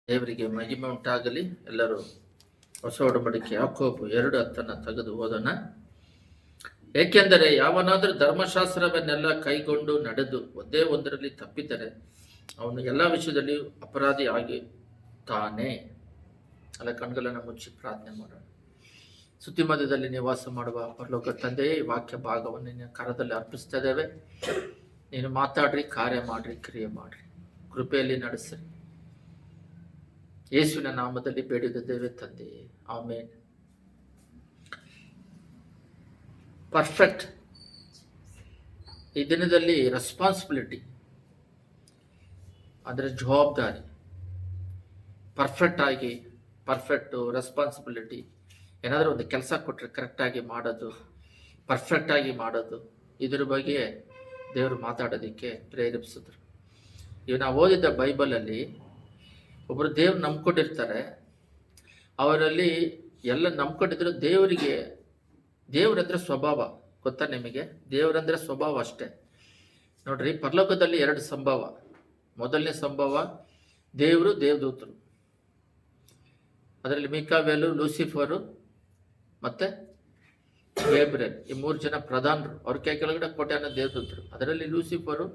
ದೇವರಿಗೆ ಮಹಿಮೆ ಉಂಟಾಗಲಿ. ಎಲ್ಲರೂ ಹೊಸ ಒಡಂಬಡಿಕೆ ಯಾಕೋಬು 2:10 ತೆಗೆದು ಓದೋಣ. ಏಕೆಂದರೆ ಯಾವನಾದರೂ ಧರ್ಮಶಾಸ್ತ್ರವನ್ನೆಲ್ಲ ಕೈಗೊಂಡು ನಡೆದು ಒಂದೇ ಒಂದರಲ್ಲಿ ತಪ್ಪಿದರೆ ಅವನು ಎಲ್ಲ ವಿಷಯದಲ್ಲಿ ಅಪರಾಧಿ ಆಗಿದ್ದಾನೆ. ಅಲ್ಲ, ಕಣ್ಗಳನ್ನು ಮುಚ್ಚಿ ಪ್ರಾರ್ಥನೆ ಮಾಡೋಣ. ಸುತ್ತಿ ಮಧ್ಯದಲ್ಲಿ ನಿವಾಸ ಮಾಡುವ ಪರಲೋಕ ತಂದೆಯೇ, ಈ ವಾಕ್ಯ ಭಾಗವನ್ನು ನಿನ್ನ ಕರದಲ್ಲಿ ಅರ್ಪಿಸ್ತಾ ಇದ್ದೇವೆ. ನೀನು ಮಾತಾಡ್ರಿ, ಕಾರ್ಯ ಮಾಡ್ರಿ, ಕ್ರಿಯೆ ಮಾಡ್ರಿ, ಕೃಪೆಯಲ್ಲಿ ನಡೆಸ್ರಿ. ಯೇಸುವಿನ ನಾಮದಲ್ಲಿ ಬೇಡಿದ್ದೇವೆ ತಂದೆಯೇ, ಆಮೇನ್. ಪರ್ಫೆಕ್ಟ್. ಈ ದಿನದಲ್ಲಿ ರೆಸ್ಪಾನ್ಸಿಬಿಲಿಟಿ ಅಂದರೆ ಜವಾಬ್ದಾರಿ. Perfect responsibility. ಏನಾದರೂ ಒಂದು ಕೆಲಸ ಕೊಟ್ಟರೆ ಕರೆಕ್ಟಾಗಿ ಮಾಡೋದು, ಪರ್ಫೆಕ್ಟಾಗಿ ಮಾಡೋದು, ಇದ್ರ ಬಗ್ಗೆ ದೇವರು ಮಾತಾಡೋದಕ್ಕೆ ಪ್ರೇರೇಪಿಸಿದ್ರು. ಇವು ನಾವು ಓದಿದ್ದ ಬೈಬಲಲ್ಲಿ ಒಬ್ಬರು ದೇವ್ರು ನಂಬ್ಕೊಂಡಿರ್ತಾರೆ. ಅವರಲ್ಲಿ ಎಲ್ಲ ನಂಬ್ಕೊಂಡಿದ್ರು. ದೇವರಂದ್ರೆ ಸ್ವಭಾವ ಗೊತ್ತಾ ನಿಮಗೆ? ದೇವರಂದ್ರೆ ಸ್ವಭಾವ ಅಷ್ಟೇ. ನೋಡ್ರಿ, ಪರಲೋಕದಲ್ಲಿ 2 ಸಂಭವ. ಮೊದಲನೇ ಸಂಭವ ದೇವರು, ದೇವದೂತರು. ಅದರಲ್ಲಿ ಮಿಕಾವೇಲು, ಲೂಸಿಫರು ಮತ್ತೆ ಗೇಬ್ರಿಯಲ್, ಈ 3 ಜನ ಪ್ರಧಾನರು. ಅವ್ರ ಕೈ ಕೆಳಗಡೆ ಕೋಟ್ಯಾನ ದೇವದೂತರು. ಅದರಲ್ಲಿ ಲೂಸಿಫರು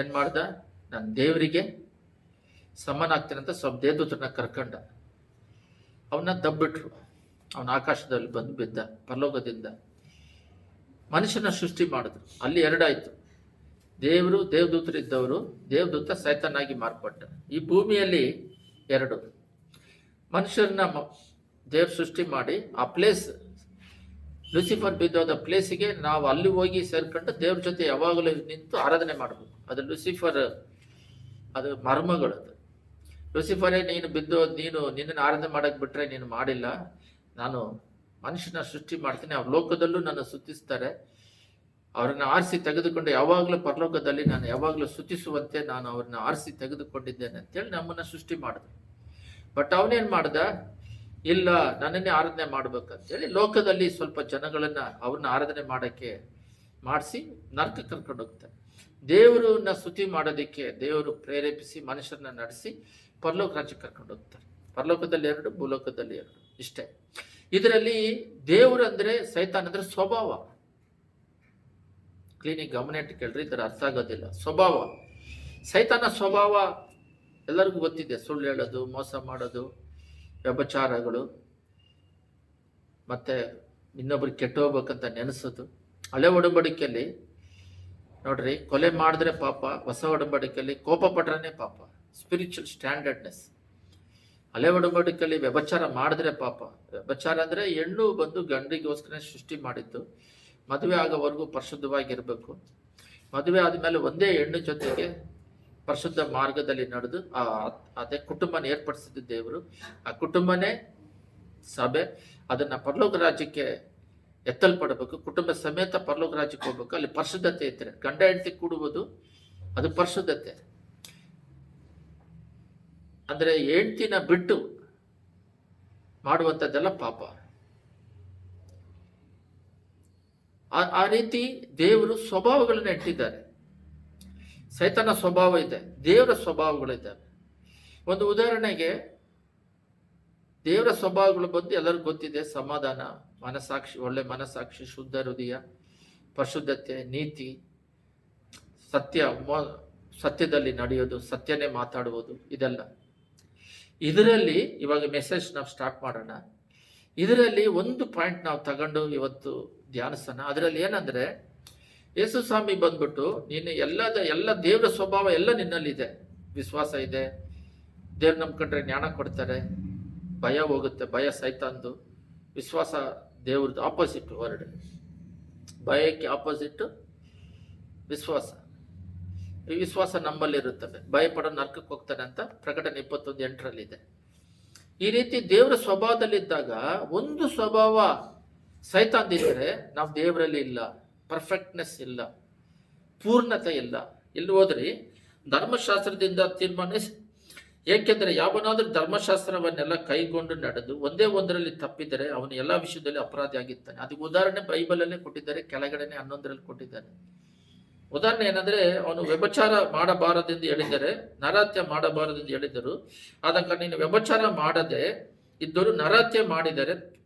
ಏನ್ ಮಾಡ್ದ? ನಾನು ದೇವರಿಗೆ ಸಮನಾಗ್ತೀನಂತ ಸ್ವಲ್ಪ ದೇವದೂತರನ್ನ ಕರ್ಕೊಂಡ. ಅವನ್ನ ದಬ್ಬಿಟ್ರು. ಅವನ ಆಕಾಶದಲ್ಲಿ ಬಂದು ಬಿದ್ದ. ಪರಲೋಕದಿಂದ ಮನುಷ್ಯನ ಸೃಷ್ಟಿ ಮಾಡಿದ್ರು. ಅಲ್ಲಿ 2 ಆಯ್ತು. ದೇವರು, ದೇವದೂತರು ಇದ್ದವರು. ದೇವದೂತ ಸೈತಾನಾಗಿ ಮಾರ್ಪಟ್ಟ. ಈ ಭೂಮಿಯಲ್ಲಿ 2. ಮನುಷ್ಯರನ್ನ ದೇವ್ರು ಸೃಷ್ಟಿ ಮಾಡಿ ಆ ಪ್ಲೇಸ್, ಲೂಸಿಫರ್ ಬಿದ್ದೋದ ಪ್ಲೇಸಿಗೆ ನಾವು ಅಲ್ಲಿ ಹೋಗಿ ಸೇರ್ಕೊಂಡು ದೇವ್ರ ಜೊತೆ ಯಾವಾಗಲೂ ನಿಂತು ಆರಾಧನೆ ಮಾಡಬೇಕು. ಅದು ಲೂಸಿಫರ್, ಅದು ಮರ್ಮಗಳು. ಅದು ಲೂಸಿಫರೇ, ನೀನು ನಿನ್ನನ್ನು ಆರಾಧನೆ ಮಾಡಕ್ ಬಿಟ್ರೆ ನೀನು ಮಾಡಿಲ್ಲ. ನಾನು ಮನುಷ್ಯನ ಸೃಷ್ಟಿ ಮಾಡ್ತೀನಿ, ಅವ್ರ ಲೋಕದಲ್ಲೂ ನನ್ನ ಸ್ತುತಿಸ್ತಾರೆ. ಅವರನ್ನು ಆರಿಸಿ ತೆಗೆದುಕೊಂಡು ಯಾವಾಗಲೂ ಪರಲೋಕದಲ್ಲಿ ನಾನು ಯಾವಾಗಲೂ ಸ್ತುತಿಸುವಂತೆ ನಾನು ಅವ್ರನ್ನ ಆರಿಸಿ ತೆಗೆದುಕೊಂಡಿದ್ದೇನೆ ಅಂತೇಳಿ ನಮ್ಮನ್ನ ಸೃಷ್ಟಿ ಮಾಡಿದ. ಬಟ್ ಅವನೇನ್ ಮಾಡ್ದ? ಇಲ್ಲ, ನನ್ನನ್ನೇ ಆರಾಧನೆ ಮಾಡ್ಬೇಕಂತೇಳಿ ಲೋಕದಲ್ಲಿ ಸ್ವಲ್ಪ ಜನಗಳನ್ನ ಅವ್ರನ್ನ ಆರಾಧನೆ ಮಾಡಕ್ಕೆ ಮಾಡಿಸಿ ನರಕ ಕರ್ಕೊಂಡು ಹೋಗ್ತಾರೆ. ದೇವರನ್ನ ಸ್ತುತಿ ಮಾಡೋದಕ್ಕೆ ದೇವರು ಪ್ರೇರೇಪಿಸಿ ಮನುಷ್ಯರನ್ನ ನಡೆಸಿ ಪರಲೋಕ ರಾಜ್ಯಕ್ಕೆ ಕರ್ಕೊಂಡು ಹೋಗ್ತಾರೆ. ಪರಲೋಕದಲ್ಲಿ 2, ಭೂಲೋಕದಲ್ಲಿ 2. ಇಷ್ಟೇ. ಇದರಲ್ಲಿ ದೇವರು ಅಂದ್ರೆ ಸೈತಾನ್ ಅಂದ್ರೆ ಸ್ವಭಾವ. ಕ್ಲೀನಿಗೆ ಗಮನ ಇಟ್ಟು ಕೇಳ್ರಿ, ಇದರ ಅರ್ಥ ಆಗೋದಿಲ್ಲ. ಸ್ವಭಾವ, ಸೈತಾನ ಸ್ವಭಾವ ಎಲ್ಲರಿಗೂ ಗೊತ್ತಿದೆ. ಸುಳ್ಳು ಹೇಳೋದು, ಮೋಸ ಮಾಡೋದು, ವ್ಯಭಿಚಾರಗಳು, ಮತ್ತೆ ಇನ್ನೊಬ್ರಿಗೆ ಕೆಟ್ಟು ಹೋಗ್ಬೇಕಂತ ನೆನೆಸೋದು. ಹಳೆ ಒಡಂಬಡಿಕೆಯಲ್ಲಿ ನೋಡ್ರಿ, ಕೊಲೆ ಮಾಡಿದ್ರೆ ಪಾಪ. ಹೊಸ ಒಡಂಬಡಿಕೆಯಲ್ಲಿ ಕೋಪ ಪಟ್ರನೇ ಪಾಪ. ಸ್ಪಿರಿಚುವಲ್ ಸ್ಟ್ಯಾಂಡರ್ಡ್ನೆಸ್. ಹಳೆ ಒಡಂಬಡಿಕೆಯಲ್ಲಿ ವ್ಯಭಿಚಾರ ಮಾಡಿದ್ರೆ ಪಾಪ. ವ್ಯಭಿಚಾರ ಅಂದ್ರೆ ಹೆಣ್ಣು ಬಂದು ಗಂಡಿಗೋಸ್ಕರ ಸೃಷ್ಟಿ ಮಾಡಿದ್ದು. ಮದುವೆ ಆಗೋವರೆಗೂ ಪರಿಶುದ್ಧವಾಗಿರ್ಬೇಕು. ಮದುವೆ ಆದ್ಮೇಲೆ ಒಂದೇ ಹೆಣ್ಣು ಜೊತೆಗೆ ಪರಿಶುದ್ಧ ಮಾರ್ಗದಲ್ಲಿ ನಡೆದು ಅದೇ ಕುಟುಂಬನ ಏರ್ಪಡಿಸಿದ್ದು ದೇವರು. ಆ ಕುಟುಂಬನೇ ಸಭೆ. ಅದನ್ನ ಪರಲೋಕ ರಾಜ್ಯಕ್ಕೆ ಎತ್ತಲ್ಪಡಬೇಕು. ಕುಟುಂಬ ಸಮೇತ ಪರಲೋಕ ರಾಜ್ಯಕ್ಕೆ ಹೋಗ್ಬೇಕು. ಅಲ್ಲಿ ಪರಿಶುದ್ಧತೆ ಇದ್ರೆ ಗಂಡ ಹೆಂಡತಿ ಕೂಡುವುದು, ಅದು ಪರಿಶುದ್ಧತೆ. ಅಂದ್ರೆ ಹೆಂಡತಿನ ಬಿಟ್ಟು ಮಾಡುವಂಥದ್ದೆಲ್ಲ ಪಾಪ. ಆ ರೀತಿ ದೇವರು ಸ್ವಭಾವಗಳನ್ನ ಇಟ್ಟಿದ್ದಾರೆ. ಸೈತಾನ ಸ್ವಭಾವ ಇದೆ, ದೇವರ ಸ್ವಭಾವಗಳಿದ್ದಾವೆ. ಒಂದು ಉದಾಹರಣೆಗೆ, ದೇವರ ಸ್ವಭಾವಗಳು ಬಂದು ಎಲ್ಲರಿಗೂ ಗೊತ್ತಿದೆ. ಸಮಾಧಾನ, ಮನಸ್ಸಾಕ್ಷಿ, ಒಳ್ಳೆ ಮನಸ್ಸಾಕ್ಷಿ, ಶುದ್ಧ ಹೃದಯ, ಪರಿಶುದ್ಧತೆ, ನೀತಿ, ಸತ್ಯದಲ್ಲಿ ನಡೆಯೋದು, ಸತ್ಯನೇ ಮಾತಾಡುವುದು, ಇದೆಲ್ಲ. ಇದರಲ್ಲಿ ಇವಾಗ ಮೆಸೇಜ್ ನಾವು ಸ್ಟಾರ್ಟ್ ಮಾಡೋಣ. ಇದರಲ್ಲಿ ಒಂದು ಪಾಯಿಂಟ್ ನಾವು ತಗೊಂಡು ಇವತ್ತು ಧ್ಯಾನಿಸೋಣ. ಅದರಲ್ಲಿ ಏನಂದ್ರೆ, ಯೇಸು ಸ್ವಾಮಿ ಬಂದ್ಬಿಟ್ಟು, ನೀನು ಎಲ್ಲ ದೇವರ ಸ್ವಭಾವ ಎಲ್ಲ ನಿನ್ನಲ್ಲಿದೆ. ವಿಶ್ವಾಸ ಇದೆ, ದೇವ್ರು ನಂಬ್ಕೊಂಡ್ರೆ ಜ್ಞಾನ ಕೊಡ್ತಾರೆ, ಭಯ ಹೋಗುತ್ತೆ. ಭಯ ಸೈತಾನ್ದು, ವಿಶ್ವಾಸ ದೇವ್ರದ್ದು ಆಪೋಸಿಟ್ ವರ್ಡ್. ಭಯಕ್ಕೆ ಆಪೋಸಿಟ್ ವಿಶ್ವಾಸ. ಈ ವಿಶ್ವಾಸ ನಮ್ಮಲ್ಲಿರುತ್ತದೆ. ಭಯಪಡೋ ನರ್ಕಕ್ಕೆ ಹೋಗ್ತಾನೆ ಅಂತ ಪ್ರಕಟಣೆ 21:8 ಈ ರೀತಿ ದೇವರ ಸ್ವಭಾವದಲ್ಲಿದ್ದಾಗ ಒಂದು ಸ್ವಭಾವ ಸೈತಾನ್ದಿದ್ರೆ ನಾವು ದೇವರಲ್ಲಿ ಇಲ್ಲ, ಪರ್ಫೆಕ್ಟ್ನೆಸ್ ಇಲ್ಲ, ಪೂರ್ಣತೆ ಇಲ್ಲ. ಇಲ್ಲಿ ಹೋದ್ರಿ, ಧರ್ಮಶಾಸ್ತ್ರದಿಂದ ತೀರ್ಮಾನಿಸಿ, ಏಕೆಂದರೆ ಯಾವನಾದ್ರೂ ಧರ್ಮಶಾಸ್ತ್ರವನ್ನೆಲ್ಲ ಕೈಗೊಂಡು ನಡೆದು ಒಂದೇ ಒಂದರಲ್ಲಿ ತಪ್ಪಿದರೆ ಅವನು ಎಲ್ಲ ವಿಷಯದಲ್ಲಿ ಅಪರಾಧಿ ಆಗಿರ್ತಾನೆ. ಅದಕ್ಕೆ ಉದಾಹರಣೆ ಬೈಬಲಲ್ಲೇ ಕೊಟ್ಟಿದ್ದಾರೆ. ಕೆಳಗಡೆನೆ 11 ಕೊಟ್ಟಿದ್ದಾರೆ. ಉದಾಹರಣೆ ಏನಂದ್ರೆ, ಅವನು ವ್ಯಭಿಚಾರ ಮಾಡಬಾರದೆಂದು ಹೇಳಿದರೆ, ನರಹತ್ಯೆ ಮಾಡಬಾರದೆಂದು ಹೇಳಿದರು. ಆದ ಕಾರಣ ನೀನು ವ್ಯಭಿಚಾರ ಮಾಡದೆ ಇದ್ದರೂ ನರಹತ್ಯೆ ಮಾಡಿದರೆ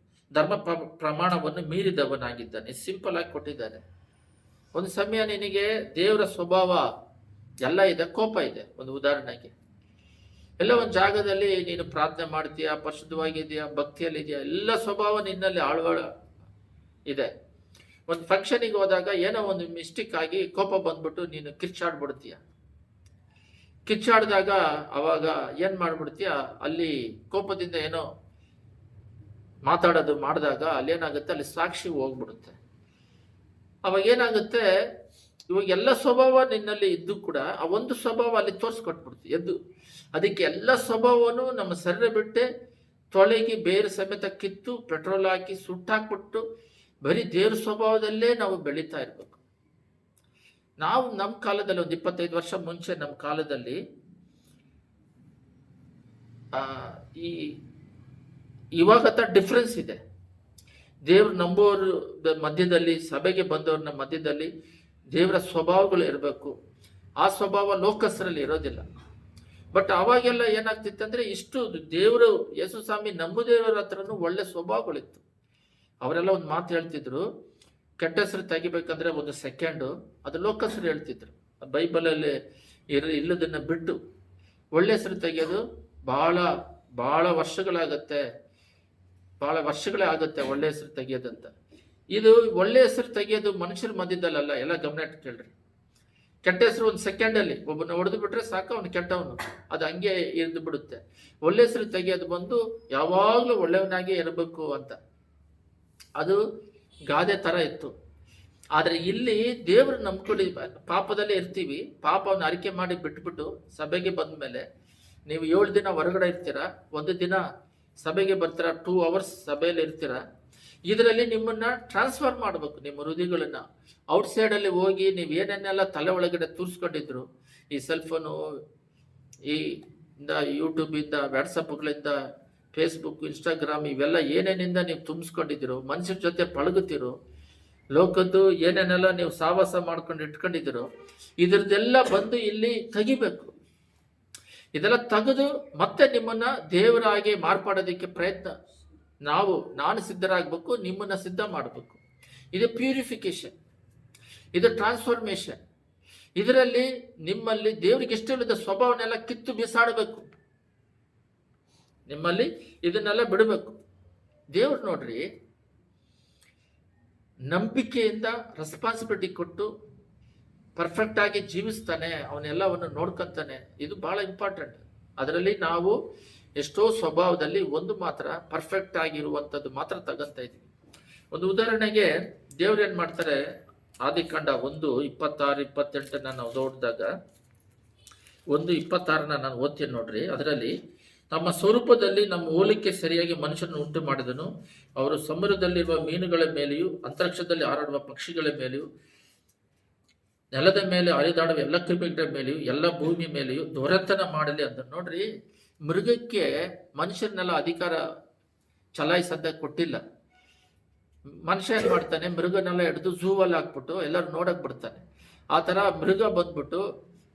ಧರ್ಮ ಪ್ರಮಾಣವನ್ನು ಮೀರಿದವನಾಗಿದ್ದಾನೆ. ಸಿಂಪಲ್ ಆಗಿ ಕೊಟ್ಟಿದ್ದಾರೆ. ಒಂದು ಸಮಯ ನಿನಗೆ ದೇವರ ಸ್ವಭಾವ ಎಲ್ಲ ಇದೆ, ಕೋಪ ಇದೆ. ಒಂದು ಉದಾಹರಣೆಗೆ, ಎಲ್ಲ ಒಂದು ಜಾಗದಲ್ಲಿ ನೀನು ಪ್ರಾರ್ಥನೆ ಮಾಡ್ತೀಯಾ, ಪರಿಶುದ್ಧವಾಗಿದೆಯಾ, ಭಕ್ತಿಯಲ್ಲಿದೆಯಾ, ಎಲ್ಲ ಸ್ವಭಾವ ನಿನ್ನಲ್ಲಿ ಆಳ್ವಳ ಇದೆ. ಒಂದು ಫಂಕ್ಷನಿಗೆ ಹೋದಾಗ ಏನೋ ಒಂದು ಮಿಸ್ಟೇಕ್ ಆಗಿ ಕೋಪ ಬಂದ್ಬಿಟ್ಟು ನೀನು ಕಿರ್ಚಾಡ್ಬಿಡ್ತೀಯ. ಕಿರ್ಚಾಡಿದಾಗ ಅವಾಗ ಏನ್ ಮಾಡ್ಬಿಡ್ತೀಯ, ಅಲ್ಲಿ ಕೋಪದಿಂದ ಏನೋ ಮಾತಾಡೋದು ಮಾಡಿದಾಗ ಅಲ್ಲಿ ಏನಾಗುತ್ತೆ, ಅಲ್ಲಿ ಸಾಕ್ಷಿ ಹೋಗ್ಬಿಡುತ್ತೆ. ಅವಾಗ ಏನಾಗುತ್ತೆ, ಇವಾಗ ಎಲ್ಲ ಸ್ವಭಾವ ನಿನ್ನಲ್ಲಿ ಇದ್ದು ಕೂಡ ಆ ಒಂದು ಸ್ವಭಾವ ಅಲ್ಲಿ ತೋರಿಸ್ಕೊಟ್ಬಿಡ್ತೀವಿ ಎದ್ದು. ಅದಕ್ಕೆ ಎಲ್ಲ ಸ್ವಭಾವನು ನಮ್ಮ ಶರೀರ ಬಿಟ್ಟೆ ತೊಳಗಿ ಬೇರೆ ಸಮೇತ ಕಿತ್ತು ಪೆಟ್ರೋಲ್ ಹಾಕಿ ಸುಟ್ಟಾಕ್ಬಿಟ್ಟು ಬರೀ ದೇವ್ರ ಸ್ವಭಾವದಲ್ಲೇ ನಾವು ಬೆಳೀತಾ ಇರ್ಬೇಕು. ನಾವು ನಮ್ಮ ಕಾಲದಲ್ಲಿ ಒಂದು 25 ವರ್ಷ ಮುಂಚೆ ನಮ್ಮ ಕಾಲದಲ್ಲಿ ಇವಾಗ ಡಿಫ್ರೆನ್ಸ್ ಇದೆ. ದೇವ್ರು ನಂಬೋರ ಮಧ್ಯದಲ್ಲಿ, ಸಭೆಗೆ ಬಂದವ್ರನ್ನ ಮಧ್ಯದಲ್ಲಿ ದೇವರ ಸ್ವಭಾವಗಳು ಇರಬೇಕು. ಆ ಸ್ವಭಾವ ಲೋಕಸ್ಥರಲ್ಲಿ ಇರೋದಿಲ್ಲ. ಬಟ್ ಅವಾಗೆಲ್ಲ ಏನಾಗ್ತಿತ್ತಂದ್ರೆ, ಇಷ್ಟು ದೇವರು ಯೇಸು ಸ್ವಾಮಿ ನಮ್ಮ ದೇವರ ಹತ್ರನೂ ಒಳ್ಳೆ ಸ್ವಭಾವಗಳಿತ್ತು. ಅವರೆಲ್ಲ ಒಂದು ಮಾತು ಹೇಳ್ತಿದ್ರು, ಕೆಟ್ಟ ಹೆಸರು ತೆಗಿಬೇಕಂದ್ರೆ 1 ಸೆಕೆಂಡು, ಅದು ಲೋಕಸ್ಥರು ಹೇಳ್ತಿದ್ರು. ಬೈಬಲಲ್ಲಿ ಇಲ್ಲದನ್ನ ಬಿಟ್ಟು ಒಳ್ಳೆ ಹೆಸರು ತೆಗೆಯೋದು ಬಹಳ ವರ್ಷಗಳಾಗತ್ತೆ, ಬಹಳ ವರ್ಷಗಳೇ ಆಗುತ್ತೆ ಒಳ್ಳೆ ಹೆಸರು ತೆಗೆಯೋದಂತ. ಇದು ಒಳ್ಳೆ ಹೆಸರು ತೆಗೆಯೋದು ಮನುಷ್ಯರ ಮಧ್ಯದಲ್ಲ, ಎಲ್ಲ ಗಮನ ಇಟ್ಟು ಕೇಳ್ರಿ. ಕೆಟ್ಟ ಹೆಸರು 1 ಸೆಕೆಂಡಲ್ಲಿ ಒಬ್ಬನ ಹೊಡೆದು ಬಿಟ್ರೆ ಸಾಕು, ಅವನು ಕೆಟ್ಟವನು, ಅದು ಹಂಗೆ ಇರಿದು ಬಿಡುತ್ತೆ. ಒಳ್ಳೆ ಹೆಸರು ತೆಗೆಯೋದು ಬಂದು ಯಾವಾಗಲೂ ಒಳ್ಳೆಯವನಾಗೆ ಇರಬೇಕು ಅಂತ, ಅದು ಗಾದೆ ತರ ಇತ್ತು. ಆದ್ರೆ ಇಲ್ಲಿ ದೇವರು ನಂಬ್ಕೊಳ್ಳಿ, ಪಾಪದಲ್ಲೇ ಇರ್ತೀವಿ, ಪಾಪವನ್ನು ಅರಿಕೆ ಮಾಡಿ ಬಿಟ್ಬಿಟ್ಟು ಸಭೆಗೆ ಬಂದ ಮೇಲೆ ನೀವು 7 ದಿನ ಹೊರಗಡೆ ಇರ್ತೀರಾ, 1 ದಿನ ಸಭೆಗೆ ಬರ್ತೀರಾ, 2 hours ಸಭೆಯಲ್ಲಿ ಇರ್ತೀರಾ. ಇದರಲ್ಲಿ ನಿಮ್ಮನ್ನ ಟ್ರಾನ್ಸ್ಫರ್ ಮಾಡಬೇಕು, ನಿಮ್ಮ ಹೃದಯಗಳನ್ನ. ಔಟ್ಸೈಡಲ್ಲಿ ಹೋಗಿ ನೀವು ಏನೇನೆಲ್ಲ ತಲೆ ಒಳಗಡೆ ತೂರಿಸ್ಕೊಂಡಿದ್ರು, ಈ ಸೆಲ್ಫೋನು, ಈ ಯೂಟ್ಯೂಬಿಂದ, ವಾಟ್ಸಪ್ಗಳಿಂದ, ಫೇಸ್ಬುಕ್, ಇನ್ಸ್ಟಾಗ್ರಾಮ್, ಇವೆಲ್ಲ ಏನೇನಿಂದ ನೀವು ತುಂಬಿಸ್ಕೊಂಡಿದ್ದೀರೋ, ಮನುಷ್ಯರ ಜೊತೆ ಪಳಗುತ್ತೀರೋ, ಲೋಕದ್ದು ಏನೇನೆಲ್ಲ ನೀವು ಸಾವಾಸ ಮಾಡ್ಕೊಂಡು ಇಟ್ಕೊಂಡಿದ್ದೀರೋ, ಇದ್ರದ್ದೆಲ್ಲ ಬಂದು ಇಲ್ಲಿ ತೆಗಿಬೇಕು. ಇದೆಲ್ಲ ತೆಗೆದು ಮತ್ತೆ ನಿಮ್ಮನ್ನ ದೇವರಾಗಿ ಮಾರ್ಪಾಡೋದಕ್ಕೆ ಪ್ರಯತ್ನ ನಾನು ಸಿದ್ಧರಾಗಬೇಕು, ನಿಮ್ಮನ್ನ ಸಿದ್ಧ ಮಾಡಬೇಕು. ಇದು ಪ್ಯೂರಿಫಿಕೇಶನ್, ಇದು ಟ್ರಾನ್ಸ್ಫಾರ್ಮೇಶನ್. ಇದರಲ್ಲಿ ನಿಮ್ಮಲ್ಲಿ ದೇವರಿಗೆ ಇಷ್ಟವಿಲ್ಲದ ಸ್ವಭಾವನೆಲ್ಲ ಕಿತ್ತು ಬಿಸಾಡಬೇಕು, ನಿಮ್ಮಲ್ಲಿ ಇದನ್ನೆಲ್ಲ ಬಿಡಬೇಕು. ದೇವ್ರು ನೋಡ್ರಿ, ನಂಬಿಕೆಯಿಂದ ರೆಸ್ಪಾನ್ಸಿಬಿಲಿಟಿ ಕೊಟ್ಟು ಪರ್ಫೆಕ್ಟ್ ಆಗಿ ಜೀವಿಸ್ತಾನೆ, ಅವನ್ನೆಲ್ಲವನ್ನು ನೋಡ್ಕೊಂತಾನೆ. ಇದು ಬಹಳ ಇಂಪಾರ್ಟೆಂಟ್. ಅದರಲ್ಲಿ ನಾವು ಎಷ್ಟೋ ಸ್ವಭಾವದಲ್ಲಿ ಒಂದು ಮಾತ್ರ ಪರ್ಫೆಕ್ಟ್ ಆಗಿರುವಂಥದ್ದು ಮಾತ್ರ ತಗೊಂತ ಇದ್ವಿ. ಒಂದು ಉದಾಹರಣೆಗೆ, ದೇವ್ರು ಏನ್ ಮಾಡ್ತಾರೆ, ಆದಿಕಾಂಡ 1:26-28 ನಾವು ಓದಿದಾಗ, 1:26 ನಾನು ಓದ್ತೀನಿ ನೋಡ್ರಿ. ಅದರಲ್ಲಿ, ನಮ್ಮ ಸ್ವರೂಪದಲ್ಲಿ ನಮ್ಮ ಹೋಲಿಕೆ ಸರಿಯಾಗಿ ಮನುಷ್ಯನನ್ನು ಉಂಟು ಮಾಡಿದನು. ಅವರು ಸಮುದ್ರದಲ್ಲಿರುವ ಮೀನುಗಳ ಮೇಲೆಯೂ, ಅಂತರಿಕ್ಷದಲ್ಲಿ ಹಾರಾಡುವ ಪಕ್ಷಿಗಳ ಮೇಲೆಯೂ, ನೆಲದ ಮೇಲೆ ಹರಿದಾಡುವ ಎಲ್ಲ ಕ್ರಿಮಿಗಳ ಮೇಲೆಯೂ, ಎಲ್ಲ ಭೂಮಿ ಮೇಲೆಯೂ ದೊರೆತನ ಮಾಡಲಿ ಅಂತ. ನೋಡ್ರಿ, ಮೃಗಕ್ಕೆ ಮನುಷ್ಯರನ್ನೆಲ್ಲ ಅಧಿಕಾರ ಚಲಾಯಿಸದ ಕೊಟ್ಟಿಲ್ಲ. ಮನುಷ್ಯ ಏನ್ ಮಾಡ್ತಾನೆ, ಮೃಗನೆಲ್ಲ ಹಿಡಿದು ಝೂವಲ್ಲಿ ಹಾಕ್ಬಿಟ್ಟು ಎಲ್ಲರೂ ನೋಡಕ್ ಬಿಡ್ತಾನೆ. ಆ ಥರ ಮೃಗ ಬಂದ್ಬಿಟ್ಟು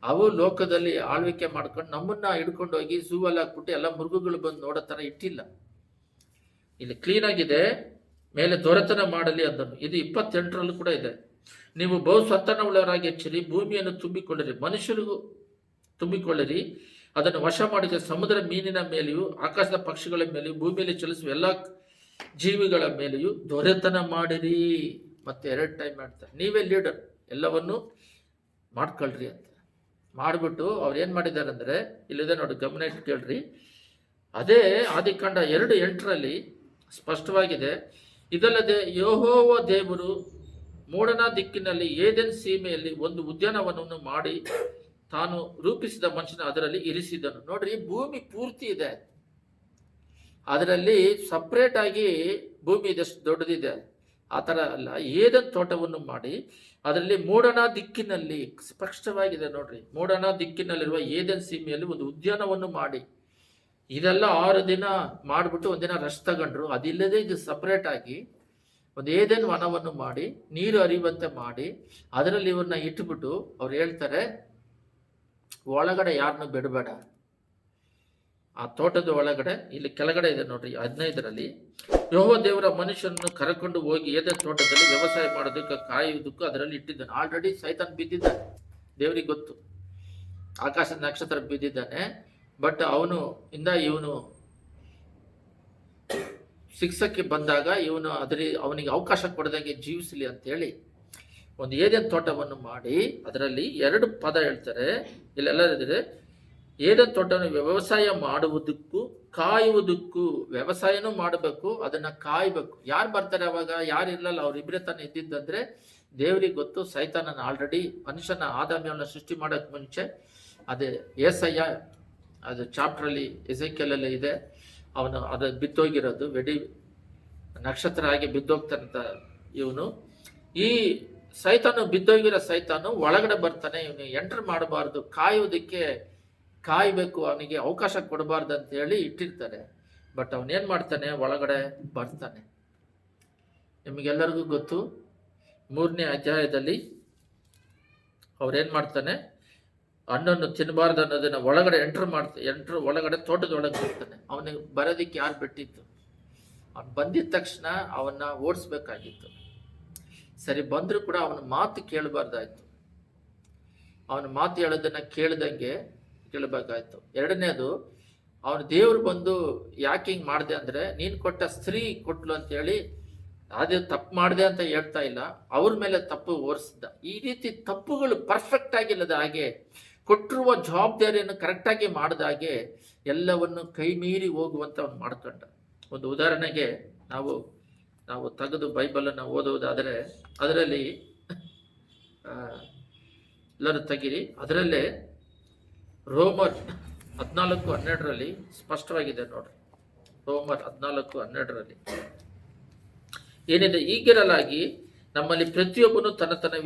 ಅವು ಲೋಕದಲ್ಲಿ ಆಳ್ವಿಕೆ ಮಾಡ್ಕೊಂಡು ನಮ್ಮನ್ನ ಹಿಡ್ಕೊಂಡು ಹೋಗಿ ಝೂವಲ್ಲಿ ಹಾಕ್ಬಿಟ್ಟು ಎಲ್ಲ ಮೃಗಗಳು ಬಂದು ನೋಡೋ ಥರ ಇಟ್ಟಿಲ್ಲ. ಇಲ್ಲಿ ಕ್ಲೀನ್ ಆಗಿದೆ, ಮೇಲೆ ದೊರೆತನ ಮಾಡಲಿ ಅಂದನು. ಇದು 28ರಲ್ಲೂ ಕೂಡ ಇದೆ. ನೀವು ಬಹು ಸಂತಾನವುಳ್ಳವರಾಗಿ ಹೆಚ್ಚಿರಿ, ಭೂಮಿಯನ್ನು ತುಂಬಿಕೊಳ್ಳಿರಿ, ಮನುಷ್ಯರಿಗೂ ತುಂಬಿಕೊಳ್ಳಿರಿ, ಅದನ್ನು ವಶ ಮಾಡಿದ ಸಮುದ್ರ ಮೀನಿನ ಮೇಲೆಯೂ, ಆಕಾಶದ ಪಕ್ಷಿಗಳ ಮೇಲೆಯೂ, ಭೂಮಿಯಲ್ಲಿ ಚಲಿಸುವ ಎಲ್ಲ ಜೀವಿಗಳ ಮೇಲೆಯೂ ದೊರೆತನ ಮಾಡಿರಿ. ಮತ್ತೆ 2 ಟೈಮ್ ಮಾಡ್ತಾರೆ, ನೀವೇ ಲೀಡರ್, ಎಲ್ಲವನ್ನು ಮಾಡ್ಕೊಳ್ರಿ ಅಂತ ಮಾಡಿಬಿಟ್ಟು ಅವ್ರು ಏನು ಮಾಡಿದ್ದಾರೆ ಅಂದರೆ, ಇಲ್ಲಿದೆ ನೋಡಿ, ಗಮನ ಇಟ್ಟು ಕೇಳ್ರಿ. ಅದೇ ಆದಿಕಾಂಡ 2:8ರಲ್ಲಿ ಸ್ಪಷ್ಟವಾಗಿದೆ. ಇದಲ್ಲದೆ ಯೆಹೋವ ದೇವರು ಮೂಡನ ದಿಕ್ಕಿನಲ್ಲಿ ಏದೆನ್ ಸೀಮೆಯಲ್ಲಿ ಒಂದು ಉದ್ಯಾನವನವನ್ನು ಮಾಡಿ ತಾನು ರೂಪಿಸಿದ ಮನುಷ್ಯನ ಅದರಲ್ಲಿ ಇರಿಸಿದನು. ನೋಡ್ರಿ, ಭೂಮಿ ಪೂರ್ತಿ ಇದೆ, ಅದರಲ್ಲಿ ಸಪ್ರೇಟ್ ಆಗಿ ಭೂಮಿ ಇದಷ್ಟು ದೊಡ್ಡದಿದೆ. ಆ ಥರ ಅಲ್ಲ, ಏದೆನ್ ತೋಟವನ್ನು ಮಾಡಿ ಅದರಲ್ಲಿ ಮೂಡನ ದಿಕ್ಕಿನಲ್ಲಿ, ಸ್ಪಷ್ಟವಾಗಿದೆ ನೋಡ್ರಿ, ಮೂಡನ ದಿಕ್ಕಿನಲ್ಲಿರುವ ಏದೆನ್ ಸೀಮೆಯಲ್ಲಿ ಒಂದು ಉದ್ಯಾನವನ್ನು ಮಾಡಿ, ಇದೆಲ್ಲ 6 ದಿನ ಮಾಡಿಬಿಟ್ಟು 1 ದಿನ ರೆಸ್ಟ್ ತಗೊಂಡ್ರು. ಅದಿಲ್ಲದೆ ಇದು ಸಪ್ರೇಟ್ ಆಗಿ ಒಂದು ಏದೇನು ವನವನ್ನು ಮಾಡಿ ನೀರು ಹರಿಯುವಂತೆ ಮಾಡಿ ಅದರಲ್ಲಿ ಇವ್ರನ್ನ ಇಟ್ಬಿಟ್ಟು ಅವ್ರು ಹೇಳ್ತಾರೆ, ಒಳಗಡೆ ಯಾರನ್ನು ಬಿಡಬೇಡ. ಆ ತೋಟದ ಒಳಗಡೆ, ಇಲ್ಲಿ ಕೆಳಗಡೆ ಇದೆ ನೋಡ್ರಿ 15ರಲ್ಲಿ, ಯೆಹೋವ ದೇವರ ಮನುಷ್ಯನನ್ನು ಕರೆಕೊಂಡು ಹೋಗಿ ಏದೇನ್ ತೋಟದಲ್ಲಿ ವ್ಯವಸಾಯ ಮಾಡೋದಕ್ಕೆ ಕಾಯುವುದಕ್ಕೂ ಅದರಲ್ಲಿ ಇಟ್ಟಿದ್ದಾನೆ. ಆಲ್ರೆಡಿ ಸೈತಾನ್ ಬಿದ್ದಿದ್ದಾನೆ, ದೇವರಿಗೆ ಗೊತ್ತು, ಆಕಾಶದ ನಕ್ಷತ್ರ ಬಿದ್ದಿದ್ದಾನೆ. ಬಟ್ ಇವನು ಶಿಕ್ಷಕ್ಕೆ ಬಂದಾಗ ಅವನಿಗೆ ಅವಕಾಶ ಕೊಡದಂಗೆ ಜೀವಿಸಲಿ ಅಂತೇಳಿ ಒಂದು ಏದೇನ್ ತೋಟವನ್ನು ಮಾಡಿ ಅದರಲ್ಲಿ 2 ಪದ ಹೇಳ್ತಾರೆ ಇಲ್ಲೆಲ್ಲ ಇದ್ರೆ, ಏದೇನ್ ತೋಟವನ್ನು ವ್ಯವಸಾಯ ಮಾಡುವುದಕ್ಕೂ ಕಾಯುವುದಕ್ಕೂ. ವ್ಯವಸಾಯನೂ ಮಾಡಬೇಕು, ಅದನ್ನ ಕಾಯ್ಬೇಕು. ಯಾರು ಬರ್ತಾರೆ ಅವಾಗ? ಯಾರು ಇರಲ್ಲ, ಅವ್ರಿಬ್ರೇ ತಾನೇ ಇದ್ದಿದ್ದಂದ್ರೆ ದೇವರಿಗೆ ಗೊತ್ತು. ಸೈತಾನನ ಆಲ್ರೆಡಿ ಮನುಷ್ಯನ ಆದಾಮ್ಯವನ್ನ ಸೃಷ್ಟಿ ಮಾಡೋಕೆ ಮುಂಚೆ, ಅದೇ ಏಸಯ್ಯ ಅದು ಚಾಪ್ಟ್ರಲ್ಲಿ ಎಸೆಕಿಯಲಲ್ಲಿ ಇದೆ, ಅವನು ಅದು ಬಿದ್ದೋಗಿರೋದು, ನಕ್ಷತ್ರ ಆಗಿ ಬಿದ್ದೋಗ್ತಾನಂತ ಇವನು. ಈ ಸೈತಾನು ಬಿದ್ದೋಗಿರೋ ಸೈತಾನು ಒಳಗಡೆ ಬರ್ತಾನೆ, ಇವನು ಎಂಟರ್ ಮಾಡಬಾರ್ದು, ಕಾಯ್ಬೇಕು, ಅವನಿಗೆ ಅವಕಾಶ ಕೊಡಬಾರ್ದು ಅಂತ ಹೇಳಿ ಇಟ್ಟಿರ್ತಾರೆ. ಬಟ್ ಅವನೇನ್ ಮಾಡ್ತಾನೆ? ಒಳಗಡೆ ಬರ್ತಾನೆ. ನಿಮಗೆಲ್ಲರಿಗೂ ಗೊತ್ತು, 3ನೇ ಅಧ್ಯಾಯದಲ್ಲಿ ಅವ್ರೇನ್ ಮಾಡ್ತಾನೆ? ಹಣ್ಣನ್ನು ತಿನ್ನಬಾರ್ದು ಅನ್ನೋದನ್ನ ಒಳಗಡೆ ಎಂಟ್ರ್ ಒಳಗಡೆ ತೋಟದ ಒಳಗೆ ಬರ್ತಾನೆ. ಅವನಿಗೆ ಬರೋದಿಕ್ಕೆ ಯಾರು ಬಿಟ್ಟಿತ್ತು? ಅವ್ನು ಬಂದಿದ ತಕ್ಷಣ ಅವನ್ನ ಓಡಿಸ್ಬೇಕಾಗಿತ್ತು. ಸರಿ, ಬಂದರೂ ಕೂಡ ಅವನ ಮಾತು ಕೇಳಬಾರ್ದಾಯ್ತು. ಅವನ ಮಾತು ಹೇಳೋದನ್ನ ಕೇಳಬೇಕಾಯ್ತು. 2ನೇದು, ಅವನು ದೇವ್ರು ಬಂದು ಯಾಕೆ ಹಿಂಗೆ ಮಾಡಿದೆ ಅಂದರೆ, ನೀನು ಕೊಟ್ಟ ಸ್ತ್ರೀ ಕೊಟ್ಲು ಅಂತೇಳಿ ಅದೇ ತಪ್ಪು ಮಾಡಿದೆ ಅಂತ ಹೇಳ್ತಾ ಇಲ್ಲ, ಅವ್ರ ಮೇಲೆ ತಪ್ಪು ಹೊರಿಸಿದ್ದ. ಈ ರೀತಿ ತಪ್ಪುಗಳು ಪರ್ಫೆಕ್ಟ್ ಆಗಿಲ್ಲದ ಹಾಗೆ, ಕೊಟ್ಟಿರುವ ಜವಾಬ್ದಾರಿಯನ್ನು ಕರೆಕ್ಟಾಗಿ ಮಾಡಿದ ಹಾಗೆ ಎಲ್ಲವನ್ನು ಕೈ ಮೀರಿ ಹೋಗುವಂತ ಅವನು ಮಾಡ್ಕೊಂಡ. ಒಂದು ಉದಾಹರಣೆಗೆ ನಾವು ತೆಗೆದು ಬೈಬಲನ್ನು ಓದುವುದಾದರೆ, ಅದರಲ್ಲಿ ಎಲ್ಲರೂ ತೆಗಿರಿ, ಅದರಲ್ಲೇ ರೋಮರ್ 14:12 ಸ್ಪಷ್ಟವಾಗಿದೆ ನೋಡ್ರಿ. ರೋಮರ್ 14:12 ಏನಿದೆ? ಈಗಿರಲಾಗಿ ನಮ್ಮಲ್ಲಿ ಪ್ರತಿಯೊಬ್ಬನು ತನ್ನ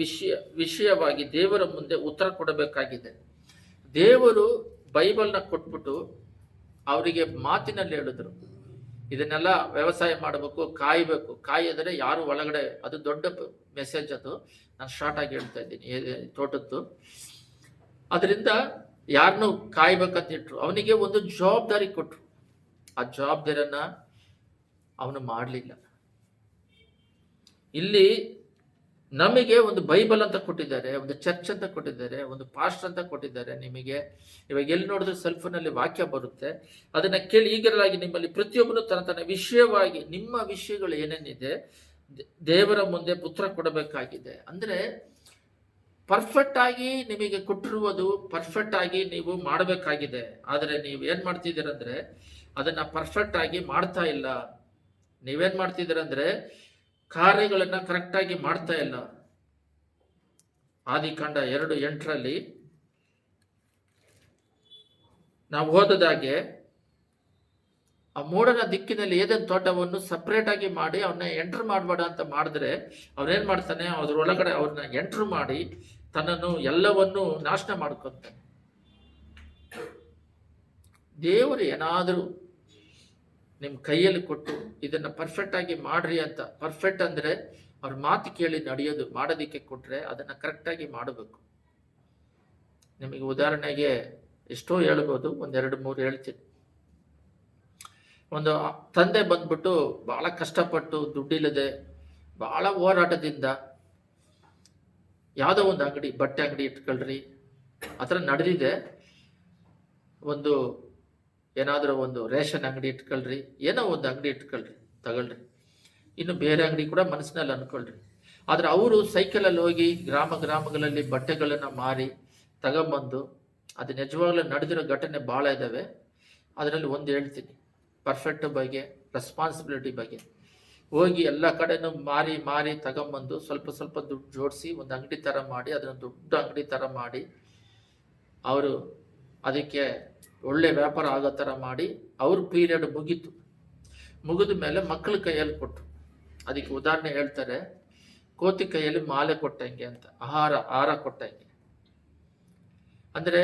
ವಿಷಯವಾಗಿ ದೇವರ ಮುಂದೆ ಉತ್ತರ ಕೊಡಬೇಕಾಗಿದೆ. ದೇವರು ಬೈಬಲ್ನ ಕೊಟ್ಬಿಟ್ಟು ಅವರಿಗೆ ಮಾತಿನಲ್ಲಿ ಹೇಳಿದ್ರು, ಇದನ್ನೆಲ್ಲ ವ್ಯವಸಾಯ ಮಾಡಬೇಕು, ಕಾಯಬೇಕು. ಕಾಯಿದ್ರೆ ಯಾರು ಒಳಗಡೆ, ಅದು ದೊಡ್ಡ ಮೆಸೇಜ್. ಅದು ನಾನು ಶಾರ್ಟ್ ಆಗಿ ಹೇಳ್ತಾ ಇದ್ದೀನಿ, ತೋಟದ್ದು. ಅದರಿಂದ ಯಾರನ್ನು ಕಾಯ್ಬೇಕಂತ ಇಟ್ರು, ಅವನಿಗೆ ಒಂದು ಜವಾಬ್ದಾರಿ ಕೊಟ್ರು. ಆ ಜವಾಬ್ದಾರಿಯನ್ನ ಅವನು ಮಾಡಲಿಲ್ಲ. ಇಲ್ಲಿ ನಮಗೆ ಒಂದು ಬೈಬಲ್ ಅಂತ ಕೊಟ್ಟಿದ್ದಾರೆ, ಒಂದು ಚರ್ಚ್ ಅಂತ ಕೊಟ್ಟಿದ್ದಾರೆ, ಒಂದು ಪಾಸ್ಟರ್ ಅಂತ ಕೊಟ್ಟಿದ್ದಾರೆ. ನಿಮಗೆ ಇವಾಗ ಎಲ್ಲಿ ನೋಡಿದ್ರೆ ಸೆಲ್ಫೋನಲ್ಲಿ ವಾಕ್ಯ ಬರುತ್ತೆ, ಅದನ್ನ ಕೇಳಿ. ಈಗಿರಲಾಗಿ ನಿಮ್ಮಲ್ಲಿ ಪ್ರತಿಯೊಬ್ಬನು ತನ್ನ ವಿಷಯವಾಗಿ, ನಿಮ್ಮ ವಿಷಯಗಳು ಏನೇನಿದೆ ದೇವರ ಮುಂದೆ ಪುತ್ರ ಕೊಡಬೇಕಾಗಿದೆ. ಅಂದ್ರೆ ಪರ್ಫೆಕ್ಟ್ ಆಗಿ ನಿಮಗೆ ಕೊಟ್ಟಿರುವುದು ಪರ್ಫೆಕ್ಟ್ ಆಗಿ ನೀವು ಮಾಡಬೇಕಾಗಿದೆ. ಆದರೆ ನೀವು ಏನ್ ಮಾಡ್ತಿದ್ದೀರಂದ್ರೆ ಅದನ್ನ ಪರ್ಫೆಕ್ಟ್ ಆಗಿ ಮಾಡ್ತಾ ಇಲ್ಲ. ನೀವೇನ್ ಮಾಡ್ತಿದ್ದೀರಂದ್ರೆ ಕಾರ್ಯಗಳನ್ನ ಕರೆಕ್ಟ್ ಆಗಿ ಮಾಡ್ತಾ ಇಲ್ಲ. ಆದಿಕಾಂಡ 2:8 ನಾವು ಓದದಾಗೆ, ಆ ಮೂಡನ ದಿಕ್ಕಿನಲ್ಲಿ ಏದೇನ್ ತೋಟವನ್ನು ಸಪ್ರೇಟ್ ಆಗಿ ಮಾಡಿ ಅವನ್ನ ಎಂಟರ್ ಮಾಡಬೇಡ ಅಂತ ಮಾಡಿದ್ರೆ, ಅವನೇನ್ ಮಾಡ್ತಾನೆ? ಅದ್ರೊಳಗಡೆ ಅವ್ರನ್ನ ಎಂಟರ್ ಮಾಡಿ ತನ್ನನ್ನು ಎಲ್ಲವನ್ನೂ ನಾಶನ ಮಾಡ್ಕೊತಾನೆ. ದೇವರು ಏನಾದರೂ ನಿಮ್ಮ ಕೈಯಲ್ಲಿ ಕೊಟ್ಟು ಇದನ್ನ ಪರ್ಫೆಕ್ಟ್ ಆಗಿ ಮಾಡ್ರಿ ಅಂತ, ಪರ್ಫೆಕ್ಟ್ ಅಂದ್ರೆ ಅವ್ರ ಮಾತು ಕೇಳಿ ನಡೆಯೋದು, ಮಾಡೋದಿಕ್ಕೆ ಕೊಟ್ರೆ ಅದನ್ನ ಕರೆಕ್ಟಾಗಿ ಮಾಡಬೇಕು. ನಿಮಗೆ ಉದಾಹರಣೆಗೆ ಎಷ್ಟೋ ಹೇಳ್ಬೋದು, 1-2-3 ಹೇಳ್ತೀನಿ. ಒಂದು ತಂದೆ ಬಂದ್ಬಿಟ್ಟು ಬಹಳ ಕಷ್ಟಪಟ್ಟು ದುಡ್ಡಿಲ್ಲದೆ ಬಹಳ ಹೋರಾಟದಿಂದ ಯಾವುದೋ ಒಂದು ಅಂಗಡಿ, ಬಟ್ಟೆ ಅಂಗಡಿ ಇಟ್ಕೊಳ್ರಿ, ಆ ಥರ ನಡೆದಿದೆ. ಒಂದು ಏನಾದರೂ ಒಂದು ರೇಷನ್ ಅಂಗಡಿ ಇಟ್ಕೊಳ್ರಿ, ಏನೋ ಒಂದು ಅಂಗಡಿ ಇಟ್ಕೊಳ್ರಿ, ತಗೊಳ್ರಿ. ಇನ್ನು ಬೇರೆ ಅಂಗಡಿ ಕೂಡ ಮನಸ್ಸಿನಲ್ಲಿ ಅನ್ಕೊಳ್ರಿ. ಆದರೆ ಅವರು ಸೈಕಲಲ್ಲಿ ಹೋಗಿ ಗ್ರಾಮಗಳಲ್ಲಿ ಬಟ್ಟೆಗಳನ್ನು ಮಾರಿ ತಗೊಂಬಂದು, ಅದು ನಿಜವಾಗ್ಲೂ ನಡೆದಿರೋ ಘಟನೆ ಭಾಳ ಇದ್ದಾವೆ. ಅದರಲ್ಲಿ ಒಂದು ಹೇಳ್ತೀನಿ, ಪರ್ಫೆಕ್ಟ್ ಬಗ್ಗೆ, ರೆಸ್ಪಾನ್ಸಿಬಿಲಿಟಿ ಬಗ್ಗೆ. ಹೋಗಿ ಎಲ್ಲ ಕಡೆನೂ ಮಾರಿ ತಗೊಂಬಂದು ಸ್ವಲ್ಪ ದುಡ್ಡು ಜೋಡಿಸಿ ಒಂದು ಅಂಗಡಿ ಥರ ಮಾಡಿ, ಅದನ್ನು ದೊಡ್ಡ ಅಂಗಡಿ ಥರ ಮಾಡಿ, ಅವರು ಅದಕ್ಕೆ ಒಳ್ಳೆ ವ್ಯಾಪಾರ ಆಗೋ ಥರ ಮಾಡಿ, ಅವ್ರ ಪೀರಿಯಡ್ ಮುಗಿದ ಮೇಲೆ ಮಕ್ಕಳ ಕೈಯಲ್ಲಿ ಕೊಟ್ಟರು. ಅದಕ್ಕೆ ಉದಾಹರಣೆ ಹೇಳ್ತಾರೆ, ಕೋತಿ ಕೈಯಲ್ಲಿ ಮಾಲೆ ಕೊಟ್ಟಂಗೆ ಅಂತ, ಆಹಾರ ಕೊಟ್ಟಂಗೆ. ಅಂದರೆ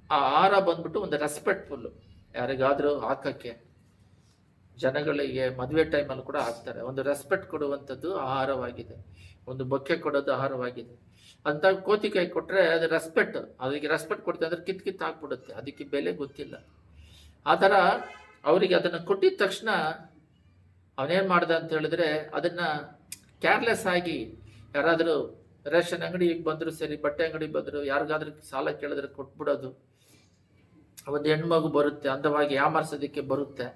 ಆ ಆಹಾರ ಬಂದ್ಬಿಟ್ಟು ಒಂದು ರೆಸ್ಪೆಕ್ಟ್ಫುಲ್ಲು, ಯಾರಿಗಾದರೂ ಹಾಕಕ್ಕೆ. ಜನಗಳಿಗೆ ಮದುವೆ ಟೈಮಲ್ಲಿ ಕೂಡ ಹಾಕ್ತಾರೆ. ಒಂದು ರೆಸ್ಪೆಕ್ಟ್ ಕೊಡುವಂಥದ್ದು ಆಹಾರವಾಗಿದೆ, ಒಂದು ಬೊಕ್ಕೆ ಕೊಡೋದು ಆಹಾರವಾಗಿದೆ. ಅಂತ ಕೋತಿಕಾಯಿ ಕೊಟ್ಟರೆ ಅದು ರೆಸ್ಪೆಕ್ಟ್, ಅದಕ್ಕೆ ರೆಸ್ಪೆಕ್ಟ್ ಕೊಡ್ತಾರೆ ಅಂದರೆ ಕಿತ್ತು ಹಾಕ್ಬಿಡುತ್ತೆ, ಅದಕ್ಕೆ ಬೆಲೆ ಗೊತ್ತಿಲ್ಲ. ಆ ಥರ ಅವರಿಗೆ ಅದನ್ನು ಕೊಟ್ಟಿದ ತಕ್ಷಣ ಅವನೇನು ಮಾಡ್ದ ಅಂತ ಹೇಳಿದ್ರೆ ಅದನ್ನು ಕೇರ್ಲೆಸ್ ಆಗಿ ಯಾರಾದರೂ ರೇಷನ್ ಅಂಗಡಿಗೆ ಬಂದರು ಸರಿ, ಬಟ್ಟೆ ಅಂಗಡಿಗೆ ಬಂದರು, ಯಾರಿಗಾದ್ರೂ ಸಾಲ ಕೇಳಿದ್ರೆ ಕೊಟ್ಬಿಡೋದು. ಒಂದು ಹೆಣ್ಮಗು ಬರುತ್ತೆ, ಅಂದವಾಗಿ ಯಾಮಾರಿಸೋದಕ್ಕೆ ಬರುತ್ತೆ,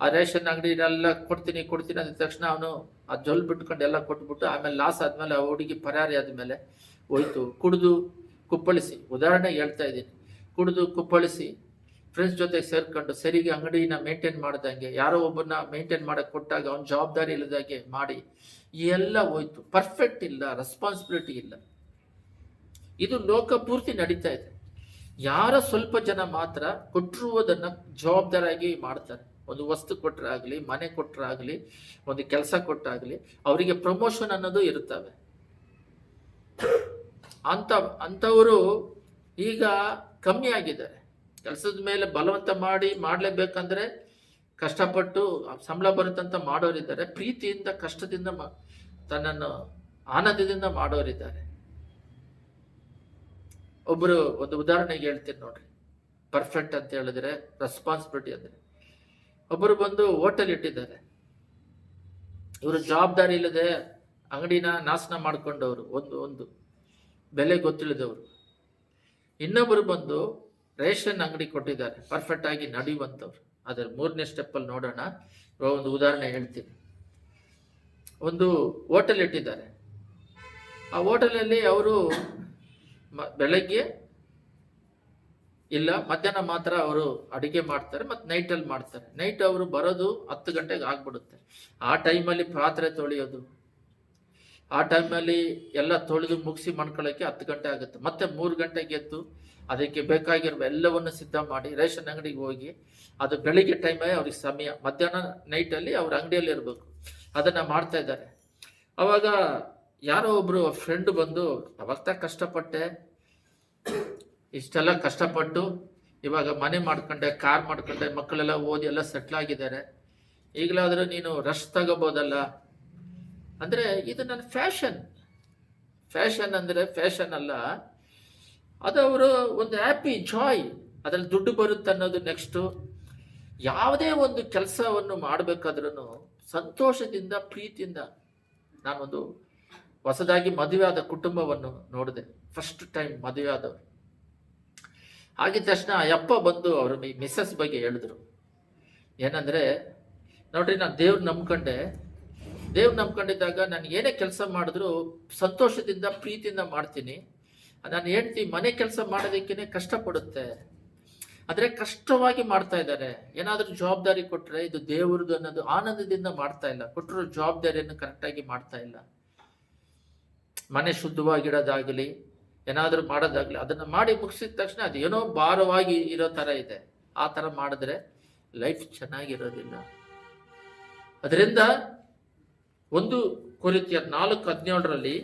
ಆ ರೇಷನ್ ಅಂಗಡಿನೆಲ್ಲ ಕೊಡ್ತೀನಿ ಅಂದ ತಕ್ಷಣ ಅವನು ಆ ಜೊಲ್ ಬಿಟ್ಕೊಂಡು ಎಲ್ಲ ಕೊಟ್ಬಿಟ್ಟು ಆಮೇಲೆ ಲಾಸ್ ಆದಮೇಲೆ ಆ ಹುಡುಗಿ ಪರಾರಿ ಆದಮೇಲೆ ಹೋಯ್ತು. ಕುಡಿದು ಕುಪ್ಪಳಿಸಿ, ಉದಾಹರಣೆಗೆ ಹೇಳ್ತಾ ಇದ್ದೀನಿ, ಕುಡಿದು ಕುಪ್ಪಳಿಸಿ ಫ್ರೆಂಡ್ಸ್ ಜೊತೆಗೆ ಸೇರ್ಕೊಂಡು ಸರಿಗೆ ಅಂಗಡಿನ ಮೇಂಟೈನ್ ಮಾಡ್ದಂಗೆ, ಯಾರೋ ಒಬ್ಬನ ಮೇಂಟೈನ್ ಮಾಡಕ್ಕೆ ಕೊಟ್ಟಾಗ ಅವ್ನ ಜವಾಬ್ದಾರಿ ಇಲ್ಲದಾಗೆ ಮಾಡಿ ಎಲ್ಲ ಹೋಯ್ತು. ಪರ್ಫೆಕ್ಟ್ ಇಲ್ಲ, ರೆಸ್ಪಾನ್ಸಿಬಿಲಿಟಿ ಇಲ್ಲ. ಇದು ಲೋಕ ಪೂರ್ತಿ ನಡೀತಾ ಇದೆ. ಯಾರ ಸ್ವಲ್ಪ ಜನ ಮಾತ್ರ ಕೊಟ್ಟಿರುವುದನ್ನು ಜವಾಬ್ದಾರಿಯಾಗಿ ಮಾಡ್ತಾರೆ. ಒಂದು ವಸ್ತು ಕೊಟ್ಟರೆ ಆಗಲಿ, ಮನೆ ಕೊಟ್ಟರೆ ಆಗಲಿ, ಒಂದು ಕೆಲಸ ಕೊಟ್ಟಾಗಲಿ ಅವರಿಗೆ ಪ್ರಮೋಷನ್ ಅನ್ನೋದು ಇರುತ್ತವೆ. ಅಂಥವರು ಈಗ ಕಮ್ಮಿ ಆಗಿದ್ದಾರೆ. ಕೆಲಸದ ಮೇಲೆ ಬಲವಂತ ಮಾಡಲೇಬೇಕಂದ್ರೆ ಕಷ್ಟಪಟ್ಟು ಸಂಬಳ ಬರುತ್ತಂತ ಮಾಡೋರಿದ್ದಾರೆ, ಪ್ರೀತಿಯಿಂದ ಕಷ್ಟದಿಂದ ತನ್ನನ್ನು ಆನಂದದಿಂದ ಮಾಡೋರಿದ್ದಾರೆ. ಒಬ್ಬರು ಒಂದು ಉದಾಹರಣೆಗೆ ಹೇಳ್ತೀನಿ ನೋಡ್ರಿ, ಪರ್ಫೆಕ್ಟ್ ಅಂತ ಹೇಳಿದ್ರೆ ರೆಸ್ಪಾನ್ಸಿಬಿಲಿಟಿ ಅಂದರೆ, ಒಬ್ಬರು ಬಂದು ಹೋಟೆಲ್ ಇಟ್ಟಿದ್ದಾರೆ. ಇವರು ಜವಾಬ್ದಾರಿ ಇಲ್ಲದೆ ಅಂಗಡಿನ ನಾಶನ ಮಾಡ್ಕೊಂಡವರು, ಒಂದು ಬೆಲೆ ಗೊತ್ತಿಲ್ಲದವರು. ಇನ್ನೊಬ್ಬರು ಬಂದು ರೇಷನ್ ಅಂಗಡಿ ಕೊಟ್ಟಿದ್ದಾರೆ, ಪರ್ಫೆಕ್ಟ್ ಆಗಿ ನಡೆಯುವಂಥವ್ರು. ಅದರ 3ನೇ ಸ್ಟೆಪ್ಪಲ್ಲಿ ನೋಡೋಣ. ಒಂದು ಉದಾಹರಣೆ ಹೇಳ್ತೀನಿ. ಒಂದು ಹೋಟೆಲ್ ಇಟ್ಟಿದ್ದಾರೆ. ಆ ಹೋಟೆಲಲ್ಲಿ ಅವರು ಬೆಳಗ್ಗೆ ಇಲ್ಲ ಮಧ್ಯಾಹ್ನ ಮಾತ್ರ ಅವರು ಅಡುಗೆ ಮಾಡ್ತಾರೆ, ಮತ್ತು ನೈಟಲ್ಲಿ ಮಾಡ್ತಾರೆ. ನೈಟ್ ಅವರು ಬರೋದು 10 ಗಂಟೆಗೆ ಆಗ್ಬಿಡುತ್ತೆ. ಆ ಟೈಮಲ್ಲಿ ಪಾತ್ರೆ ತೊಳೆಯೋದು, ಆ ಟೈಮಲ್ಲಿ ಎಲ್ಲ ತೊಳೆದು ಮುಗಿಸಿ ಮಾಡ್ಕೊಳ್ಳೋಕ್ಕೆ 10 ಗಂಟೆ ಆಗುತ್ತೆ. ಮತ್ತೆ 3 ಗಂಟೆಗೆ ಎದ್ದು ಅದಕ್ಕೆ ಬೇಕಾಗಿರುವ ಎಲ್ಲವನ್ನು ಸಿದ್ಧ ಮಾಡಿ ರೇಷನ್ ಅಂಗಡಿಗೆ ಹೋಗಿ, ಅದು ಬೆಳಿಗ್ಗೆ ಟೈಮೇ ಅವ್ರಿಗೆ ಸಮಯ, ಮಧ್ಯಾಹ್ನ ನೈಟಲ್ಲಿ ಅವ್ರ ಅಂಗಡಿಯಲ್ಲಿ ಇರಬೇಕು. ಅದನ್ನು ಮಾಡ್ತಾ ಇದ್ದಾರೆ. ಅವಾಗ ಯಾರೋ ಒಬ್ಬರು ಫ್ರೆಂಡ್ ಬಂದು, ಅವಾಗ ಕಷ್ಟಪಟ್ಟೆ, ಇಷ್ಟೆಲ್ಲ ಕಷ್ಟಪಟ್ಟು ಇವಾಗ ಮನೆ ಮಾಡ್ಕೊಂಡೆ, ಕಾರ್ ಮಾಡ್ಕೊಂಡೆ, ಮಕ್ಕಳೆಲ್ಲ ಓದಿ ಎಲ್ಲ ಸೆಟ್ಲ್ ಆಗಿದ್ದಾರೆ, ಈಗಲಾದರೂ ನೀನು ರೆಸ್ಟ್ ತಗೋಬೋದಲ್ಲ ಅಂದರೆ, ಇದು ನನ್ನ ಫ್ಯಾಷನ್ ಅಂದರೆ ಫ್ಯಾಷನ್ ಅಲ್ಲ, ಅದು ಅವರು ಒಂದು ಹ್ಯಾಪಿ ಜಾಯ್, ಅದರಲ್ಲಿ ದುಡ್ಡು ಬರುತ್ತೆ ಅನ್ನೋದು. ನೆಕ್ಸ್ಟು ಯಾವುದೇ ಒಂದು ಕೆಲಸವನ್ನು ಮಾಡಬೇಕಾದ್ರೂ ಸಂತೋಷದಿಂದ ಪ್ರೀತಿಯಿಂದ. ನಾನೊಂದು ಹೊಸದಾಗಿ ಮದುವೆ ಆದ ಕುಟುಂಬವನ್ನು ನೋಡಿದೆ, ಫಸ್ಟ್ ಟೈಮ್ ಮದುವೆ ಆದವರು. ಆಗಿದ ತಕ್ಷಣ ಅಪ್ಪ ಬಂದು ಅವರು ಮಿಸ್ಸಸ್ ಬಗ್ಗೆ ಹೇಳಿದ್ರು. ಏನಂದರೆ, ನೋಡ್ರಿ, ನಾನು ದೇವ್ರು ನಂಬ್ಕೊಂಡಿದ್ದಾಗ ನಾನು ಏನೇ ಕೆಲಸ ಮಾಡಿದ್ರು ಸಂತೋಷದಿಂದ ಪ್ರೀತಿಯಿಂದ ಮಾಡ್ತೀನಿ. ನಾನು ಹೆಂಡ್ತಿ ಮನೆ ಕೆಲಸ ಮಾಡೋದಕ್ಕೇ ಕಷ್ಟಪಡುತ್ತೆ, ಆದರೆ ಕಷ್ಟವಾಗಿ ಮಾಡ್ತಾ ಇದ್ದಾರೆ. ಏನಾದರೂ ಜವಾಬ್ದಾರಿ ಕೊಟ್ಟರೆ ಇದು ದೇವ್ರದ್ದು ಅನ್ನೋದು ಆನಂದದಿಂದ ಮಾಡ್ತಾ ಇಲ್ಲ, ಕೊಟ್ಟರು ಜವಾಬ್ದಾರಿಯನ್ನು ಕರೆಕ್ಟಾಗಿ ಮಾಡ್ತಾ ಇಲ್ಲ. ಮನೆ ಶುದ್ಧವಾಗಿಡೋದಾಗಲಿ ಏನಾದರೂ ಮಾಡೋದಾಗಲಿ ಅದನ್ನು ಮಾಡಿ ಮುಗಿಸಿದ ತಕ್ಷಣ ಅದು ಏನೋ ಭಾರವಾಗಿ ಇರೋ ಥರ ಇದೆ. ಆ ಥರ ಮಾಡಿದ್ರೆ ಲೈಫ್ ಚೆನ್ನಾಗಿರೋದಿಲ್ಲ. ಅದರಿಂದ 1 ಕೊರಿಂಥಿಯರ್ 4:17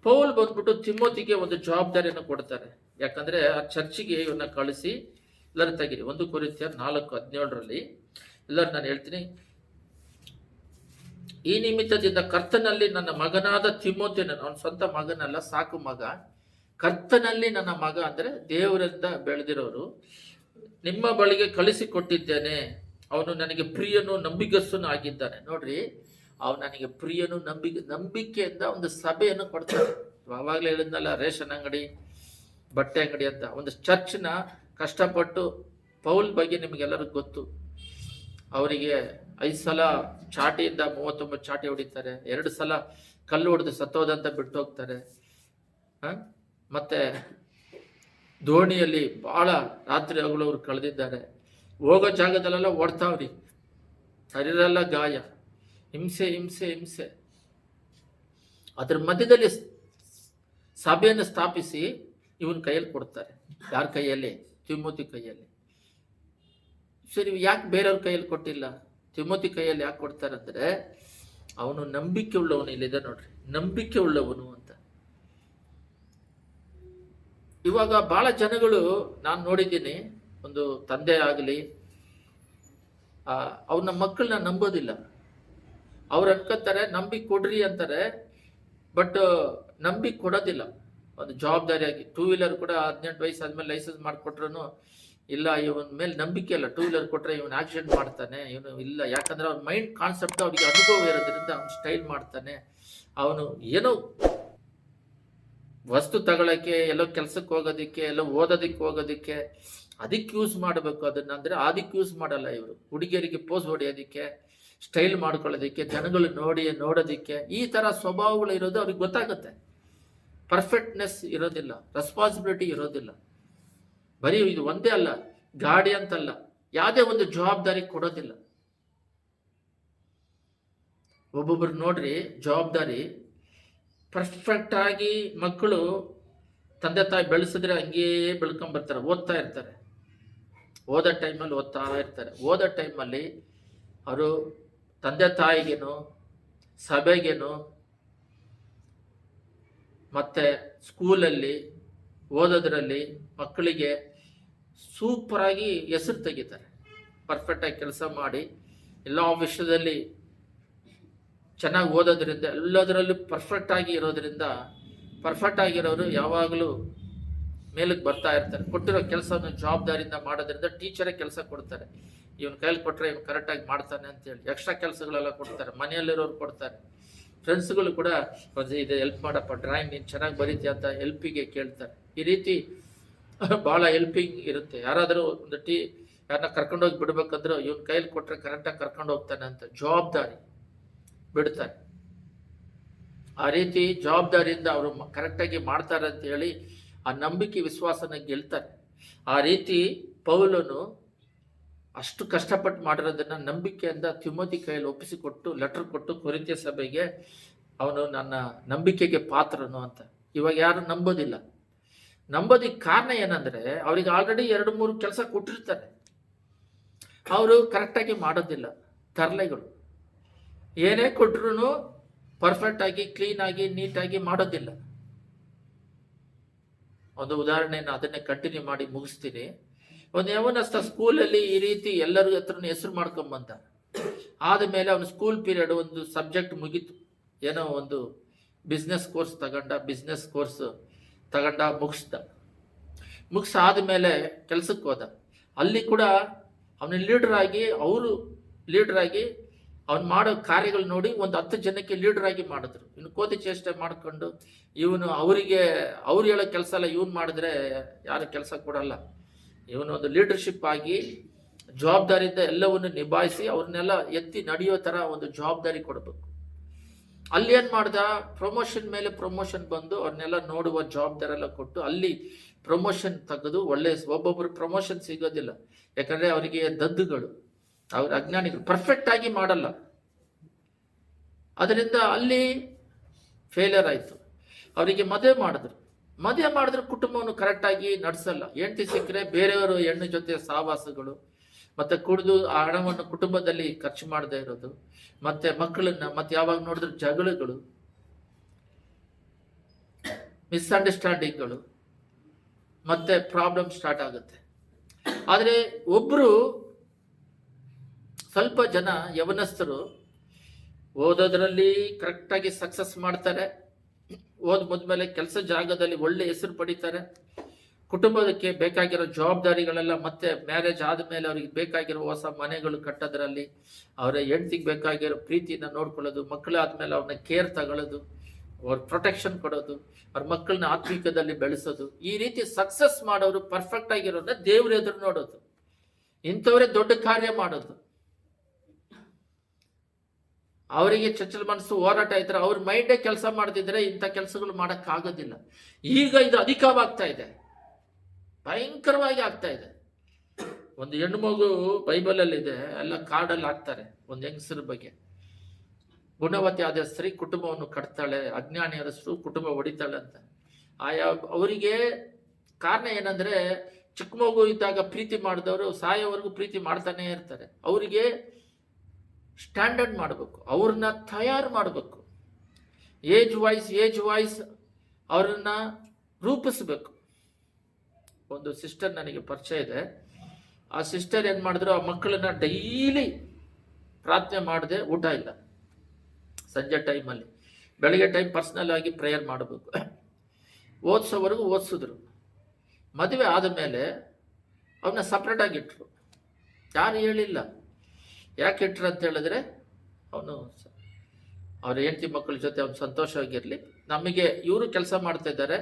ಪೌಲ್ ಬಂದ್ಬಿಟ್ಟು ತಿಮೋತಿಗೆ ಒಂದು ಜವಾಬ್ದಾರಿಯನ್ನು ಕೊಡ್ತಾರೆ. ಯಾಕಂದರೆ ಆ ಚರ್ಚಿಗೆ ಇವನ್ನ ಕಳಿಸಿ ಎಲ್ಲರೂ ತೆಗೀರಿ. 1 ಕೊರಿಂಥಿಯರ್ 4:17 ಎಲ್ಲರೂ ನಾನು ಹೇಳ್ತೀನಿ. ಈ ನಿಮಿತ್ತದಿಂದ ಕರ್ತನಲ್ಲಿ ನನ್ನ ಮಗನಾದ ತಿಮೋತಿಯನ್ನು, ಅವನ ಸ್ವಂತ ಮಗನಲ್ಲ, ಸಾಕು ಮಗ, ಕರ್ತನಲ್ಲಿ ನನ್ನ ಮಗ ಅಂದರೆ ದೇವರಿಂದ ಬೆಳೆದಿರೋರು, ನಿಮ್ಮ ಬಳಿಗೆ ಕಳಿಸಿಕೊಟ್ಟಿದ್ದೇನೆ. ಅವನು ನನಗೆ ಪ್ರಿಯನು ನಂಬಿಗಸ್ತನು ಆಗಿದ್ದಾನೆ. ನೋಡ್ರಿ, ಅವನು ನನಗೆ ಪ್ರಿಯನು ನಂಬಿಕೆಯಿಂದ ಒಂದು ಸಭೆಯನ್ನು ಕೊಡ್ತಾರೆ. ಆವಾಗಲೇ ಹೇಳಿದ್ನಲ್ಲ, ರೇಷನ್ ಅಂಗಡಿ, ಬಟ್ಟೆ ಅಂಗಡಿ ಅಂತ ಒಂದು ಚರ್ಚ್ನ ಕಷ್ಟಪಟ್ಟು, ಪೌಲ್ ಬಗ್ಗೆ ನಿಮಗೆಲ್ಲರಿಗೂ ಗೊತ್ತು. ಅವರಿಗೆ 5 ಸಲ ಚಾಟಿಯಿಂದ 39 ಚಾಟಿ ಹೊಡಿತಾರೆ, 2 ಸಲ ಕಲ್ಲು ಹೊಡೆದು ಸತ್ತೋದಂತ ಬಿಟ್ಟು ಹೋಗ್ತಾರೆ. ಮತ್ತೆ ದೋಣಿಯಲ್ಲಿ ಭಾಳ ರಾತ್ರಿ ಹಗಲು ಅವರು ಕಳೆದಿದ್ದಾರೆ. ಹೋಗೋ ಜಾಗದಲ್ಲೆಲ್ಲ ಓಡ್ತಾವ್ರಿ, ಶರೀರೆಲ್ಲ ಗಾಯ, ಹಿಂಸೆ. ಅದ್ರ ಮಧ್ಯದಲ್ಲಿ ಸಭೆಯನ್ನು ಸ್ಥಾಪಿಸಿ ಇವನ್ ಕೈಯಲ್ಲಿ ಕೊಡ್ತಾರೆ. ಯಾರ ಕೈಯಲ್ಲಿ? ತಿಮೋತಿ ಕೈಯಲ್ಲಿ. ಸರಿ, ಯಾಕೆ ಬೇರೆಯವ್ರ ಕೈಯಲ್ಲಿ ಕೊಟ್ಟಿಲ್ಲ? ತಿಮೋತಿ ಕೈಯಲ್ಲಿ ಯಾಕೆ ಕೊಡ್ತಾರೆ ಅಂದರೆ, ಅವನು ನಂಬಿಕೆ ಉಳ್ಳವನು. ಇಲ್ಲಿದೆ ನೋಡ್ರಿ, ನಂಬಿಕೆ ಉಳ್ಳವನು ಅಂತ. ಇವಾಗ ಬಹಳ ಜನಗಳು ನಾನು ನೋಡಿದ್ದೀನಿ, ಒಂದು ತಂದೆ ಆಗಲಿ ಅವ್ರನ್ನ ಮಕ್ಕಳನ್ನ ನಂಬೋದಿಲ್ಲ. ಅವ್ರು ಅನ್ಕೋತಾರೆ ನಂಬಿ ಕೊಡ್ರಿ ಅಂತಾರೆ, ಬಟ್ ನಂಬಿ ಕೊಡೋದಿಲ್ಲ. ಒಂದು ಜವಾಬ್ದಾರಿಯಾಗಿ 2 ವೀಲರ್ ಕೂಡ 18 ವಯಸ್ಸು ಆದ್ಮೇಲೆ ಲೈಸೆನ್ಸ್ ಮಾಡಿಕೊಟ್ರು ಇಲ್ಲ, ಇವನ ಮೇಲೆ ನಂಬಿಕೆ ಇಲ್ಲ. 2 ವೀಲರ್ ಕೊಟ್ರೆ ಇವನು ಆಕ್ಸಿಡೆಂಟ್ ಮಾಡ್ತಾನೆ, ಇವನು ಇಲ್ಲ. ಯಾಕಂದ್ರೆ ಅವ್ನ ಮೈಂಡ್ ಕಾನ್ಸೆಪ್ಟ್ ಅವ್ರಿಗೆ ಅನುಭವ ಇರೋದ್ರಿಂದ ಅವ್ನು ಸ್ಟೈಲ್ ಮಾಡ್ತಾನೆ. ಅವನು ಏನೋ ವಸ್ತು ತಗೊಳಕ್ಕೆ, ಎಲ್ಲೋ ಕೆಲ್ಸಕ್ಕೆ ಹೋಗೋದಿಕ್ಕೆ, ಎಲ್ಲೋ ಓದೋದಿಕ್ಕೆ ಹೋಗೋದಿಕ್ಕೆ ಅದಕ್ಕೆ ಯೂಸ್ ಮಾಡಬೇಕು ಅದನ್ನ. ಅಂದ್ರೆ ಅದಕ್ಕೆ ಯೂಸ್ ಮಾಡಲ್ಲ ಇವರು. ಹುಡುಗಿಯರಿಗೆ ಪೋಸ್ ಹೊಡೆಯೋದಿಕ್ಕೆ, ಸ್ಟೈಲ್ ಮಾಡ್ಕೊಳ್ಳೋದಿಕ್ಕೆ, ಜನಗಳು ನೋಡೋದಿಕ್ಕೆ, ಈ ತರ ಸ್ವಭಾವಗಳು ಇರೋದು ಅವ್ರಿಗೆ ಗೊತ್ತಾಗುತ್ತೆ. ಪರ್ಫೆಕ್ಟ್ನೆಸ್ ಇರೋದಿಲ್ಲ, ರೆಸ್ಪಾನ್ಸಿಬಿಲಿಟಿ ಇರೋದಿಲ್ಲ. ಬರೀ ಇದು ಒಂದೇ ಅಲ್ಲ, ಗಾಡಿ ಅಂತಲ್ಲ, ಯಾವುದೇ ಒಂದು ಜವಾಬ್ದಾರಿ ಕೊಡೋದಿಲ್ಲ. ಒಬ್ಬೊಬ್ರು ನೋಡ್ರಿ, ಜವಾಬ್ದಾರಿ ಪರ್ಫೆಕ್ಟ್ ಆಗಿ ಮಕ್ಕಳು ತಂದೆ ತಾಯಿ ಬೆಳೆಸಿದ್ರೆ ಹಂಗೇ ಬೆಳ್ಕೊಂಡ್ಬರ್ತಾರೆ, ಓದ್ತಾ ಇರ್ತಾರೆ. ಓದೋ ಟೈಮಲ್ಲಿ ಓದ್ತಾ ಇರ್ತಾರೆ. ಓದೋ ಟೈಮಲ್ಲಿ ಅವರು ತಂದೆ ತಾಯಿಗೇನು, ಸಭೆಗೇನು, ಮತ್ತೆ ಸ್ಕೂಲಲ್ಲಿ ಓದೋದ್ರಲ್ಲಿ ಮಕ್ಕಳಿಗೆ ಸೂಪರಾಗಿ ಹೆಸರು ತೆಗಿತಾರೆ. ಪರ್ಫೆಕ್ಟಾಗಿ ಕೆಲಸ ಮಾಡಿ ಎಲ್ಲ ವಿಷಯದಲ್ಲಿ ಚೆನ್ನಾಗಿ ಓದೋದ್ರಿಂದ, ಎಲ್ಲದರಲ್ಲೂ ಪರ್ಫೆಕ್ಟ್ ಆಗಿ ಇರೋದ್ರಿಂದ, ಪರ್ಫೆಕ್ಟ್ ಆಗಿರೋರು ಯಾವಾಗಲೂ ಮೇಲಕ್ಕೆ ಬರ್ತಾ ಇರ್ತಾರೆ. ಕೊಟ್ಟಿರೋ ಕೆಲಸವನ್ನು ಜವಾಬ್ದಾರಿಯಿಂದ ಮಾಡೋದ್ರಿಂದ ಟೀಚರೇ ಕೆಲಸ ಕೊಡ್ತಾರೆ. ಇವನ್ ಕೈಲಿ ಕೊಟ್ಟರೆ ಇವನು ಕರೆಕ್ಟಾಗಿ ಮಾಡ್ತಾನೆ ಅಂತೇಳಿ ಎಕ್ಸ್ಟ್ರಾ ಕೆಲಸಗಳೆಲ್ಲ ಕೊಡ್ತಾರೆ. ಮನೆಯಲ್ಲಿರೋರು ಕೊಡ್ತಾರೆ. ಫ್ರೆಂಡ್ಸ್ಗಳು ಕೂಡ ಇದು ಹೆಲ್ಪ್ ಮಾಡಪ್ಪ, ಡ್ರಾಯಿಂಗ್ ನೀನು ಚೆನ್ನಾಗಿ ಬರೀತೀಯ ಅಂತ ಹೆಲ್ಪಿಗೆ ಕೇಳ್ತಾರೆ. ಈ ರೀತಿ ಭಾಳ ಹೆಲ್ಪಿಂಗ್ ಇರುತ್ತೆ. ಯಾರಾದರೂ ಒಂದು ಯಾರನ್ನ ಕರ್ಕೊಂಡೋಗಿ ಬಿಡ್ಬೇಕಂದ್ರೆ ಇವನ್ ಕೈಲಿ ಕೊಟ್ಟರೆ ಕರೆಕ್ಟಾಗಿ ಕರ್ಕೊಂಡು ಹೋಗ್ತಾನೆ ಅಂತ ಜವಾಬ್ದಾರಿ ಬಿಡ್ತಾರೆ. ಆ ರೀತಿ ಜವಾಬ್ದಾರಿಯಿಂದ ಅವರು ಕರೆಕ್ಟಾಗಿ ಮಾಡ್ತಾರೆ ಅಂತ ಹೇಳಿ ಆ ನಂಬಿಕೆ ವಿಶ್ವಾಸನ ಗೆಲ್ತಾರೆ. ಆ ರೀತಿ ಪೌಲನು ಅಷ್ಟು ಕಷ್ಟಪಟ್ಟು ಮಾಡಿರೋದನ್ನ ನಂಬಿಕೆಯಿಂದ ತಿಮೋತಿ ಕೈಯಲ್ಲಿ ಒಪ್ಪಿಸಿಕೊಟ್ಟು ಲೆಟರ್ ಕೊಟ್ಟು ಕೊರಿಂಥ್ಯ ಸಭೆಗೆ ಅವನು ನನ್ನ ನಂಬಿಕೆಗೆ ಪಾತ್ರನು ಅಂತ. ಇವಾಗ ಯಾರು ನಂಬೋದಿಲ್ಲ. ನಂಬೋದಿಕ್ಕೆ ಕಾರಣ ಏನಂದ್ರೆ ಅವ್ರಿಗೆ ಆಲ್ರೆಡಿ 2-3 ಕೆಲಸ ಕೊಟ್ಟಿರ್ತಾರೆ. ಅವರು ಕರೆಕ್ಟಾಗಿ ಮಾಡೋದಿಲ್ಲ. ತರಲೆಗಳು ಏನೇ ಕೊಟ್ರು ಪರ್ಫೆಕ್ಟ್ ಆಗಿ, ಕ್ಲೀನ್ ಆಗಿ, ನೀಟಾಗಿ ಮಾಡೋದಿಲ್ಲ. ಒಂದು ಉದಾಹರಣೆಯನ್ನು ಅದನ್ನೇ ಕಂಟಿನ್ಯೂ ಮಾಡಿ ಮುಗಿಸ್ತೀನಿ. ಒಂದು ಯವನಸ್ಥ ಸ್ಕೂಲಲ್ಲಿ ಈ ರೀತಿ ಎಲ್ಲರ ಹತ್ರನೂ ಹೆಸರು ಮಾಡ್ಕೊಂಬಂದ. ಆದಮೇಲೆ ಅವನು ಸ್ಕೂಲ್ ಪೀರಿಯಡ್ ಒಂದು ಸಬ್ಜೆಕ್ಟ್ ಮುಗೀತು. ಏನೋ ಒಂದು ಬಿಸ್ನೆಸ್ ಕೋರ್ಸ್ ತಗೊಂಡ ಮುಗಿಸಾದ್ಮೇಲೆ ಕೆಲ್ಸಕ್ಕೆ ಹೋದ. ಅಲ್ಲಿ ಕೂಡ ಅವನ ಲೀಡರ್ ಆಗಿ ಅವ್ನು ಮಾಡೋ ಕಾರ್ಯಗಳು ನೋಡಿ ಒಂದು 10 ಜನಕ್ಕೆ ಲೀಡರ್ ಆಗಿ ಮಾಡಿದ್ರು. ಇನ್ನು ಕೋತಿ ಚೇಷ್ಟೆ ಮಾಡ್ಕೊಂಡು ಇವನು ಅವ್ರು ಹೇಳೋ ಕೆಲಸ ಎಲ್ಲ ಇವನು ಮಾಡಿದ್ರೆ ಯಾರು ಕೆಲಸ ಕೊಡಲ್ಲ. ಇವನು ಒಂದು ಲೀಡರ್ಶಿಪ್ ಆಗಿ ಜವಾಬ್ದಾರಿಯಿಂದ ಎಲ್ಲವನ್ನು ನಿಭಾಯಿಸಿ ಅವ್ರನ್ನೆಲ್ಲ ಎತ್ತಿ ನಡೆಯೋ ಥರ ಒಂದು ಜವಾಬ್ದಾರಿ ಕೊಡಬೇಕು. ಅಲ್ಲಿ ಏನು ಮಾಡ್ದ, ಪ್ರಮೋಷನ್ ಮೇಲೆ ಪ್ರಮೋಷನ್ ಬಂದು ಅವ್ರನ್ನೆಲ್ಲ ನೋಡುವ ಜವಾಬ್ದಾರಿ ಎಲ್ಲ ಕೊಟ್ಟು ಅಲ್ಲಿ ಪ್ರಮೋಷನ್ ತೆಗೆದು ಒಬ್ಬೊಬ್ರು ಪ್ರಮೋಷನ್ ಸಿಗೋದಿಲ್ಲ. ಯಾಕಂದ್ರೆ ಅವರಿಗೆ ದದ್ದುಗಳು, ಅವ್ರ ಅಜ್ಞಾನಿಗಳು, ಪರ್ಫೆಕ್ಟ್ ಆಗಿ ಮಾಡಲ್ಲ. ಅದರಿಂದ ಅಲ್ಲಿ ಫೇಲಿಯರ್ ಆಯಿತು. ಅವರಿಗೆ ಮದುವೆ ಮಾಡಿದ್ರು ಕುಟುಂಬವನ್ನು ಕರೆಕ್ಟಾಗಿ ನಡೆಸಲ್ಲ. ಹೆಂಡತಿ ಸಿಕ್ಕರೆ ಬೇರೆಯವರು ಹೆಣ್ಣು ಜೊತೆ ಸಹವಾಸಗಳು, ಮತ್ತೆ ಕುಡಿದು ಆ ಹಣವನ್ನು ಕುಟುಂಬದಲ್ಲಿ ಖರ್ಚು ಮಾಡದೇ ಇರೋದು, ಮತ್ತೆ ಮಕ್ಕಳನ್ನ ಮತ್ತೆ ಯಾವಾಗ ನೋಡಿದ್ರು ಜಗಳಗಳು, ಮಿಸ್ಅಂಡರ್ಸ್ಟ್ಯಾಂಡಿಂಗ್ಗಳು, ಮತ್ತೆ ಪ್ರಾಬ್ಲಮ್ ಸ್ಟಾರ್ಟ್ ಆಗುತ್ತೆ. ಆದರೆ ಒಬ್ರು ಸ್ವಲ್ಪ ಜನ ಯವನಸ್ಥರು ಓದೋದ್ರಲ್ಲಿ ಕರೆಕ್ಟಾಗಿ ಸಕ್ಸಸ್ ಮಾಡ್ತಾರೆ. ಮುದ್ಮೇಲೆ ಕೆಲಸ ಜಾಗದಲ್ಲಿ ಒಳ್ಳೆ ಹೆಸರು ಪಡಿತಾರೆ. ಕುಟುಂಬಕ್ಕೆ ಬೇಕಾಗಿರೋ ಜವಾಬ್ದಾರಿಗಳೆಲ್ಲ, ಮತ್ತೆ ಮ್ಯಾರೇಜ್ ಆದಮೇಲೆ ಅವ್ರಿಗೆ ಬೇಕಾಗಿರೋ ಹೊಸ ಮನೆಗಳು ಕಟ್ಟೋದ್ರಲ್ಲಿ, ಅವರ ಹೆಂಡತಿಗೆ ಬೇಕಾಗಿರೋ ಪ್ರೀತಿನ ನೋಡ್ಕೊಳ್ಳೋದು, ಮಕ್ಕಳಾದ್ಮೇಲೆ ಅವ್ರನ್ನ ಕೇರ್ ತಗೊಳ್ಳೋದು, ಅವ್ರ ಪ್ರೊಟೆಕ್ಷನ್ ಕೊಡೋದು, ಅವ್ರ ಮಕ್ಕಳನ್ನ ಆತ್ಮಿಕದಲ್ಲಿ ಬೆಳೆಸೋದು, ಈ ರೀತಿ ಸಕ್ಸಸ್ ಮಾಡೋರು, ಪರ್ಫೆಕ್ಟ್ ಆಗಿರೋದನ್ನ ದೇವ್ರ ಎದುರು ನೋಡೋದು, ಇಂಥವರೇ ದೊಡ್ಡ ಕಾರ್ಯ ಮಾಡೋದು. ಅವರಿಗೆ ಚಂಚಲ ಮನಸ್ಸು, ಹೋರಾಟ ಇದ್ರೆ ಅವ್ರ ಮೈಂಡೇ ಕೆಲಸ ಮಾಡ್ತಿದ್ರೆ ಇಂಥ ಕೆಲಸಗಳು ಮಾಡೋಕ್ಕಾಗೋದಿಲ್ಲ. ಈಗ ಇದು ಅಧಿಕವಾಗ್ತಾ ಇದೆ, ಭಯಂಕರವಾಗಿ ಆಗ್ತಾ ಇದೆ. ಒಂದು ಹೆಣ್ಣು ಮಗು ಬೈಬಲಲ್ಲಿ ಇದೆ, ಎಲ್ಲ ಕಾರ್ಡಲ್ಲಿ ಹಾಕ್ತಾರೆ ಒಂದು ಹೆಂಗಸರ ಬಗ್ಗೆ. ಗುಣವತಿ ಆದ ಸ್ತ್ರೀ ಕುಟುಂಬವನ್ನು ಕಟ್ತಾಳೆ, ಅಜ್ಞಾನಿಯಾದ ಸ್ತ್ರೀ ಕುಟುಂಬ ಹೊಡಿತಾಳೆ ಅಂತ. ಅವರಿಗೆ ಕಾರಣ ಏನಂದ್ರೆ, ಚಿಕ್ಕ ಮಗು ಇದ್ದಾಗ ಪ್ರೀತಿ ಮಾಡಿದವರು ಸಾಯೋವರೆಗೂ ಪ್ರೀತಿ ಮಾಡ್ತಾನೆ ಇರ್ತಾರೆ. ಅವರಿಗೆ ಸ್ಟ್ಯಾಂಡರ್ಡ್ ಮಾಡಬೇಕು, ಅವ್ರನ್ನ ತಯಾರು ಮಾಡಬೇಕು, ಏಜ್ ವೈಸ್ ಅವ್ರನ್ನ ರೂಪಿಸ್ಬೇಕು. ಒಂದು ಸಿಸ್ಟರ್ ನನಗೆ ಪರಿಚಯ ಇದೆ. ಆ ಸಿಸ್ಟರ್ ಏನು ಮಾಡಿದ್ರು, ಆ ಮಕ್ಕಳನ್ನ ಡೈಲಿ ಪ್ರಾರ್ಥನೆ ಮಾಡದೆ ಊಟ ಇಲ್ಲ. ಸಂಜೆ ಟೈಮಲ್ಲಿ, ಬೆಳಗ್ಗೆ ಟೈಮ್ ಪರ್ಸ್ನಲ್ ಆಗಿ ಪ್ರೇಯರ್ ಮಾಡಬೇಕು. ಓದಿಸೋವರೆಗೂ ಓದಿಸಿದ್ರು. ಮದುವೆ ಆದ ಮೇಲೆ ಅವನ್ನ ಸಪ್ರೇಟಾಗಿ ಇಟ್ಟರು. ಯಾರು ಹೇಳಿಲ್ಲ. ಯಾಕೆ ಇಟ್ರು ಅಂತ ಹೇಳಿದ್ರೆ, ಅವನು ಅವ್ರ ಹೆಂಡತಿ ಮಕ್ಕಳ ಜೊತೆ ಅವ್ನು ಸಂತೋಷವಾಗಿರಲಿ. ನಮಗೆ ಇವರು ಕೆಲಸ ಮಾಡ್ತಾ ಇದ್ದಾರೆ,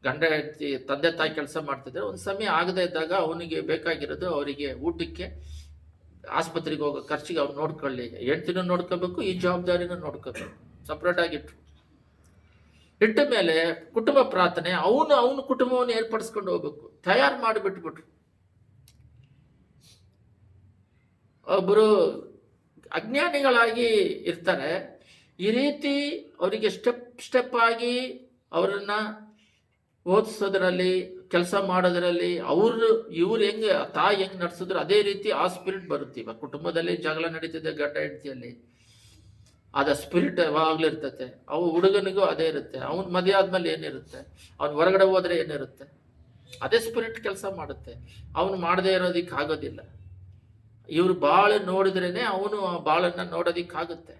ಗಂಡ ಹೆಂಡತಿ ತಂದೆ ತಾಯಿ ಕೆಲಸ ಮಾಡ್ತಿದ್ದಾರೆ. ಒಂದು ಸಮಯ ಆಗದೆ ಇದ್ದಾಗ ಅವನಿಗೆ ಬೇಕಾಗಿರೋದು ಅವರಿಗೆ ಊಟಕ್ಕೆ, ಆಸ್ಪತ್ರೆಗೆ ಹೋಗೋ ಖರ್ಚಿಗೆ ಅವ್ನು ನೋಡ್ಕೊಳ್ಳಿ. ಹೆಂಡ್ತಿನೂ ನೋಡ್ಕೋಬೇಕು, ಈ ಜವಾಬ್ದಾರಿನೂ ನೋಡ್ಕೋಬೇಕು. ಸಪ್ರೇಟಾಗಿಟ್ರು. ಇಟ್ಟ ಮೇಲೆ ಕುಟುಂಬ ಪ್ರಾರ್ಥನೆ ಅವನು ಕುಟುಂಬವನ್ನು ಏರ್ಪಡಿಸ್ಕೊಂಡು ಹೋಗ್ಬೇಕು, ತಯಾರು ಮಾಡಿಬಿಟ್ಬಿಟ್ರು. ಒಬ್ಬರು ಅಜ್ಞಾನಿಗಳಾಗಿ ಇರ್ತಾರೆ. ಈ ರೀತಿ ಅವರಿಗೆ ಸ್ಟೆಪ್ ಆಗಿ ಅವರನ್ನ ಓದಿಸೋದ್ರಲ್ಲಿ, ಕೆಲಸ ಮಾಡೋದ್ರಲ್ಲಿ, ಇವ್ರು ಹೆಂಗೆ ತಾಯಿ ಹೆಂಗೆ ನಡೆಸಿದ್ರು ಅದೇ ರೀತಿ ಆ ಸ್ಪಿರಿಟ್ ಬರುತ್ತೆ. ಇವಾಗ ಕುಟುಂಬದಲ್ಲಿ ಜಗಳ ನಡೀತಿದೆ ಗಂಡ ಹೆಂಡತಿಯಲ್ಲಿ, ಅದ ಸ್ಪಿರಿಟ್ ಯಾವಾಗಲೂ ಇರ್ತತೆ. ಹುಡುಗನಿಗೂ ಅದೇ ಇರುತ್ತೆ. ಅವನು ಮದುವೆ ಆದ್ಮೇಲೆ ಏನಿರುತ್ತೆ, ಅವ್ನು ಹೊರಗಡೆ ಹೋದ್ರೆ ಏನಿರುತ್ತೆ, ಅದೇ ಸ್ಪಿರಿಟ್ ಕೆಲಸ ಮಾಡುತ್ತೆ. ಅವನು ಮಾಡದೇ ಇರೋದಿಕ್ಕೆ ಆಗೋದಿಲ್ಲ. ಇವ್ರು ಬಾಳು ನೋಡಿದ್ರೇನೆ ಅವನು ಆ ಬಾಳನ್ನ ನೋಡೋದಿಕ್ಕಾಗುತ್ತೆ.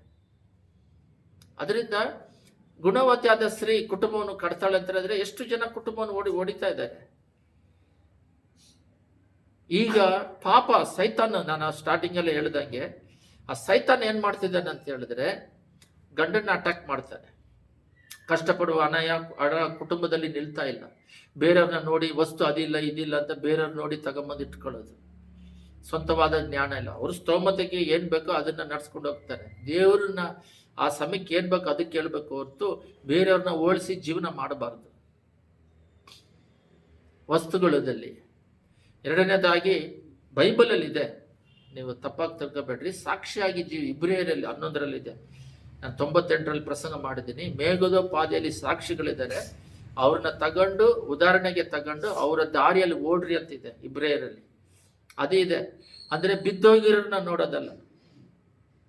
ಅದರಿಂದ ಗುಣವತಿಯಾದ ಸ್ತ್ರೀ ಕುಟುಂಬವನ್ನು ಕಟ್ತಾಳೆ ಅಂತ ಹೇಳಿದ್ರೆ ಎಷ್ಟು ಜನ ಕುಟುಂಬವನ್ನು ಹೊಡಿತಾ ಇದ್ದಾರೆ. ಈಗ ಪಾಪ ಸೈತಾನ್, ನಾನು ಸ್ಟಾರ್ಟಿಂಗ್ ಅಲ್ಲಿ ಹೇಳ್ದಂಗೆ, ಆ ಸೈತಾನ್ ಏನ್ ಮಾಡ್ತಿದ್ದಾನೆ ಅಂತ ಹೇಳಿದ್ರೆ, ಗಂಡನ್ನ ಅಟ್ಯಾಕ್ ಮಾಡ್ತಾನೆ. ಕಷ್ಟಪಡುವ ಹಣ ಕುಟುಂಬದಲ್ಲಿ ನಿಲ್ತಾ ಇಲ್ಲ. ಬೇರೆಯವ್ರನ್ನ ನೋಡಿ ವಸ್ತು ಅದಿಲ್ಲ ಇದಿಲ್ಲ ಅಂತ ಬೇರೆಯವ್ರ ನೋಡಿ ತಗೊಂಬಂದು ಇಟ್ಕೊಳ್ಳೋದು. ಸ್ವಂತವಾದ ಜ್ಞಾನ ಇಲ್ಲ. ಅವ್ರ ಸ್ತೋಮತೆಗೆ ಏನ್ ಬೇಕೋ ಅದನ್ನ ನಡ್ಸ್ಕೊಂಡು ಹೋಗ್ತಾರೆ. ದೇವ್ರನ್ನ ಆ ಸಮಯಕ್ಕೆ ಏನ್ ಬೇಕೋ ಅದಕ್ಕೆ ಕೇಳ್ಬೇಕು ಹೊರತು ಬೇರೆಯವ್ರನ್ನ ಹೋಲಿಸಿ ಜೀವನ ಮಾಡಬಾರ್ದು. ವಸ್ತುಗಳಲ್ಲಿ ಎರಡನೇದಾಗಿ ಬೈಬಲಲ್ಲಿ ಇದೆ, ನೀವು ತಪ್ಪಾಗಿ ತಿಳ್ಕೊಬೇಡ್ರಿ. ಸಾಕ್ಷಿಯಾಗಿ ಇಬ್ರಿಯರಲ್ಲಿ 11 ಇದೆ. ನಾನು 98ರಲ್ಲಿ ಪ್ರಸಂಗ ಮಾಡಿದ್ದೀನಿ. ಮೇಘದ ಪಾದೆಯಲ್ಲಿ ಸಾಕ್ಷಿಗಳಿದ್ದಾರೆ, ಅವ್ರನ್ನ ತಗೊಂಡು ಉದಾಹರಣೆಗೆ ತಗೊಂಡು ಅವರ ದಾರಿಯಲ್ಲಿ ಓಡ್ರಿ ಅಂತಿದೆ ಇಬ್ರಿಯರಲ್ಲಿ. ಅದೇ ಇದೆ. ಅಂದ್ರೆ ಬಿದ್ದೋಗಿರೋರನ್ನ ನೋಡೋದಲ್ಲ.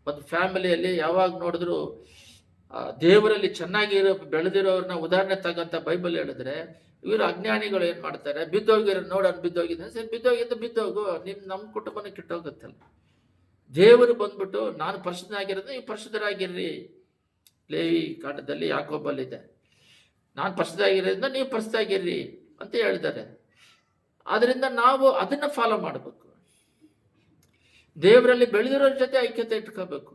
ಒಂದು ಫ್ಯಾಮಿಲಿಯಲ್ಲಿ ಯಾವಾಗ ನೋಡಿದ್ರು ದೇವರಲ್ಲಿ ಚೆನ್ನಾಗಿ ಬೆಳೆದಿರೋರನ್ನ ಉದಾಹರಣೆ ತಗಂತ ಬೈಬಲ್ ಹೇಳಿದ್ರೆ, ಇವರು ಅಜ್ಞಾನಿಗಳು ಏನ್ ಮಾಡ್ತಾರೆ, ಬಿದ್ದೋಗಿರೋ ನೋಡೋಣ, ಬಿದ್ದೋಗಿದ್ದ ಸರಿ, ಬಿದ್ದೋಗು, ನಮ್ಮ ಕುಟುಂಬನ ಕೆಟ್ಟೋಗುತ್ತಲ್ಲ. ದೇವರು ಬಂದ್ಬಿಟ್ಟು ನಾನು ಪರಿಶುದ್ಧನಾಗಿರೋದು, ನೀವು ಪರಿಶುದ್ಧರಾಗಿರ್ರಿ. ಲೇವಿ ಕಾಂಡದಲ್ಲಿ ಯಾಕೋಬಲ್ಲಿದೆ, ನಾನು ಪರಿಶುದ್ಧರಾಗಿರೋದ್ರಿಂದ ನೀವು ಪರಿಶುದ್ಧರಾಗಿರ್ರಿ ಅಂತ ಹೇಳಿದ್ದಾರೆ. ಆದ್ರಿಂದ ನಾವು ಅದನ್ನ ಫಾಲೋ ಮಾಡಬೇಕು. ದೇವರಲ್ಲಿ ಬೆಳೆದಿರೋ ಜೊತೆ ಐಕ್ಯತೆ ಇಟ್ಕೋಬೇಕು.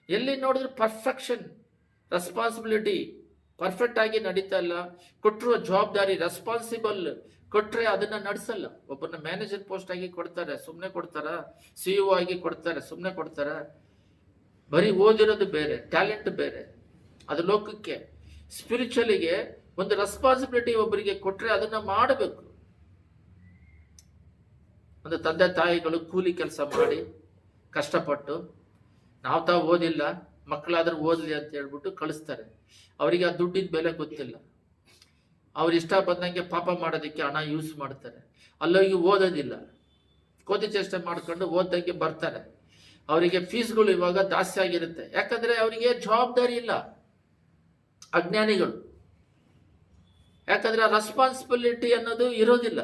ಎಲ್ಲಿ ನೋಡಿದ್ರು ಪರ್ಫೆಕ್ಷನ್, ರೆಸ್ಪಾನ್ಸಿಬಿಲಿಟಿ ಪರ್ಫೆಕ್ಟ್ ಆಗಿ ನಡೀತಾ ಇಲ್ಲ. ಕೊಟ್ಟಿರುವ ಜವಾಬ್ದಾರಿ ರೆಸ್ಪಾನ್ಸಿಬಲ್ ಕೊಟ್ರೆ ಅದನ್ನ ನಡೆಸಲ್ಲ. ಒಬ್ಬನ ಮ್ಯಾನೇಜರ್ ಪೋಸ್ಟ್ ಆಗಿ ಕೊಡ್ತಾರೆ, ಸುಮ್ಮನೆ ಕೊಡ್ತಾರ. CEO ಆಗಿ ಕೊಡ್ತಾರೆ, ಸುಮ್ಮನೆ ಕೊಡ್ತಾರ. ಬರೀ ಓದಿರೋದು ಬೇರೆ, ಟ್ಯಾಲೆಂಟ್ ಬೇರೆ. ಅದು ಲೋಕಕ್ಕೆ. ಸ್ಪಿರಿಚುವಲಿಗೆ ಒಂದು ರೆಸ್ಪಾನ್ಸಿಬಿಲಿಟಿ ಒಬ್ಬರಿಗೆ ಕೊಟ್ರೆ ಅದನ್ನ ಮಾಡಬೇಕು. ಒಂದು ತಂದೆ ತಾಯಿಗಳು ಕೂಲಿ ಕೆಲಸ ಮಾಡಿ ಕಷ್ಟಪಟ್ಟು, ತಾವು ಓದಿಲ್ಲ, ಮಕ್ಕಳಾದ್ರೂ ಓದಲಿ ಅಂತ ಹೇಳ್ಬಿಟ್ಟು ಕಳಿಸ್ತಾರೆ. ಅವರಿಗೆ ಆ ದುಡ್ಡಿನ ಬೆಲೆ ಗೊತ್ತಿಲ್ಲ. ಅವ್ರು ಇಷ್ಟ ಬಂದಂಗೆ ಪಾಪ ಮಾಡೋದಕ್ಕೆ ಹಣ ಯೂಸ್ ಮಾಡ್ತಾರೆ. ಅಲ್ಲೋಗಿ ಓದೋದಿಲ್ಲ, ಕೋತಿ ಚೇಷ್ಟೆ ಮಾಡ್ಕೊಂಡು ಓದಂಗೆ ಬರ್ತಾರೆ. ಅವರಿಗೆ ಫೀಸ್ಗಳು ಇವಾಗ ಜಾಸ್ತಿ ಆಗಿರುತ್ತೆ. ಯಾಕಂದ್ರೆ ಅವರಿಗೆ ಜವಾಬ್ದಾರಿ ಇಲ್ಲ, ಅಜ್ಞಾನಿಗಳು. ಯಾಕಂದ್ರೆ ಆ ರೆಸ್ಪಾನ್ಸಿಬಿಲಿಟಿ ಅನ್ನೋದು ಇರೋದಿಲ್ಲ.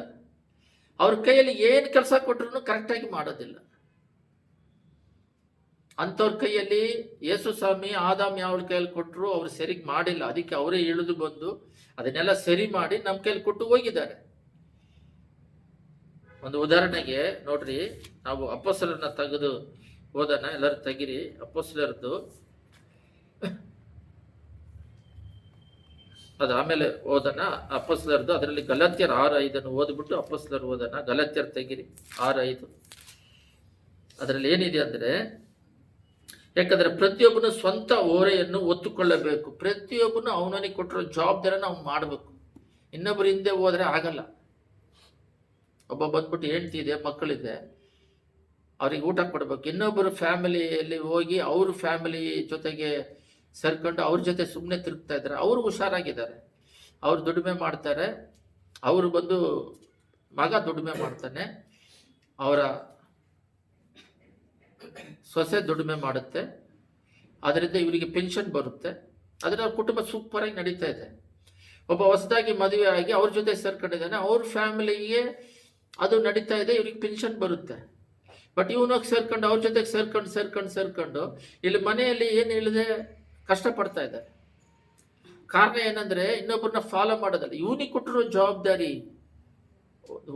ಅವ್ರ ಕೈಯಲ್ಲಿ ಏನು ಕೆಲಸ ಕೊಟ್ರು ಕರೆಕ್ಟಾಗಿ ಮಾಡೋದಿಲ್ಲ. ಅಂಥವ್ರ ಕೈಯಲ್ಲಿ ಯೇಸು ಸ್ವಾಮಿ ಆದಾಮ್ ಯಾವ ಕೈಯಲ್ಲಿ ಕೊಟ್ಟರು ಅವ್ರು ಸರಿಗೆ ಮಾಡಿಲ್ಲ. ಅದಕ್ಕೆ ಅವರೇ ಇಳಿದು ಬಂದು ಅದನ್ನೆಲ್ಲ ಸರಿ ಮಾಡಿ ನಮ್ಮ ಕೈಯಲ್ಲಿ ಕೊಟ್ಟು ಹೋಗಿದ್ದಾರೆ. ಒಂದು ಉದಾಹರಣೆಗೆ ನೋಡ್ರಿ, ನಾವು ಅಪೊಸ್ತಲರನ್ನ ತೆಗೆದು ಓದೋಣ. ಎಲ್ಲರೂ ತೆಗಿರಿ ಅಪೊಸ್ತಲರದ್ದು. ಅದು ಆಮೇಲೆ ಓದೋಣ ಅಪೊಸ್ತಲರದ್ದು. ಅದರಲ್ಲಿ ಗಲಾತ್ಯರ 6:5 ಓದ್ಬಿಟ್ಟು ಅಪೊಸ್ತಲರು ಓದೋಣ. ಗಲಾತ್ಯರ ತೆಗಿರಿ 6:5. ಅದರಲ್ಲಿ ಏನಿದೆ ಅಂದ್ರೆ, ಯಾಕಂದ್ರೆ ಪ್ರತಿಯೊಬ್ಬನು ಸ್ವಂತ ಓರೆಯನ್ನು ಒತ್ತುಕೊಳ್ಳಬೇಕು. ಪ್ರತಿಯೊಬ್ಬನು ಅವನಿಗೆ ಕೊಟ್ಟಿರೋ ಜವಾಬ್ದಾರಿನ ಅವ್ನು ಮಾಡಬೇಕು. ಇನ್ನೊಬ್ಬರು ಹಿಂದೆ ಹೋದ್ರೆ ಆಗಲ್ಲ. ಒಬ್ಬ ಬಂದ್ಬಿಟ್ಟು ಹೆಂಡ್ತಿದೆ, ಮಕ್ಕಳಿದೆ, ಅವ್ರಿಗೆ ಊಟ ಕೊಡ್ಬೇಕು. ಇನ್ನೊಬ್ಬರು ಫ್ಯಾಮಿಲಿಯಲ್ಲಿ ಹೋಗಿ ಅವ್ರ ಫ್ಯಾಮಿಲಿ ಜೊತೆಗೆ ಸೇರ್ಕೊಂಡು ಅವ್ರ ಜೊತೆ ಸುಮ್ಮನೆ ತಿರುಗ್ತಾ ಇದ್ದಾರೆ. ಅವರು ಹುಷಾರಾಗಿದ್ದಾರೆ, ಅವ್ರು ದುಡಿಮೆ ಮಾಡ್ತಾರೆ. ಅವರು ಬಂದು ಮಗ ದುಡಿಮೆ ಮಾಡ್ತಾನೆ, ಅವರ ಸೊಸೆ ದುಡಿಮೆ ಮಾಡುತ್ತೆ. ಅದರಿಂದ ಇವರಿಗೆ ಪೆನ್ಷನ್ ಬರುತ್ತೆ. ಅದರಿಂದ ಅವ್ರ ಕುಟುಂಬ ಸೂಪರ್ ಆಗಿ ನಡೀತಾ ಇದೆ. ಒಬ್ಬ ಹೊಸದಾಗಿ ಮದುವೆ ಆಗಿ ಅವ್ರ ಜೊತೆ ಸೇರ್ಕೊಂಡಿದ್ದಾನೆ. ಅವ್ರ ಫ್ಯಾಮಿಲಿಗೆ ಅದು ನಡೀತಾ ಇದೆ, ಇವ್ರಿಗೆ ಪೆನ್ಷನ್ ಬರುತ್ತೆ. ಬಟ್ ಇವನೋಗಿ ಸೇರ್ಕೊಂಡು ಅವ್ರ ಜೊತೆಗೆ ಸೇರ್ಕೊಂಡು ಇಲ್ಲಿ ಮನೆಯಲ್ಲಿ ಏನು ಇಲ್ಲದೆ ಕಷ್ಟಪಡ್ತಾ ಇದ್ದಾರೆ. ಕಾರಣ ಏನಂದ್ರೆ ಇನ್ನೊಬ್ಬರನ್ನ ಫಾಲೋ ಮಾಡೋದಲ್ಲ, ಇವನಿಗೆ ಕೊಟ್ಟಿರೋ ಜವಾಬ್ದಾರಿ.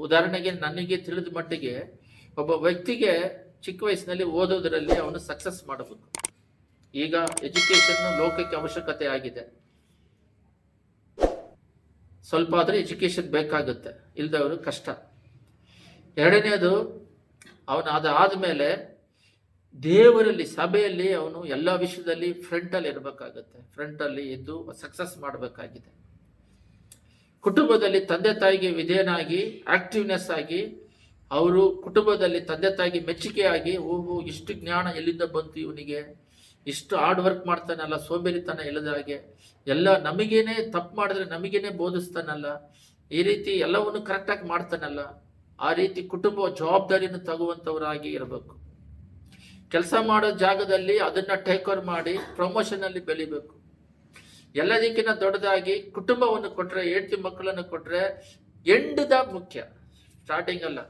ಉದಾಹರಣೆಗೆ ನನಗೆ ತಿಳಿದ ಮಟ್ಟಿಗೆ ಒಬ್ಬ ವ್ಯಕ್ತಿಗೆ ಚಿಕ್ಕ ವಯಸ್ಸಿನಲ್ಲಿ ಓದೋದ್ರಲ್ಲಿ ಅವನು ಸಕ್ಸಸ್ ಮಾಡಬೇಕು. ಈಗ ಎಜುಕೇಶನ್ ಲೋಕಕ್ಕೆ ಅವಶ್ಯಕತೆ ಆಗಿದೆ. ಸ್ವಲ್ಪ ಆದ್ರೆ ಎಜುಕೇಶನ್ ಬೇಕಾಗುತ್ತೆ, ಇಲ್ದವರು ಕಷ್ಟ. ಎರಡನೇದು, ಅವನು ಅದಾದ್ಮೇಲೆ ದೇವರಲ್ಲಿ ಸಭೆಯಲ್ಲಿ ಅವನು ಎಲ್ಲ ವಿಷಯದಲ್ಲಿ ಫ್ರಂಟಲ್ಲಿ ಇರಬೇಕಾಗತ್ತೆ. ಫ್ರಂಟಲ್ಲಿ ಇದ್ದು ಸಕ್ಸಸ್ ಮಾಡಬೇಕಾಗಿದೆ. ಕುಟುಂಬದಲ್ಲಿ ತಂದೆ ತಾಯಿಗೆ ವಿಧೇಯನಾಗಿ ಆಕ್ಟಿವ್ನೆಸ್ ಆಗಿ, ಅವರು ಕುಟುಂಬದಲ್ಲಿ ತಂದೆ ತಾಯಿಗೆ ಮೆಚ್ಚುಗೆಯಾಗಿ, ಓಹೋ ಇಷ್ಟು ಜ್ಞಾನ ಎಲ್ಲಿಂದ ಬಂತು ಇವನಿಗೆ, ಇಷ್ಟು ಹಾರ್ಡ್ ವರ್ಕ್ ಮಾಡ್ತಾನಲ್ಲ, ಸೋಂಬೇರಿತನ ಇಲ್ಲದ ಹಾಗೆ, ಎಲ್ಲ ನಮಗೇನೆ ತಪ್ಪು ಮಾಡಿದ್ರೆ ನಮಗೇನೆ ಬೋಧಿಸ್ತಾನಲ್ಲ, ಈ ರೀತಿ ಎಲ್ಲವನ್ನು ಕರೆಕ್ಟಾಗಿ ಮಾಡ್ತಾನಲ್ಲ, ಆ ರೀತಿ ಕುಟುಂಬ ಜವಾಬ್ದಾರಿಯನ್ನು ತಗುವಂಥವರಾಗಿ ಇರಬೇಕು. ಕೆಲಸ ಮಾಡೋ ಜಾಗದಲ್ಲಿ ಅದನ್ನ ಟೇಕ್ ಓವರ್ ಮಾಡಿ ಪ್ರಮೋಷನ್ ಅಲ್ಲಿ ಬೆಳಿಬೇಕು. ಎಲ್ಲದಕ್ಕಿಂತ ದೊಡ್ಡದಾಗಿ ಕುಟುಂಬವನ್ನು ಕೊಟ್ರೆ, ಹೆಂಡತಿ ಮಕ್ಕಳನ್ನು ಕೊಟ್ರೆ ಎಂಡದ ಮುಖ್ಯ, ಸ್ಟಾರ್ಟಿಂಗ್ ಅಲ್ಲ.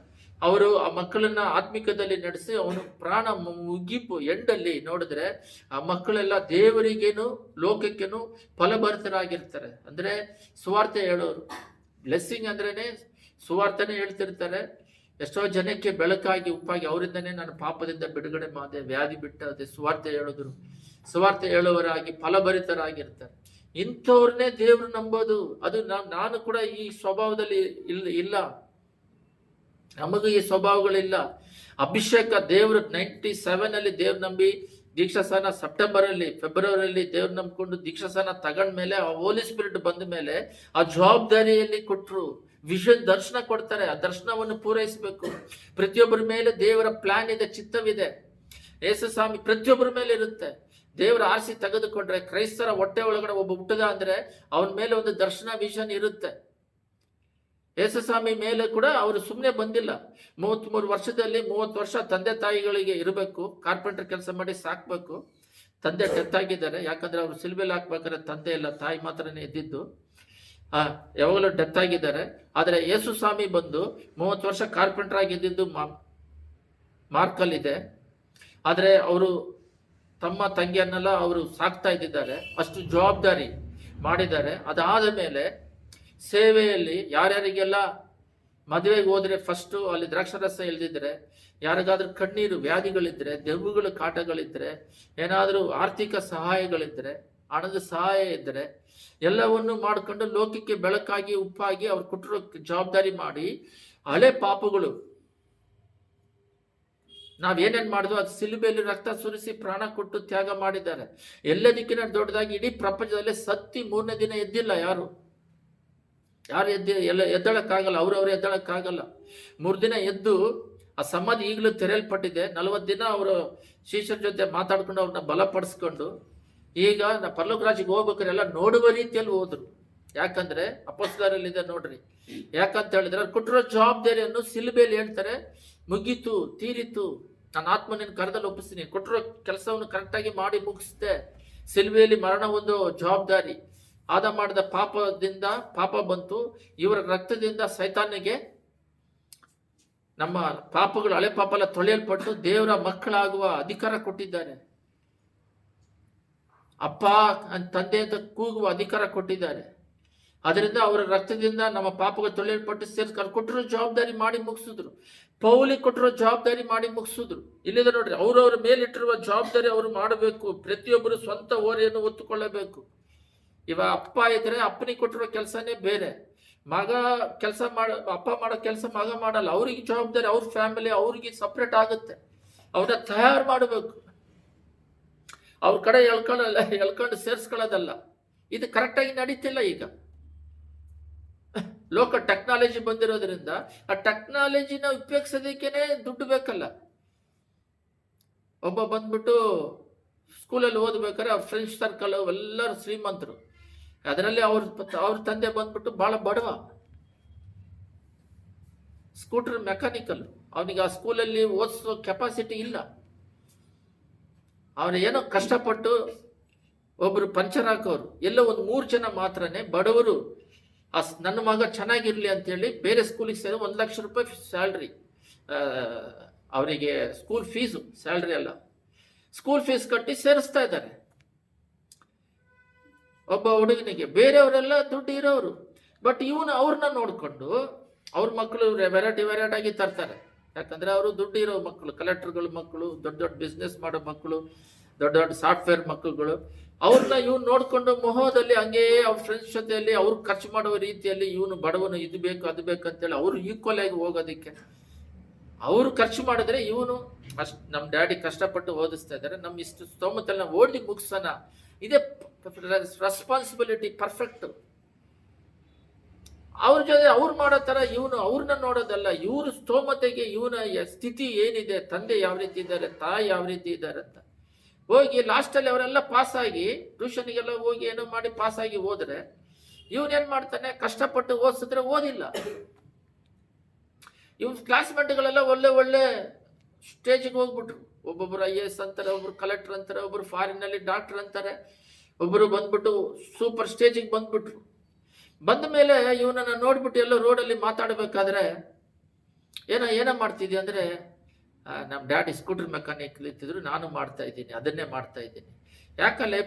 ಅವರು ಆ ಮಕ್ಕಳನ್ನ ಆತ್ಮಿಕದಲ್ಲಿ ನಡೆಸಿ ಅವನು ಪ್ರಾಣ ಮುಗಿಪು ಎಂಡಲ್ಲಿ ನೋಡಿದ್ರೆ ಆ ಮಕ್ಕಳೆಲ್ಲ ದೇವರಿಗೇನು ಲೋಕಕ್ಕೇನು ಫಲಭರಿತರಾಗಿರ್ತಾರೆ. ಅಂದ್ರೆ ಸುವಾರ್ತೆ ಹೇಳೋರು. ಬ್ಲೆಸ್ಸಿಂಗ್ ಅಂದ್ರೇನೆ ಸುವಾರ್ತೆನೇ ಹೇಳ್ತಿರ್ತಾರೆ. ಎಷ್ಟೋ ಜನಕ್ಕೆ ಬೆಳಕಾಗಿ ಉಪ್ಪಾಗಿ, ಅವರಿಂದನೇ ನಾನು ಪಾಪದಿಂದ ಬಿಡುಗಡೆ ಮಾಡಿದೆ, ವ್ಯಾಧಿ ಬಿಟ್ಟದೆ, ಸುವಾರ್ತೆ ಹೇಳಿದ್ರು. ಸುವಾರ್ತೆ ಹೇಳುವವರಾಗಿ ಫಲಭರಿತರಾಗಿರ್ತಾರೆ. ಇಂಥವ್ರನ್ನೇ ದೇವ್ರು ನಂಬೋದು. ಅದು ನಾನು ಕೂಡ ಈ ಸ್ವಭಾವದಲ್ಲಿ ಇಲ್ಲ, ನಮಗೂ ಈ ಸ್ವಭಾವಗಳಿಲ್ಲ. ಅಭಿಷೇಕ ದೇವರು 97 ದೇವ್ರು ನಂಬಿ ದೀಕ್ಷಾಸ್ಥಾನ, ಫೆಬ್ರವರಿಯಲ್ಲಿ ದೇವ್ರು ನಂಬಿಕೊಂಡು ದೀಕ್ಷಾಸ್ಥಾನ ತಗೊಂಡ್ಮೇಲೆ ಆ ಹೋಲಿ ಸ್ಪಿರಿಟ್ ಬಂದ ಮೇಲೆ ಆ ಜವಾಬ್ದಾರಿಯಲ್ಲಿ ಕೊಟ್ಟರು. ವಿಷನ್ ದರ್ಶನ ಕೊಡ್ತಾರೆ, ಆ ದರ್ಶನವನ್ನು ಪೂರೈಸಬೇಕು. ಪ್ರತಿಯೊಬ್ಬರ ಮೇಲೆ ದೇವರ ಪ್ಲಾನ್ ಇದೆ, ಚಿತ್ತವಿದೆ. ಯೇಸುಸ್ವಾಮಿ ಪ್ರತಿಯೊಬ್ಬರ ಮೇಲೆ ಇರುತ್ತೆ. ದೇವರ ಆರಿಸಿ ತೆಗೆದುಕೊಂಡ್ರೆ, ಕ್ರೈಸ್ತರ ಹೊಟ್ಟೆ ಒಳಗಡೆ ಒಬ್ಬ ಹುಟ್ಟದ ಅಂದ್ರೆ ಅವನ ಮೇಲೆ ಒಂದು ದರ್ಶನ ವಿಷನ್ ಇರುತ್ತೆ. ಯೇಸುಸ್ವಾಮಿ ಮೇಲೆ ಕೂಡ ಅವರು ಸುಮ್ಮನೆ ಬಂದಿಲ್ಲ. 33 ವರ್ಷದಲ್ಲಿ 30 ವರ್ಷ ತಂದೆ ತಾಯಿಗಳಿಗೆ ಇರಬೇಕು, ಕಾರ್ಪೆಂಟರ್ ಕೆಲಸ ಮಾಡಿ ಸಾಕ್ಬೇಕು. ತಂದೆ ಡೆತ್ ಆಗಿದ್ದಾರೆ, ಯಾಕಂದ್ರೆ ಅವರು ಸಿಲ್ಬೆಲ್ ಹಾಕ್ಬೇಕಾದ್ರೆ ತಂದೆ ಇಲ್ಲ, ತಾಯಿ ಮಾತ್ರನೇ ಇದ್ದಿದ್ದು. ಯಾವಾಗಲೂ ಡೆತ್ ಆಗಿದ್ದಾರೆ. ಆದರೆ ಯೇಸುಸ್ವಾಮಿ ಬಂದು 30 ವರ್ಷ ಕಾರ್ಪೆಂಟರ್ ಆಗಿದ್ದು ಮಾರ್ಕಲ್ಲಿದೆ. ಆದರೆ ಅವರು ತಮ್ಮ ತಂಗಿಯನ್ನೆಲ್ಲ ಅವರು ಸಾಕ್ತಾ ಇದ್ದಿದ್ದಾರೆ, ಅಷ್ಟು ಜವಾಬ್ದಾರಿ ಮಾಡಿದ್ದಾರೆ. ಅದಾದ ಮೇಲೆ ಸೇವೆಯಲ್ಲಿ ಯಾರ್ಯಾರಿಗೆಲ್ಲ ಮದುವೆಗೆ ಹೋದ್ರೆ ಫಸ್ಟು ಅಲ್ಲಿ ದ್ರಾಕ್ಷಾರಸ ಇಲ್ದಿದ್ರೆ, ಯಾರಿಗಾದ್ರೂ ಕಣ್ಣೀರು ವ್ಯಾಧಿಗಳಿದ್ರೆ, ದೆವ್ವಗಳ ಕಾಟಗಳಿದ್ರೆ, ಏನಾದರೂ ಆರ್ಥಿಕ ಸಹಾಯಗಳಿದ್ರೆ, ಹಣದ ಸಹಾಯ ಇದ್ದರೆ ಎಲ್ಲವನ್ನು ಮಾಡಿಕೊಂಡು ಲೋಕಕ್ಕೆ ಬೆಳಕಾಗಿ ಉಪ್ಪಾಗಿ ಅವ್ರು ಕೊಟ್ಟಿರೋ ಜವಾಬ್ದಾರಿ ಮಾಡಿ, ಹಳೆ ಪಾಪಗಳು ನಾವೇನೇನು ಮಾಡಿದ್ವು ಅದು ಸಿಲುಬೆಯಲ್ಲಿ ರಕ್ತ ಸುರಿಸಿ ಪ್ರಾಣ ಕೊಟ್ಟು ತ್ಯಾಗ ಮಾಡಿದ್ದಾರೆ. ಎಲ್ಲದಕ್ಕಿಂತ ದೊಡ್ಡದಾಗಿ ಇಡೀ ಪ್ರಪಂಚದಲ್ಲಿ ಸತ್ತಿ 3ನೇ ದಿನ ಎದ್ದಿಲ್ಲ ಯಾರು ಎದ್ದಳಕ್ಕಾಗಲ್ಲ, ಅವ್ರವ್ರು ಎದ್ದಳಕ್ಕಾಗಲ್ಲ. 3 ದಿನ ಎದ್ದು ಆ ಸಮಾಧಿ ಈಗಲೂ ತೆರೆಯಲ್ಪಟ್ಟಿದೆ. 40 ದಿನ ಅವರು ಶಿಷ್ಯರ ಜೊತೆ ಮಾತಾಡ್ಕೊಂಡು ಅವ್ರನ್ನ ಬಲಪಡಿಸ್ಕೊಂಡು ಈಗ ಪರಲೋಕ ರಾಜ್ಯಕ್ಕೆ ಹೋಗ್ಬೇಕಾದ್ರೆ ಎಲ್ಲ ನೋಡುವ ರೀತಿಯಲ್ಲಿ ಹೋದ್ರು. ಯಾಕಂದ್ರೆ ಅಪೊಸ್ತಲರಲ್ಲಿದೆ ನೋಡ್ರಿ. ಯಾಕಂತ ಹೇಳಿದ್ರೆ ಅವ್ರು ಕೊಟ್ಟಿರೋ ಜವಾಬ್ದಾರಿಯನ್ನು ಸಿಲುಬೆಯಲ್ಲಿ ಹೇಳ್ತಾರೆ, ಮುಗೀತು, ತೀರಿತು, ನನ್ನ ಆತ್ಮನಿನ ಕರೆದಲ್ಲಿ ಒಪ್ಪಿಸ್ತೀನಿ. ಕೊಟ್ಟಿರೋ ಕೆಲಸವನ್ನು ಕರೆಕ್ಟಾಗಿ ಮಾಡಿ ಮುಗಿಸ್ದೆ. ಸಿಲುಬೆಯಲ್ಲಿ ಮರಣ ಒಂದು ಜವಾಬ್ದಾರಿ. ಆದ ಮಾಡಿದ ಪಾಪದಿಂದ ಪಾಪ ಬಂತು, ಇವರ ರಕ್ತದಿಂದ ಸೈತಾನಿಗೆ ನಮ್ಮ ಪಾಪಗಳು, ಹಳೆ ಪಾಪ ಎಲ್ಲ ತೊಳೆಯಲ್ಪಟ್ಟು ದೇವರ ಮಕ್ಕಳಾಗುವ ಅಧಿಕಾರ ಕೊಟ್ಟಿದ್ದಾರೆ. ಅಪ್ಪ ತಂದೆ ಅಂತ ಕೂಗುವ ಅಧಿಕಾರ ಕೊಟ್ಟಿದ್ದಾರೆ. ಅದರಿಂದ ಅವರ ರಕ್ತದಿಂದ ನಮ್ಮ ಪಾಪಗಳು ತೊಳೆಯಲ್ಪಟ್ಟು ಸೇರಿಸ್ಕೊಂಡು ಕೊಟ್ಟಿರೋ ಜವಾಬ್ದಾರಿ ಮಾಡಿ ಮುಗಿಸಿದ್ರು. ಪೌಲಿ ಕೊಟ್ಟಿರೋ ಜವಾಬ್ದಾರಿ ಮಾಡಿ ಮುಗಿಸಿದ್ರು. ಇಲ್ಲಿದೆ ನೋಡ್ರಿ, ಅವ್ರವ್ರ ಮೇಲಿಟ್ಟಿರುವ ಜವಾಬ್ದಾರಿ ಅವರು ಮಾಡಬೇಕು. ಪ್ರತಿಯೊಬ್ಬರು ಸ್ವಂತ ಓರೆಯನ್ನು ಹೊತ್ತುಕೊಳ್ಳಬೇಕು. ಇವಾಗ ಅಪ್ಪ ಇದ್ರೆ ಅಪ್ಪನಿಗೆ ಕೊಟ್ಟಿರೋ ಕೆಲಸನೇ ಬೇರೆ, ಮಗ ಕೆಲಸ ಅಪ್ಪ ಮಾಡೋ ಕೆಲಸ ಮಗ ಮಾಡಲ್ಲ. ಅವ್ರಿಗೆ ಜವಾಬ್ದಾರಿ, ಅವ್ರ ಫ್ಯಾಮಿಲಿ ಅವ್ರಿಗೆ ಸಪ್ರೇಟ್ ಆಗುತ್ತೆ. ಅವ್ರನ್ನ ತಯಾರು ಮಾಡಬೇಕು. ಅವ್ರ ಕಡೆ ಎಳ್ಕೊಂಡು ಸೇರಿಸ್ಕೊಳ್ಳೋದಲ್ಲ. ಇದು ಕರೆಕ್ಟಾಗಿ ನಡೀತಿಲ್ಲ. ಈಗ ಲೋಕ ಟೆಕ್ನಾಲಜಿ ಬಂದಿರೋದ್ರಿಂದ ಆ ಟೆಕ್ನಾಲಜಿನ ಉಪಯೋಗಿಸೋದಕ್ಕೇನೆ ದುಡ್ಡು ಬೇಕಲ್ಲ. ಒಬ್ಬ ಬಂದ್ಬಿಟ್ಟು ಸ್ಕೂಲಲ್ಲಿ ಓದ್ಬೇಕಾದ್ರೆ ಅವ್ರ ಫ್ರೆಂಡ್ಸ್ ಸರ್ಕಲ್ ಎಲ್ಲರೂ ಶ್ರೀಮಂತರು, ಅದರಲ್ಲಿ ಅವ್ರ ತಂದೆ ಬಂದ್ಬಿಟ್ಟು ಬಹಳ ಬಡವ, ಸ್ಕೂಟರ್ ಮೆಕ್ಯಾನಿಕಲ್. ಅವನಿಗೆ ಆ ಸ್ಕೂಲಲ್ಲಿ ಓದಿಸೋ ಕೆಪಾಸಿಟಿ ಇಲ್ಲ. ಅವನು ಏನೋ ಕಷ್ಟಪಟ್ಟು ಒಬ್ರು ಪಂಚರ್ ಹಾಕೋರು, ಎಲ್ಲ ಒಂದು 3 ಜನ ಮಾತ್ರನೇ ಬಡವರು ನನ್ನ ಮಗ ಚೆನ್ನಾಗಿರಲಿ ಅಂತೇಳಿ ಬೇರೆ ಸ್ಕೂಲಿಗೆ ಸೇರಿ 1,00,000 ರೂಪಾಯಿ ಸ್ಯಾಲ್ರಿ, ಅವರಿಗೆ ಸ್ಕೂಲ್ ಫೀಸು, ಸ್ಯಾಲ್ರಿ ಅಲ್ಲ, ಸ್ಕೂಲ್ ಫೀಸ್ ಕಟ್ಟಿ ಸೇರಿಸ್ತಾ ಇದ್ದಾರೆ ಒಬ್ಬ ಹುಡುಗನಿಗೆ. ಬೇರೆಯವರೆಲ್ಲ ದುಡ್ಡು ಇರೋರು, ಬಟ್ ಇವನು ಅವ್ರನ್ನ ನೋಡಿಕೊಂಡು ಅವ್ರ ಮಕ್ಕಳು ವೆರೈಟಿ ಆಗಿ ತರ್ತಾರೆ. ಯಾಕಂದರೆ ಅವರು ದುಡ್ಡು ಇರೋ ಮಕ್ಕಳು, ಕಲೆಕ್ಟರ್ಗಳ ಮಕ್ಕಳು, ದೊಡ್ಡ ದೊಡ್ಡ ಬಿಸ್ನೆಸ್ ಮಾಡೋ ಮಕ್ಕಳು, ದೊಡ್ಡ ದೊಡ್ಡ ಸಾಫ್ಟ್ವೇರ್ ಮಕ್ಕಳುಗಳು, ಅವ್ರನ್ನ ಇವ್ನು ನೋಡಿಕೊಂಡು ಮೊಹದಲ್ಲಿ ಹಂಗೇ ಅವ್ರ ಫ್ರೆಂಡ್ಸ್ ಜೊತೆಯಲ್ಲಿ ಅವ್ರು ಖರ್ಚು ಮಾಡುವ ರೀತಿಯಲ್ಲಿ ಇವನು ಬಡವನು, ಇದು ಬೇಕು ಅದು ಬೇಕು ಅಂತೇಳಿ ಅವರು ಈಕ್ವಲ್ ಆಗಿ ಹೋಗೋದಕ್ಕೆ ಅವರು ಖರ್ಚು ಮಾಡಿದ್ರೆ ಇವನು ಅಷ್ಟು ನಮ್ಮ ಡ್ಯಾಡಿ ಕಷ್ಟಪಟ್ಟು ಓದಿಸ್ತಾ ಇದ್ದಾರೆ, ನಮ್ಮ ಇಷ್ಟು ಸ್ತೋಮತಲ್ಲಿ ನಾವು ಓದಿ ಮುಗಿಸೋಣ, ಇದೇ ರೆಸ್ಪಾನ್ಸಿಬಿಲಿಟಿ ಪರ್ಫೆಕ್ಟ್. ಅವ್ರ ಜೊತೆ ಅವ್ರು ಮಾಡೋ ಥರ ಇವನು ಅವ್ರನ್ನ ನೋಡೋದಲ್ಲ, ಇವ್ರ ಸ್ತೋಮತೆಗೆ ಇವನ ಸ್ಥಿತಿ ಏನಿದೆ, ತಂದೆ ಯಾವ ರೀತಿ ಇದ್ದಾರೆ, ತಾಯಿ ಯಾವ ರೀತಿ ಇದ್ದಾರೆ ಅಂತ ಹೋಗಿ ಲಾಸ್ಟಲ್ಲಿ ಅವರೆಲ್ಲ ಪಾಸಾಗಿ ಟ್ಯೂಷನ್ಗೆಲ್ಲ ಹೋಗಿ ಏನೋ ಮಾಡಿ ಪಾಸಾಗಿ ಹೋದ್ರೆ ಇವನೇನು ಮಾಡ್ತಾನೆ, ಕಷ್ಟಪಟ್ಟು ಓದಿಸಿದ್ರೆ ಓದಿಲ್ಲ. ಇವ್ನ ಕ್ಲಾಸ್ಮೇಟ್ಗಳೆಲ್ಲ ಒಳ್ಳೆ ಸ್ಟೇಜಿಗೆ ಹೋಗ್ಬಿಟ್ರು. ಒಬ್ಬೊಬ್ಬರು IAS ಅಂತಾರೆ, ಒಬ್ಬರು ಕಲೆಕ್ಟರ್ ಅಂತಾರೆ, ಒಬ್ಬರು ಫಾರಿನಲ್ಲಿ ಡಾಕ್ಟರ್ ಅಂತಾರೆ, ಒಬ್ಬರು ಬಂದ್ಬಿಟ್ಟು ಸೂಪರ್ ಸ್ಟೇಜಿಗೆ ಬಂದ್ಬಿಟ್ರು. ಬಂದ ಮೇಲೆ ಇವನನ್ನು ನೋಡ್ಬಿಟ್ಟು ಎಲ್ಲ ರೋಡಲ್ಲಿ ಮಾತಾಡಬೇಕಾದ್ರೆ ಏನೋ ಮಾಡ್ತಿದ್ದೆ ಅಂದರೆ, ನಮ್ಮ ಡ್ಯಾಡಿ ಸ್ಕೂಟರ್ ಮೆಕ್ಯಾನಿಕ್ ಇರ್ತಿದ್ರು, ನಾನು ಮಾಡ್ತಾ ಇದ್ದೀನಿ, ಅದನ್ನೇ ಮಾಡ್ತಾ ಇದ್ದೀನಿ. ಯಾಕಲ್ಲೇ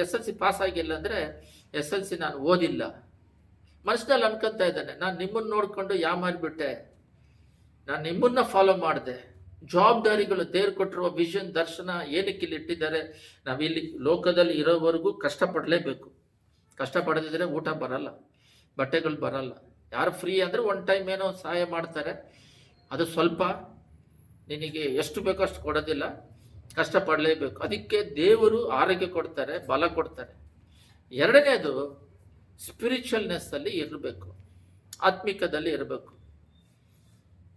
SLC ಪಾಸ್ ಆಗಿಲ್ಲ ಅಂದರೆ SLC ನಾನು ಓದಿಲ್ಲ. ಮನಸ್ಸಿನಲ್ಲಿ ಅನ್ಕೊಂತ ಇದ್ದಾನೆ, ನಾನು ನಿಮ್ಮನ್ನು ನೋಡಿಕೊಂಡು ಮಾರಿಬಿಟ್ಟೆ, ನಾನು ನಿಮ್ಮನ್ನ ಫಾಲೋ ಮಾಡಿದೆ. ಜವಾಬ್ದಾರಿಗಳು ದೇವ್ರು ಕೊಟ್ಟಿರುವ ವಿಷನ್ ದರ್ಶನ ಏನಕ್ಕೆ ಇಲ್ಲಿ ಇಟ್ಟಿದ್ದಾರೆ, ನಾವಿಲ್ಲಿ ಲೋಕದಲ್ಲಿ ಇರೋವರೆಗೂ ಕಷ್ಟಪಡಲೇಬೇಕು. ಕಷ್ಟಪಡದಿದ್ರೆ ಊಟ ಬರಲ್ಲ, ಬಟ್ಟೆಗಳು ಬರಲ್ಲ. ಯಾರು ಫ್ರೀ ಅಂದರೆ ಒನ್ ಟೈಮ್ ಏನೋ ಸಹಾಯ ಮಾಡ್ತಾರೆ, ಅದು ಸ್ವಲ್ಪ ನಿನಗೆ ಎಷ್ಟು ಬೇಕೋ ಅಷ್ಟು ಕೊಡೋದಿಲ್ಲ, ಕಷ್ಟಪಡಲೇಬೇಕು. ಅದಕ್ಕೆ ದೇವರು ಆರೋಗ್ಯ ಕೊಡ್ತಾರೆ, ಬಲ ಕೊಡ್ತಾರೆ. ಎರಡನೇದು ಸ್ಪಿರಿಚುವಲ್ನೆಸ್ಸಲ್ಲಿ ಇರಬೇಕು, ಆತ್ಮಿಕದಲ್ಲಿ ಇರಬೇಕು.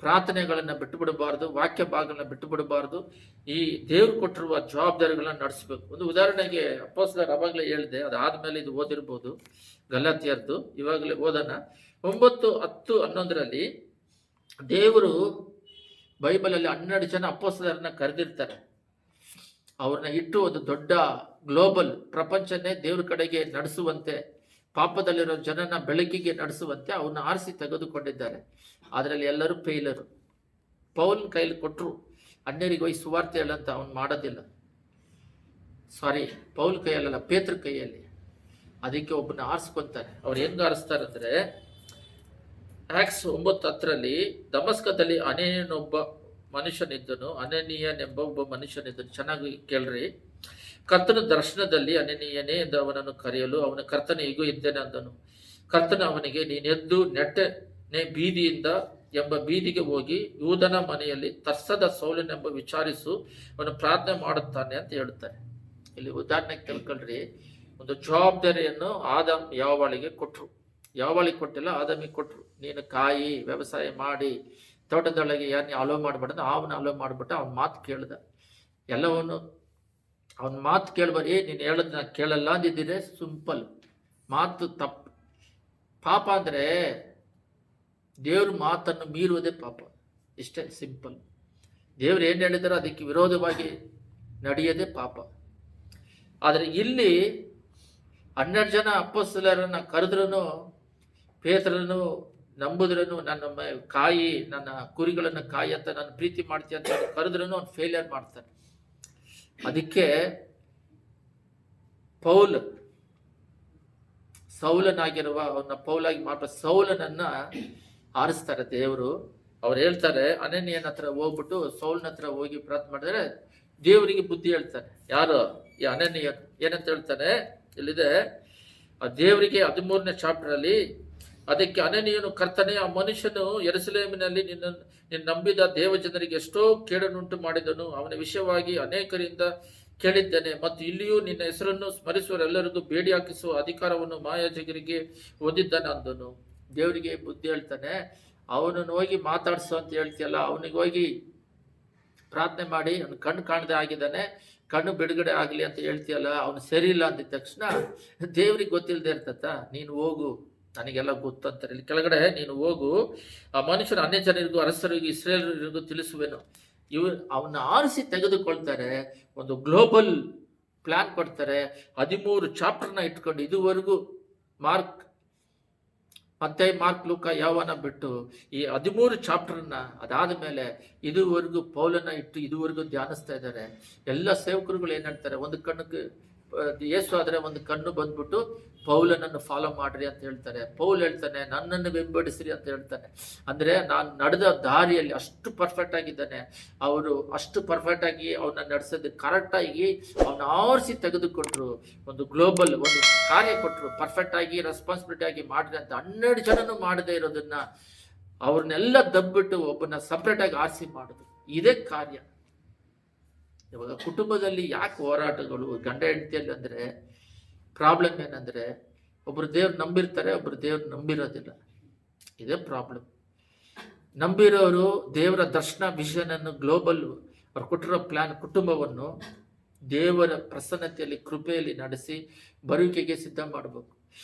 ಪ್ರಾರ್ಥನೆಗಳನ್ನು ಬಿಟ್ಟು ಬಿಡಬಾರ್ದು, ವಾಕ್ಯ ಭಾಗಗಳನ್ನ ಬಿಟ್ಟು ಬಿಡಬಾರ್ದು. ಈ ದೇವ್ರು ಕೊಟ್ಟಿರುವ ಜವಾಬ್ದಾರಿಗಳನ್ನ ನಡೆಸಬೇಕು. ಒಂದು ಉದಾಹರಣೆಗೆ ಅಪೊಸ್ತಲರು ಅವಾಗಲೇ ಹೇಳಿದೆ, ಅದಾದಮೇಲೆ ಇದು ಓದಿರ್ಬೋದು, ಗಲಾತ್ಯರದು ಇವಾಗಲೇ ಓದೋಣ. 9, 10, 11ರಲ್ಲಿ ದೇವರು ಬೈಬಲಲ್ಲಿ 12 ಜನ ಅಪೊಸ್ತಲರನ್ನ ಕರೆದಿರ್ತಾರೆ. ಅವ್ರನ್ನ ಇಟ್ಟು ಒಂದು ದೊಡ್ಡ ಗ್ಲೋಬಲ್ ಪ್ರಪಂಚನೇ ದೇವ್ರ ಕಡೆಗೆ ನಡೆಸುವಂತೆ, ಪಾಪದಲ್ಲಿರೋ ಜನನ ಬೆಳಕಿಗೆ ನಡೆಸುವಂತೆ ಅವನ್ನ ಆರಿಸಿ ತೆಗೆದುಕೊಂಡಿದ್ದಾರೆ. ಅದರಲ್ಲಿ ಎಲ್ಲರೂ ಫೇಲರು. ಪೌಲನ ಕೈಲಿ ಕೊಟ್ಟರು, ಅನ್ಯರಿಗೆ ಹೋಗಿ ಸುವಾರ್ತೆ ಹೇಳಂತ ಅವನು ಮಾಡೋದಿಲ್ಲ. ಪೌಲ್ ಕೈಯಲ್ಲ, ಪೇತ್ರ ಕೈಯಲ್ಲಿ. ಅದಕ್ಕೆ ಒಬ್ಬನ ಆರಿಸ್ಕೊಂತಾರೆ. ಅವ್ರು ಹೆಂಗೆ ಆರಿಸ್ತಾರೆ ಅಂದರೆ, ಆಕ್ಟ್ಸ್ 9:10ರಲ್ಲಿ ದಮಸ್ಕದಲ್ಲಿ ಅನನೀಯನೆಂಬ ಮನುಷ್ಯನಿದ್ದನು. ಚೆನ್ನಾಗಿ ಕೇಳ್ರಿ. ಕರ್ತನ ದರ್ಶನದಲ್ಲಿ ಅನನೀಯನೇ ಎಂದು ಅವನನ್ನು ಕರೆಯಲು ಅವನ ಕರ್ತನ ಈಗೂ ಇದ್ದೇನೆ ಅಂದನು. ಕರ್ತನ ಅವನಿಗೆ, ನೀನೆದ್ದು ನೆಟ್ಟನೆ ಬೀದಿಯಿಂದ ಎಂಬ ಬೀದಿಗೆ ಹೋಗಿ ಯೂದನ ಮನೆಯಲ್ಲಿ ತರ್ಸದ ಸೌಲನೆಂಬ ವಿಚಾರಿಸು, ಅವನು ಪ್ರಾರ್ಥನೆ ಮಾಡುತ್ತಾನೆ ಅಂತ ಹೇಳ್ತಾರೆ. ಇಲ್ಲಿ ಉದಾಹರಣೆಗೆ ತಿಳ್ಕೊಳ್ರಿ, ಒಂದು ಜವಾಬ್ದಾರಿಯನ್ನು ಆದಾಮ್ ಯಾವಾಳಿಗೆ ಕೊಟ್ಟರು. ಯಾವಾಳಿಗೆ ಕೊಟ್ಟಿಲ್ಲ, ಆದಾಮಿಗೆ ಕೊಟ್ಟರು. ನೀನು ಕಾಯಿ ವ್ಯವಸಾಯ ಮಾಡಿ ತೋಟದೊಳಗೆ ಯಾರನ್ನ ಅಲೋ ಮಾಡಬಾರ್ದು, ಅವನ ಅಲೋ ಮಾಡಿಬಿಟ್ಟ. ಅವನ ಮಾತು ಕೇಳ್ದ, ಎಲ್ಲವನ್ನು ಅವನ ಮಾತು ಕೇಳ್ಬಾರಿ. ನೀನು ಹೇಳೋದು ನಾನು ಕೇಳಲ್ಲ ಅಂದಿದ್ದರೆ ಸಿಂಪಲ್ ಮಾತು ತಪ್ಪು. ಪಾಪ ಅಂದರೆ ದೇವ್ರ ಮಾತನ್ನು ಮೀರುವುದೇ ಪಾಪ, ಇಷ್ಟೇ ಸಿಂಪಲ್. ದೇವ್ರು ಏನು ಹೇಳಿದಾರೋ ಅದಕ್ಕೆ ವಿರೋಧವಾಗಿ ನಡೆಯೋದೇ ಪಾಪ. ಆದರೆ ಇಲ್ಲಿ 12 ಜನ ಅಪೊಸ್ತಲರನ್ನು ಕರೆದ್ರೂ, ಪೇತ್ರನು ನಂಬುದ್ರೂ, ನನ್ನ ಕಾಯಿ, ನನ್ನ ಕುರಿಗಳನ್ನು ಕಾಯಿ ಅಂತ ನಾನು ಪ್ರೀತಿ ಮಾಡ್ತೀನಿ ಅಂತ ಕರೆದ್ರೂ ಅವ್ನು ಫೇಲಿಯರ್ ಮಾಡ್ತಾನೆ. ಅದಕ್ಕೆ ಸೌಲನಾಗಿರುವ ಅವನ್ನ ಪೌಲಾಗಿ ಮಾತ್ರ ಸೌಲನನ್ನ ಆರಿಸ್ತಾರೆ ದೇವರು. ಅವ್ರು ಹೇಳ್ತಾರೆ, ಅನನೀಯನ ಹತ್ರ ಹೋಗ್ಬಿಟ್ಟು ಸೌಲನ ಹತ್ರ ಹೋಗಿ ಪ್ರಾರ್ಥನೆ ಮಾಡಿದ್ರೆ ದೇವರಿಗೆ ಬುದ್ಧಿ ಹೇಳ್ತಾನೆ. ಯಾರು? ಈ ಅನನೀಯ ಏನಂತ ಹೇಳ್ತಾನೆ ಇಲ್ಲಿದೆ ಆ ದೇವರಿಗೆ 13ನೇ ಚಾಪ್ಟರಲ್ಲಿ. ಅದಕ್ಕೆ ಅನನೀಯನು, ಕರ್ತನೆ, ಆ ಮನುಷ್ಯನು ಯೆರೂಸಲೇಮಿನಲ್ಲಿ ನಿನ್ನ ನಂಬಿದ ದೇವಜನರಿಗೆ ಎಷ್ಟೋ ಕೇಡನ್ನುಂಟು ಮಾಡಿದನು. ಅವನ ವಿಷಯವಾಗಿ ಅನೇಕರಿಂದ ಕೇಳಿದ್ದೇನೆ, ಮತ್ತು ಇಲ್ಲಿಯೂ ನಿನ್ನ ಹೆಸರನ್ನು ಸ್ಮರಿಸುವರೆಲ್ಲರಿಗೂ ಬೇಡಿ ಹಾಕಿಸುವ ಅಧಿಕಾರವನ್ನು ಮಾಯಾಜಗರಿಗೆ ಓದಿದ್ದಾನೆ ಅಂದನು. ದೇವರಿಗೆ ಬುದ್ಧಿ ಹೇಳ್ತಾನೆ. ಅವನನ್ನು ಹೋಗಿ ಮಾತಾಡ್ಸು ಅಂತ ಹೇಳ್ತೀಯಲ್ಲ, ಅವನಿಗೆ ಹೋಗಿ ಪ್ರಾರ್ಥನೆ ಮಾಡಿ ಅವನು ಕಣ್ಣು ಕಾಣದೆ ಆಗಿದ್ದಾನೆ, ಕಣ್ಣು ಬಿಡುಗಡೆ ಆಗಲಿ ಅಂತ ಹೇಳ್ತೀಯಲ್ಲ, ಅವನು ಸರಿ ಇಲ್ಲ ಅಂದಿದ ತಕ್ಷಣ ದೇವ್ರಿಗೆ ಗೊತ್ತಿಲ್ಲದೆ ಇರ್ತತ್ತ. ನೀನು ಹೋಗು, ನನಗೆಲ್ಲ ಗೊತ್ತು ಅಂತಾರೆ. ಇಲ್ಲಿ ಕೆಳಗಡೆ, ನೀನು ಹೋಗು, ಆ ಮನುಷ್ಯನ ಅನ್ಯ ಜನರಿಗೂ ಅರಸರಿಗೂ ಇಸ್ರೇಲರಿಗೂ ತಿಳಿಸುವೆನು. ಅವನ್ನ ಆರಿಸಿ ತೆಗೆದುಕೊಳ್ತಾರೆ. ಒಂದು ಗ್ಲೋಬಲ್ ಪ್ಲಾನ್ ಕೊಡ್ತಾರೆ. 13 ಚಾಪ್ಟರ್ನ ಇಟ್ಕೊಂಡು ಇದುವರೆಗೂ ಮಾರ್ಕ್ ಮತ್ತೆ ಮಾರ್ಕ್ ಲೂಕ ಯಾವನ ಬಿಟ್ಟು ಈ 13 ಚಾಪ್ಟರ್ನ ಅದಾದ ಮೇಲೆ ಇದುವರೆಗೂ ಪೌಲನ ಇಟ್ಟು ಇದುವರೆಗೂ ಧ್ಯಾನಿಸ್ತಾ ಇದ್ದಾರೆ. ಎಲ್ಲ ಸೇವಕರುಗಳು ಏನ್ ಹೇಳ್ತಾರೆ, ಒಂದು ಕಣ್ಣಿಗೆ ಯೇಸು ಆದ್ರೆ ಒಂದು ಕಣ್ಣು ಬಂದ್ಬಿಟ್ಟು ಪೌಲನನ್ನು ಫಾಲೋ ಮಾಡ್ರಿ ಅಂತ ಹೇಳ್ತಾರೆ. ಪೌಲ್ ಹೇಳ್ತಾನೆ ನನ್ನನ್ನು ಬೆಂಬಡಿಸ್ರಿ ಅಂತ ಹೇಳ್ತಾನೆ. ಅಂದ್ರೆ ನಾನು ನಡೆದ ದಾರಿಯಲ್ಲಿ ಅಷ್ಟು ಪರ್ಫೆಕ್ಟ್ ಆಗಿದ್ದಾನೆ. ಅವರು ಅಷ್ಟು ಪರ್ಫೆಕ್ಟ್ ಆಗಿ ಅವನ್ನ ನಡೆಸೋದು ಕರೆಕ್ಟ್ ಆಗಿ ಅವನ್ನ ಆರಿಸಿ ತೆಗೆದುಕೊಟ್ರು. ಒಂದು ಗ್ಲೋಬಲ್ ಒಂದು ಕಾರ್ಯ ಕೊಟ್ಟರು, ಪರ್ಫೆಕ್ಟ್ ಆಗಿ ರೆಸ್ಪಾನ್ಸಿಬಿಲಿಟಿ ಆಗಿ ಮಾಡ್ರಿ ಅಂತ. 12 ಜನನು ಮಾಡದೇ ಇರೋದನ್ನ ಅವ್ರನ್ನೆಲ್ಲ ದಬ್ಬಿಟ್ಟು ಒಬ್ಬನ ಸಪ್ರೇಟ್ ಆಗಿ ಆರಿಸಿ ಮಾಡುದು. ಇದೇ ಕಾರ್ಯ. ಇವಾಗ ಕುಟುಂಬದಲ್ಲಿ ಯಾಕೆ ಹೋರಾಟಗಳು ಗಂಡ ಹೆಂಡತಿಯಲ್ಲಿ ಅಂದ್ರೆ ಪ್ರಾಬ್ಲಮ್ ಏನಂದ್ರೆ ಒಬ್ರು ದೇವ್ರು ನಂಬಿರ್ತಾರೆ, ಒಬ್ರು ದೇವ್ರು ನಂಬಿರೋದಿಲ್ಲ. ಇದೇ ಪ್ರಾಬ್ಲಮ್. ನಂಬಿರೋರು ದೇವರ ದರ್ಶನ ವಿಷನ್ ಅನ್ನು ಗ್ಲೋಬಲ್ ಅವ್ರು ಕೊಟ್ಟಿರೋ ಪ್ಲಾನ್ ಕುಟುಂಬವನ್ನು ದೇವರ ಪ್ರಸನ್ನತೆಯಲ್ಲಿ ಕೃಪೆಯಲ್ಲಿ ನಡೆಸಿ ಬರುವಿಕೆಗೆ ಸಿದ್ಧ ಮಾಡಬೇಕು.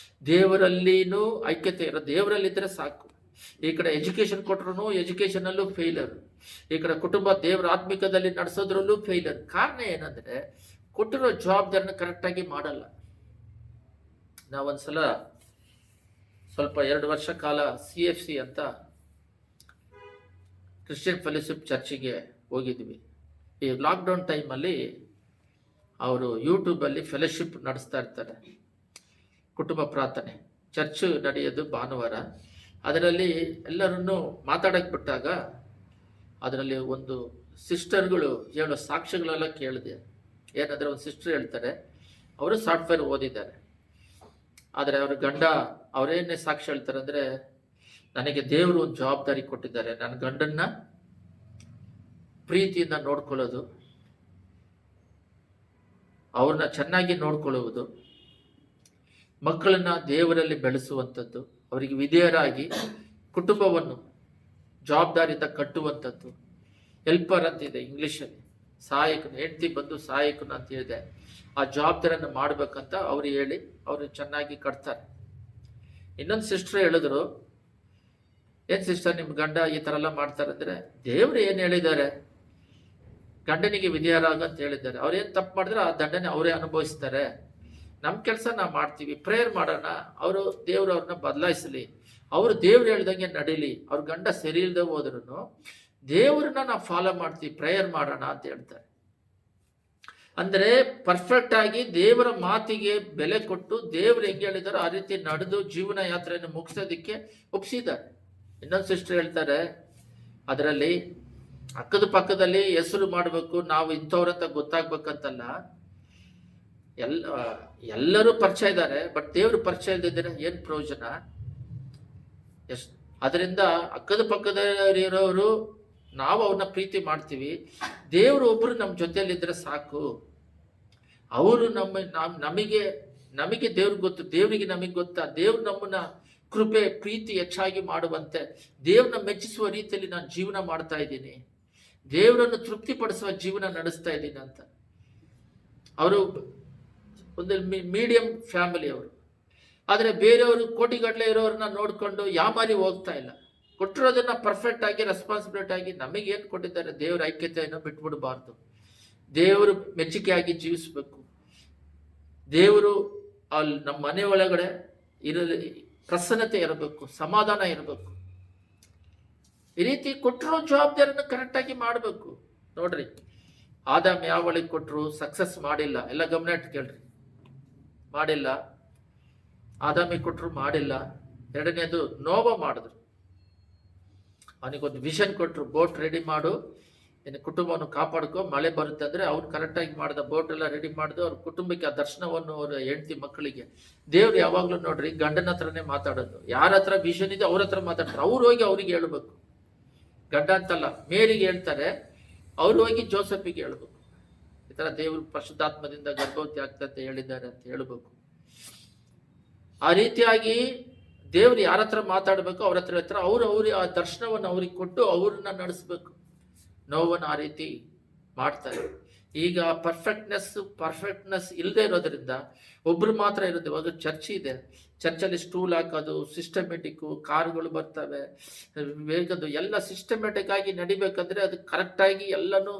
ದೇವರಲ್ಲಿನೂ ಐಕ್ಯತೆ ಇರೋ, ದೇವರಲ್ಲಿದ್ದರೆ ಸಾಕು. ಈ ಕಡೆ ಎಜುಕೇಶನ್ ಕೊಟ್ರು ಎಜುಕೇಶನಲ್ಲೂ ಫೇಲರ್, ಈ ಕಡೆ ಕುಟುಂಬ ದೇವರ ಆತ್ಮಿಕದಲ್ಲಿ ನಡೆಸೋದ್ರಲ್ಲೂ ಫೇಲರ್. ಕಾರಣ ಏನಂದ್ರೆ ಕೊಟ್ಟಿರೋ ಜವಾಬ್ದಾರಿನ ಕರೆಕ್ಟಾಗಿ ಮಾಡಲ್ಲ. ನಾವೊಂದ್ಸಲ ಸ್ವಲ್ಪ 2 ವರ್ಷ ಕಾಲ CFC ಅಂತ ಕ್ರಿಶ್ಚಿಯನ್ ಫೆಲೋಶಿಪ್ ಚರ್ಚಿಗೆ ಹೋಗಿದ್ವಿ. ಈ ಲಾಕ್ಡೌನ್ ಟೈಮಲ್ಲಿ ಅವರು ಯೂಟ್ಯೂಬಲ್ಲಿ ಫೆಲೋಶಿಪ್ ನಡೆಸ್ತಾ ಇರ್ತಾರೆ, ಕುಟುಂಬ ಪ್ರಾರ್ಥನೆ. ಚರ್ಚ್ ನಡೆಯೋದು ಭಾನುವಾರ. ಅದರಲ್ಲಿ ಎಲ್ಲರನ್ನೂ ಮಾತಾಡಕ್ಕೆ ಬಿಟ್ಟಾಗ ಅದರಲ್ಲಿ ಒಂದು ಸಿಸ್ಟರ್ಗಳು ಹೇಳೋ ಸಾಕ್ಷ್ಯಗಳೆಲ್ಲ ಕೇಳಿದೆ. ಏನಂದರೆ ಒಂದು ಸಿಸ್ಟರ್ ಹೇಳ್ತಾರೆ, ಅವರು ಸಾಫ್ಟ್ವೇರ್ ಓದಿದ್ದಾರೆ, ಆದರೆ ಅವ್ರ ಗಂಡ ಅವರೇನೇ ಸಾಕ್ಷ್ಯ ಹೇಳ್ತಾರೆ ಅಂದರೆ, ನನಗೆ ದೇವರು ಒಂದು ಜವಾಬ್ದಾರಿ ಕೊಟ್ಟಿದ್ದಾರೆ, ನನ್ನ ಗಂಡನ್ನ ಪ್ರೀತಿಯಿಂದ ನೋಡ್ಕೊಳ್ಳೋದು, ಅವ್ರನ್ನ ಚೆನ್ನಾಗಿ ನೋಡ್ಕೊಳ್ಳುವುದು, ಮಕ್ಕಳನ್ನ ದೇವರಲ್ಲಿ ಬೆಳೆಸುವಂಥದ್ದು, ಅವರಿಗೆ ವಿಧೇಯರಾಗಿ ಕುಟುಂಬವನ್ನು ಜವಾಬ್ದಾರಿಯಿಂದ ಕಟ್ಟುವಂಥದ್ದು. ಹೆಲ್ಪರ್ ಅಂತಿದೆ ಇಂಗ್ಲೀಷಲ್ಲಿ, ಸಹಾಯಕನು, ಹೆಂಡತಿ ಬಂದು ಸಹಾಯಕನು ಅಂತ ಹೇಳಿದೆ. ಆ ಜವಾಬ್ದಾರಿಯನ್ನು ಮಾಡ್ಬೇಕಂತ ಅವ್ರು ಹೇಳಿ ಅವರು ಚೆನ್ನಾಗಿ ಕಟ್ತಾರೆ. ಇನ್ನೊಂದು ಸಿಸ್ಟರ್ ಹೇಳಿದ್ರು, ಏನ್ ಸಿಸ್ಟರ್ ನಿಮ್ಮ ಗಂಡ ಈ ಥರ ಎಲ್ಲ ಮಾಡ್ತಾರೆ ಅಂದರೆ, ದೇವ್ರು ಏನು ಹೇಳಿದ್ದಾರೆ, ಗಂಡನಿಗೆ ವಿಧೇಯರಾಗ ಅಂತ ಹೇಳಿದ್ದಾರೆ. ಅವ್ರೇನು ತಪ್ಪು ಮಾಡಿದ್ರೆ ಆ ದಂಡನೆ ಅವರೇ ಅನುಭವಿಸ್ತಾರೆ. ನಮ್ಮ ಕೆಲಸ ನಾವು ಮಾಡ್ತೀವಿ, ಪ್ರೇಯರ್ ಮಾಡೋಣ, ಅವರು ದೇವ್ರು ಅವ್ರನ್ನ ಬದಲಾಯಿಸಲಿ, ಅವರು ದೇವ್ರು ಹೇಳ್ದಂಗೆ ನಡೀಲಿ. ಅವ್ರ ಗಂಡ ಸರಿ ಇಲ್ಲದೆ ಹೋದ್ರೂ ದೇವ್ರನ್ನ ನಾವು ಫಾಲೋ ಮಾಡ್ತೀವಿ, ಪ್ರೇಯರ್ ಮಾಡೋಣ ಅಂತ ಹೇಳ್ತಾರೆ. ಅಂದರೆ ಪರ್ಫೆಕ್ಟ್ ಆಗಿ ದೇವರ ಮಾತಿಗೆ ಬೆಲೆ ಕೊಟ್ಟು ದೇವ್ರು ಹೆಂಗೆ ಹೇಳಿದಾರೋ ಆ ರೀತಿ ನಡೆದು ಜೀವನ ಯಾತ್ರೆಯನ್ನು ಮುಗಿಸೋದಕ್ಕೆ ಒಪ್ಪಿಸಿದ್ದಾರೆ. ಇನ್ನೊಂದು ಸಿಸ್ಟರ್ ಹೇಳ್ತಾರೆ, ಅದರಲ್ಲಿ ಅಕ್ಕದ ಪಕ್ಕದಲ್ಲಿ ಹೆಸರು ಮಾಡಬೇಕು, ನಾವು ಇಂಥವ್ರಂತ ಗೊತ್ತಾಗ್ಬೇಕಂತಲ್ಲ, ಎಲ್ಲರೂ ಪರಿಚಯ ಇದ್ದಾರೆ, ಬಟ್ ದೇವ್ರು ಪರಿಚಯ ಇಲ್ದಿದ್ರೆ ಏನು ಪ್ರಯೋಜನ? ಅದರಿಂದ ಅಕ್ಕದ ಪಕ್ಕದಲ್ಲಿರೋರು ನಾವು ಅವ್ರನ್ನ ಪ್ರೀತಿ ಮಾಡ್ತೀವಿ, ದೇವರು ಒಬ್ರು ನಮ್ಮ ಜೊತೆಯಲ್ಲಿದ್ದರೆ ಸಾಕು. ಅವರು ನಮಗೆ ದೇವ್ರಿಗೆ ಗೊತ್ತು, ದೇವರಿಗೆ ನಮಗೆ ಗೊತ್ತಾ, ದೇವ್ರು ನಮ್ಮನ್ನ ಕೃಪೆ ಪ್ರೀತಿ ಹೆಚ್ಚಾಗಿ ಮಾಡುವಂತೆ ದೇವ್ರನ್ನ ಮೆಚ್ಚಿಸುವ ರೀತಿಯಲ್ಲಿ ನಾನು ಜೀವನ ಮಾಡ್ತಾ ಇದ್ದೀನಿ, ದೇವರನ್ನು ತೃಪ್ತಿಪಡಿಸುವ ಜೀವನ ನಡೆಸ್ತಾ ಇದ್ದೀನಿ ಅಂತ. ಅವರು ಒಂದು ಮೀಡಿಯಂ ಫ್ಯಾಮಿಲಿ ಅವರು. ಆದರೆ ಬೇರೆಯವರು ಕೋಟಿಗಟ್ಟಲೆ ಇರೋರನ್ನ ನೋಡಿಕೊಂಡು ಯಾಮಾರಿ ಹೋಗ್ತಾ ಇಲ್ಲ. ಕೊಟ್ಟಿರೋದನ್ನ ಪರ್ಫೆಕ್ಟ್ ಆಗಿ ರೆಸ್ಪಾನ್ಸಿಬಿಲಿಟಿ ಆಗಿ ನಮಗೇನು ಕೊಟ್ಟಿದ್ದಾರೆ ದೇವರ ಐಕ್ಯತೆಯನ್ನು ಬಿಟ್ಬಿಡಬಾರ್ದು. ದೇವರು ಮೆಚ್ಚುಗೆಯಾಗಿ ಜೀವಿಸಬೇಕು. ದೇವರು ಅಲ್ಲಿ ನಮ್ಮ ಮನೆ ಒಳಗಡೆ ಪ್ರಸನ್ನತೆ ಇರಬೇಕು, ಸಮಾಧಾನ ಇರಬೇಕು. ಈ ರೀತಿ ಕೊಟ್ಟಿರೋ ಜವಾಬ್ದಾರಿಯನ್ನು ಕರೆಕ್ಟಾಗಿ ಮಾಡಬೇಕು. ನೋಡ್ರಿ, ಆದಾಮ್ ಯಾವಳಿಗೆ ಕೊಟ್ಟರು, ಸಕ್ಸಸ್ ಮಾಡಿಲ್ಲ. ಎಲ್ಲ ಗಮನ ಇಟ್ಟು ಕೇಳ್ರಿ, ಮಾಡಿಲ್ಲ. ಆದಾಮಿಗೆ ಕೊಟ್ಟರು, ಮಾಡಿಲ್ಲ. ಎರಡನೇದು ನೋವ ಮಾಡಿದ್ರು, ಅವನಿಗೊಂದು ವಿಷನ್ ಕೊಟ್ಟರು, ಬೋಟ್ ರೆಡಿ ಮಾಡು, ನಿನ್ನ ಕುಟುಂಬವನ್ನು ಕಾಪಾಡ್ಕೊ, ಮಳೆ ಬರುತ್ತೆ ಅಂದರೆ ಅವ್ರು ಕರೆಕ್ಟಾಗಿ ಮಾಡಿದ, ಬೋಟ್ ಎಲ್ಲ ರೆಡಿ ಮಾಡಿದ್ರು. ಅವ್ರ ಕುಟುಂಬಕ್ಕೆ ಆ ದರ್ಶನವನ್ನು ಅವ್ರ ಹೆಂಡತಿ ಮಕ್ಕಳಿಗೆ. ದೇವ್ರು ಯಾವಾಗಲೂ ನೋಡ್ರಿ ಗಂಡನ ಹತ್ರನೇ ಮಾತಾಡೋದು. ಯಾರ ಹತ್ರ ವಿಷನ್ ಇದೆ ಅವ್ರ ಹತ್ರ ಮಾತಾಡ್ತಾರೆ. ಅವ್ರು ಹೋಗಿ ಅವ್ರಿಗೆ ಹೇಳ್ಬೇಕು, ಗಂಡ ಅಂತಲ್ಲ, ಮೇರಿಗೆ ಹೇಳ್ತಾರೆ, ಅವ್ರು ಹೋಗಿ ಜೋಸಫಿಗೆ ಹೇಳ್ಬೇಕು, ಈ ಥರ ದೇವರು ಪರಿಶುದ್ಧಾತ್ಮದಿಂದ ಗರ್ಭವತಿ ಆಗ್ತಂತೆ ಹೇಳಿದ್ದಾರೆ ಅಂತ ಹೇಳ್ಬೇಕು. ಆ ರೀತಿಯಾಗಿ ದೇವ್ರು ಯಾರ ಹತ್ರ ಮಾತಾಡಬೇಕು ಅವ್ರ ಹತ್ರ ಅವ್ರು ಆ ದರ್ಶನವನ್ನು ಅವ್ರಿಗೆ ಕೊಟ್ಟು ಅವ್ರನ್ನ ನಡೆಸ್ಬೇಕು. ನೋವನ್ನು ಆ ರೀತಿ ಮಾಡ್ತಾರೆ. ಈಗ ಪರ್ಫೆಕ್ಟ್ನೆಸ್ ಇಲ್ಲದೆ ಇರೋದ್ರಿಂದ ಒಬ್ರು ಮಾತ್ರ ಇರುತ್ತೆ. ಇವಾಗ ಚರ್ಚ್ ಇದೆ, ಚರ್ಚಲ್ಲಿ ಸ್ಟೂಲ್ ಹಾಕೋದು, ಸಿಸ್ಟಮೆಟಿಕ್ಕು, ಕಾರುಗಳು ಬರ್ತವೆ, ವೇಗದು ಎಲ್ಲ ಸಿಸ್ಟಮೆಟಿಕ್ ಆಗಿ ನಡಿಬೇಕಂದ್ರೆ ಅದು ಕರೆಕ್ಟಾಗಿ ಎಲ್ಲನೂ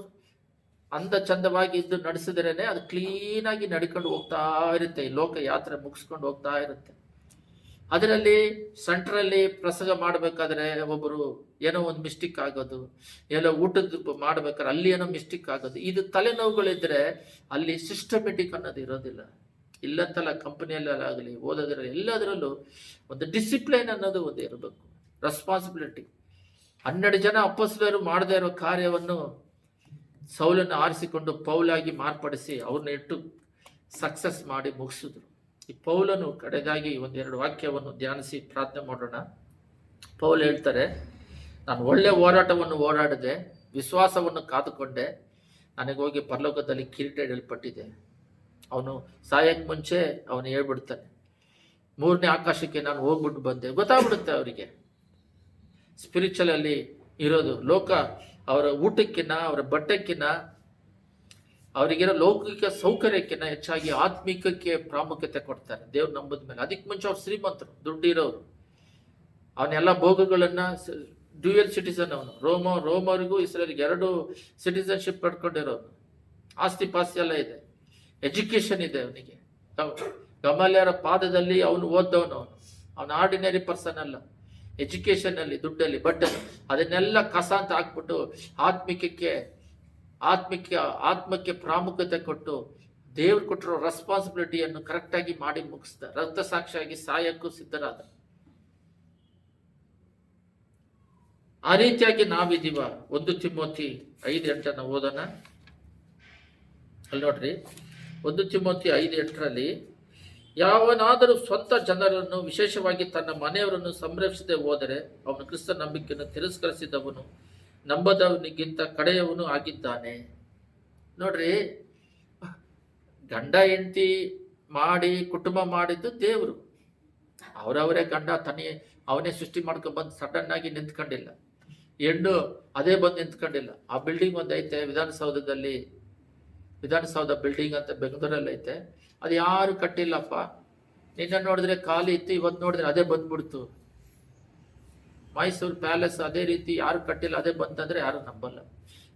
ಅಂದ ಚಂದವಾಗಿ ಇದ್ದು ನಡೆಸಿದ್ರೇನೆ ಅದು ಕ್ಲೀನಾಗಿ ನಡ್ಕೊಂಡು ಹೋಗ್ತಾ ಇರುತ್ತೆ. ಈ ಲೋಕ ಯಾತ್ರೆ ಮುಗಿಸ್ಕೊಂಡು ಹೋಗ್ತಾ ಇರುತ್ತೆ. ಅದರಲ್ಲಿ ಸೆಂಟ್ರಲ್ಲಿ ಪ್ರಸಂಗ ಮಾಡಬೇಕಾದ್ರೆ ಒಬ್ಬರು ಏನೋ ಒಂದು ಮಿಸ್ಟೇಕ್ ಆಗೋದು, ಏನೋ ಊಟದ ಮಾಡ್ಬೇಕಾದ್ರೆ ಅಲ್ಲಿ ಏನೋ ಮಿಸ್ಟೇಕ್ ಆಗೋದು, ಇದು ತಲೆನೋವುಗಳಿದ್ರೆ ಅಲ್ಲಿ ಸಿಸ್ಟಮೆಟಿಕ್ ಅನ್ನೋದು ಇರೋದಿಲ್ಲ. ಇಲ್ಲಂತಲ್ಲ, ಕಂಪನಿಯಲ್ಲಾಗಲಿ ಓದೋದ್ರಲ್ಲಿ ಎಲ್ಲದರಲ್ಲೂ ಒಂದು ಡಿಸಿಪ್ಲೈನ್ ಅನ್ನೋದು ಒಂದು ಇರಬೇಕು, ರೆಸ್ಪಾನ್ಸಿಬಿಲಿಟಿ. 12 ಜನ ಅಪೊಸ್ತಲರು ಮಾಡದೇ ಇರೋ ಕಾರ್ಯವನ್ನು ಸೌಲನ್ನು ಆರಿಸಿಕೊಂಡು ಪೌಲಾಗಿ ಮಾರ್ಪಡಿಸಿ ಅವ್ರನ್ನ ಇಟ್ಟು ಸಕ್ಸಸ್ ಮಾಡಿ ಮುಗಿಸಿದ್ರು. ಈ ಪೌಲನು ಕಡೆದಾಗಿ 1-2 ವಾಕ್ಯವನ್ನು ಧ್ಯಾನಿಸಿ ಪ್ರಾರ್ಥನೆ ಮಾಡೋಣ. ಪೌಲ್ ಹೇಳ್ತಾರೆ, ನಾನು ಒಳ್ಳೆ ಹೋರಾಟವನ್ನು ಹೋರಾಡಿದೆ, ವಿಶ್ವಾಸವನ್ನು ಕಾದುಕೊಂಡೆ, ನನಗೆ ಹೋಗಿ ಪರಲೋಕದಲ್ಲಿ ಕಿರೀಟ ಇಡಲ್ಪಟ್ಟಿದೆ. ಅವನು ಸಾಯಕ್ಕೆ ಮುಂಚೆ ಅವನು ಹೇಳ್ಬಿಡ್ತಾನೆ, 3ನೇ ಆಕಾಶಕ್ಕೆ ನಾನು ಹೋಗ್ಬಿಟ್ಟು ಬಂದೆ. ಗೊತ್ತಾಗ್ಬಿಡುತ್ತೆ ಅವರಿಗೆ ಸ್ಪಿರಿಚುವಲ್ ಅಲ್ಲಿ ಇರೋದು. ಲೋಕ ಅವರ ಊಟಕ್ಕಿನ್ನ ಅವರ ಬಟ್ಟೆಕ್ಕಿನ್ನ ಅವರಿಗಿರೋ ಲೌಕಿಕ ಸೌಕರ್ಯಕ್ಕಿಂತ ಹೆಚ್ಚಾಗಿ ಆತ್ಮಿಕಕ್ಕೆ ಪ್ರಾಮುಖ್ಯತೆ ಕೊಡ್ತಾರೆ ದೇವ್ರು ನಂಬದ ಮೇಲೆ. ಅದಕ್ಕೆ ಮುಂಚೆ ಅವ್ರು ಶ್ರೀಮಂತರು, ದುಡ್ಡಿರೋರು, ಅವನ್ನೆಲ್ಲ ಭೋಗಗಳನ್ನ ಡ್ಯೂಯಲ್ ಸಿಟಿಸನ್, ಅವನು ರೋಮರಿಗೂ ಇಸ್ರೇಲ್ಗೆ 2 ಸಿಟಿಸನ್ಶಿಪ್ ಪಡ್ಕೊಂಡಿರೋನು, ಆಸ್ತಿ ಪಾಸ್ತಿ ಎಲ್ಲ ಇದೆ, ಎಜುಕೇಶನ್ ಇದೆ ಅವನಿಗೆ. ಗಮಾಲ್ಯರ ಪಾದದಲ್ಲಿ ಅವನು ಓದ್ದವನು, ಅವನು ಆರ್ಡಿನರಿ ಪರ್ಸನ್ ಅಲ್ಲ. ಎಜುಕೇಶನ್ ಅಲ್ಲಿ, ದುಡ್ಡಲ್ಲಿ, ಬಟ್ ಅದನ್ನೆಲ್ಲ ಕಸ ಅಂತ ಹಾಕ್ಬಿಟ್ಟು ಆತ್ಮಕ್ಕೆ ಪ್ರಾಮುಖ್ಯತೆ ಕೊಟ್ಟು ದೇವ್ರು ಕೊಟ್ಟಿರೋ ರೆಸ್ಪಾನ್ಸಿಬಿಲಿಟಿಯನ್ನು ಕರೆಕ್ಟಾಗಿ ಮಾಡಿ ಮುಗಿಸ್ದ. ರಕ್ತಸಾಕ್ಷಿಯಾಗಿ ಸಾಯಕ್ಕೂ ಸಿದ್ಧರಾದ. ಆ ರೀತಿಯಾಗಿ ನಾವಿದೀವ. 1 ತಿಮೋಥಿ 5:8 ಓದೋಣ. ಅಲ್ಲಿ ನೋಡ್ರಿ, 1 ತಿಮೋಥಿ 5:8 ಯಾವನಾದರೂ ಸ್ವಂತ ಜನರನ್ನು, ವಿಶೇಷವಾಗಿ ತನ್ನ ಮನೆಯವರನ್ನು ಸಂರಕ್ಷಿಸದೆ ಹೋದರೆ ಅವನು ಕ್ರಿಸ್ತ ನಂಬಿಕೆಯನ್ನು ತಿರಸ್ಕರಿಸಿದವನು, ನಂಬದವನಿಗಿಂತ ಕಡೆಯವನು ಆಗಿದ್ದಾನೆ. ನೋಡ್ರಿ, ಗಂಡ ಹೆಂಡತಿ ಮಾಡಿ ಕುಟುಂಬ ಮಾಡಿದ್ದು ದೇವರು. ಅವರವರೇ ಗಂಡ ಅವನೇ ಸೃಷ್ಟಿ ಮಾಡ್ಕೊಂಡು ಬಂದು ಸಡನ್ ಆಗಿ ನಿಂತ್ಕೊಂಡಿಲ್ಲ, ಹೆಣ್ಣು ಅದೇ ಬಂದು ನಿಂತ್ಕೊಂಡಿಲ್ಲ. ಆ ಬಿಲ್ಡಿಂಗ್ ಒಂದು ಐತೆ ವಿಧಾನಸೌಧ ಬಿಲ್ಡಿಂಗ್ ಅಂತ ಬೆಂಗಳೂರಲ್ಲಿ ಐತೆ, ಅದು ಯಾರು ಕಟ್ಟಿಲ್ಲಪ್ಪ. ನಿನ್ನ ನೋಡಿದ್ರೆ ಖಾಲಿ ಇತ್ತು, ಇವತ್ತು ನೋಡಿದ್ರೆ ಅದೇ ಬಂದ್ಬಿಡ್ತು. ಮೈಸೂರು ಪ್ಯಾಲೇಸ್ ಅದೇ ರೀತಿ ಯಾರು ಕಟ್ಟಿಲ್ಲ, ಅದೇ ಬಂತಂದ್ರೆ ಯಾರು ನಂಬಲ್ಲ.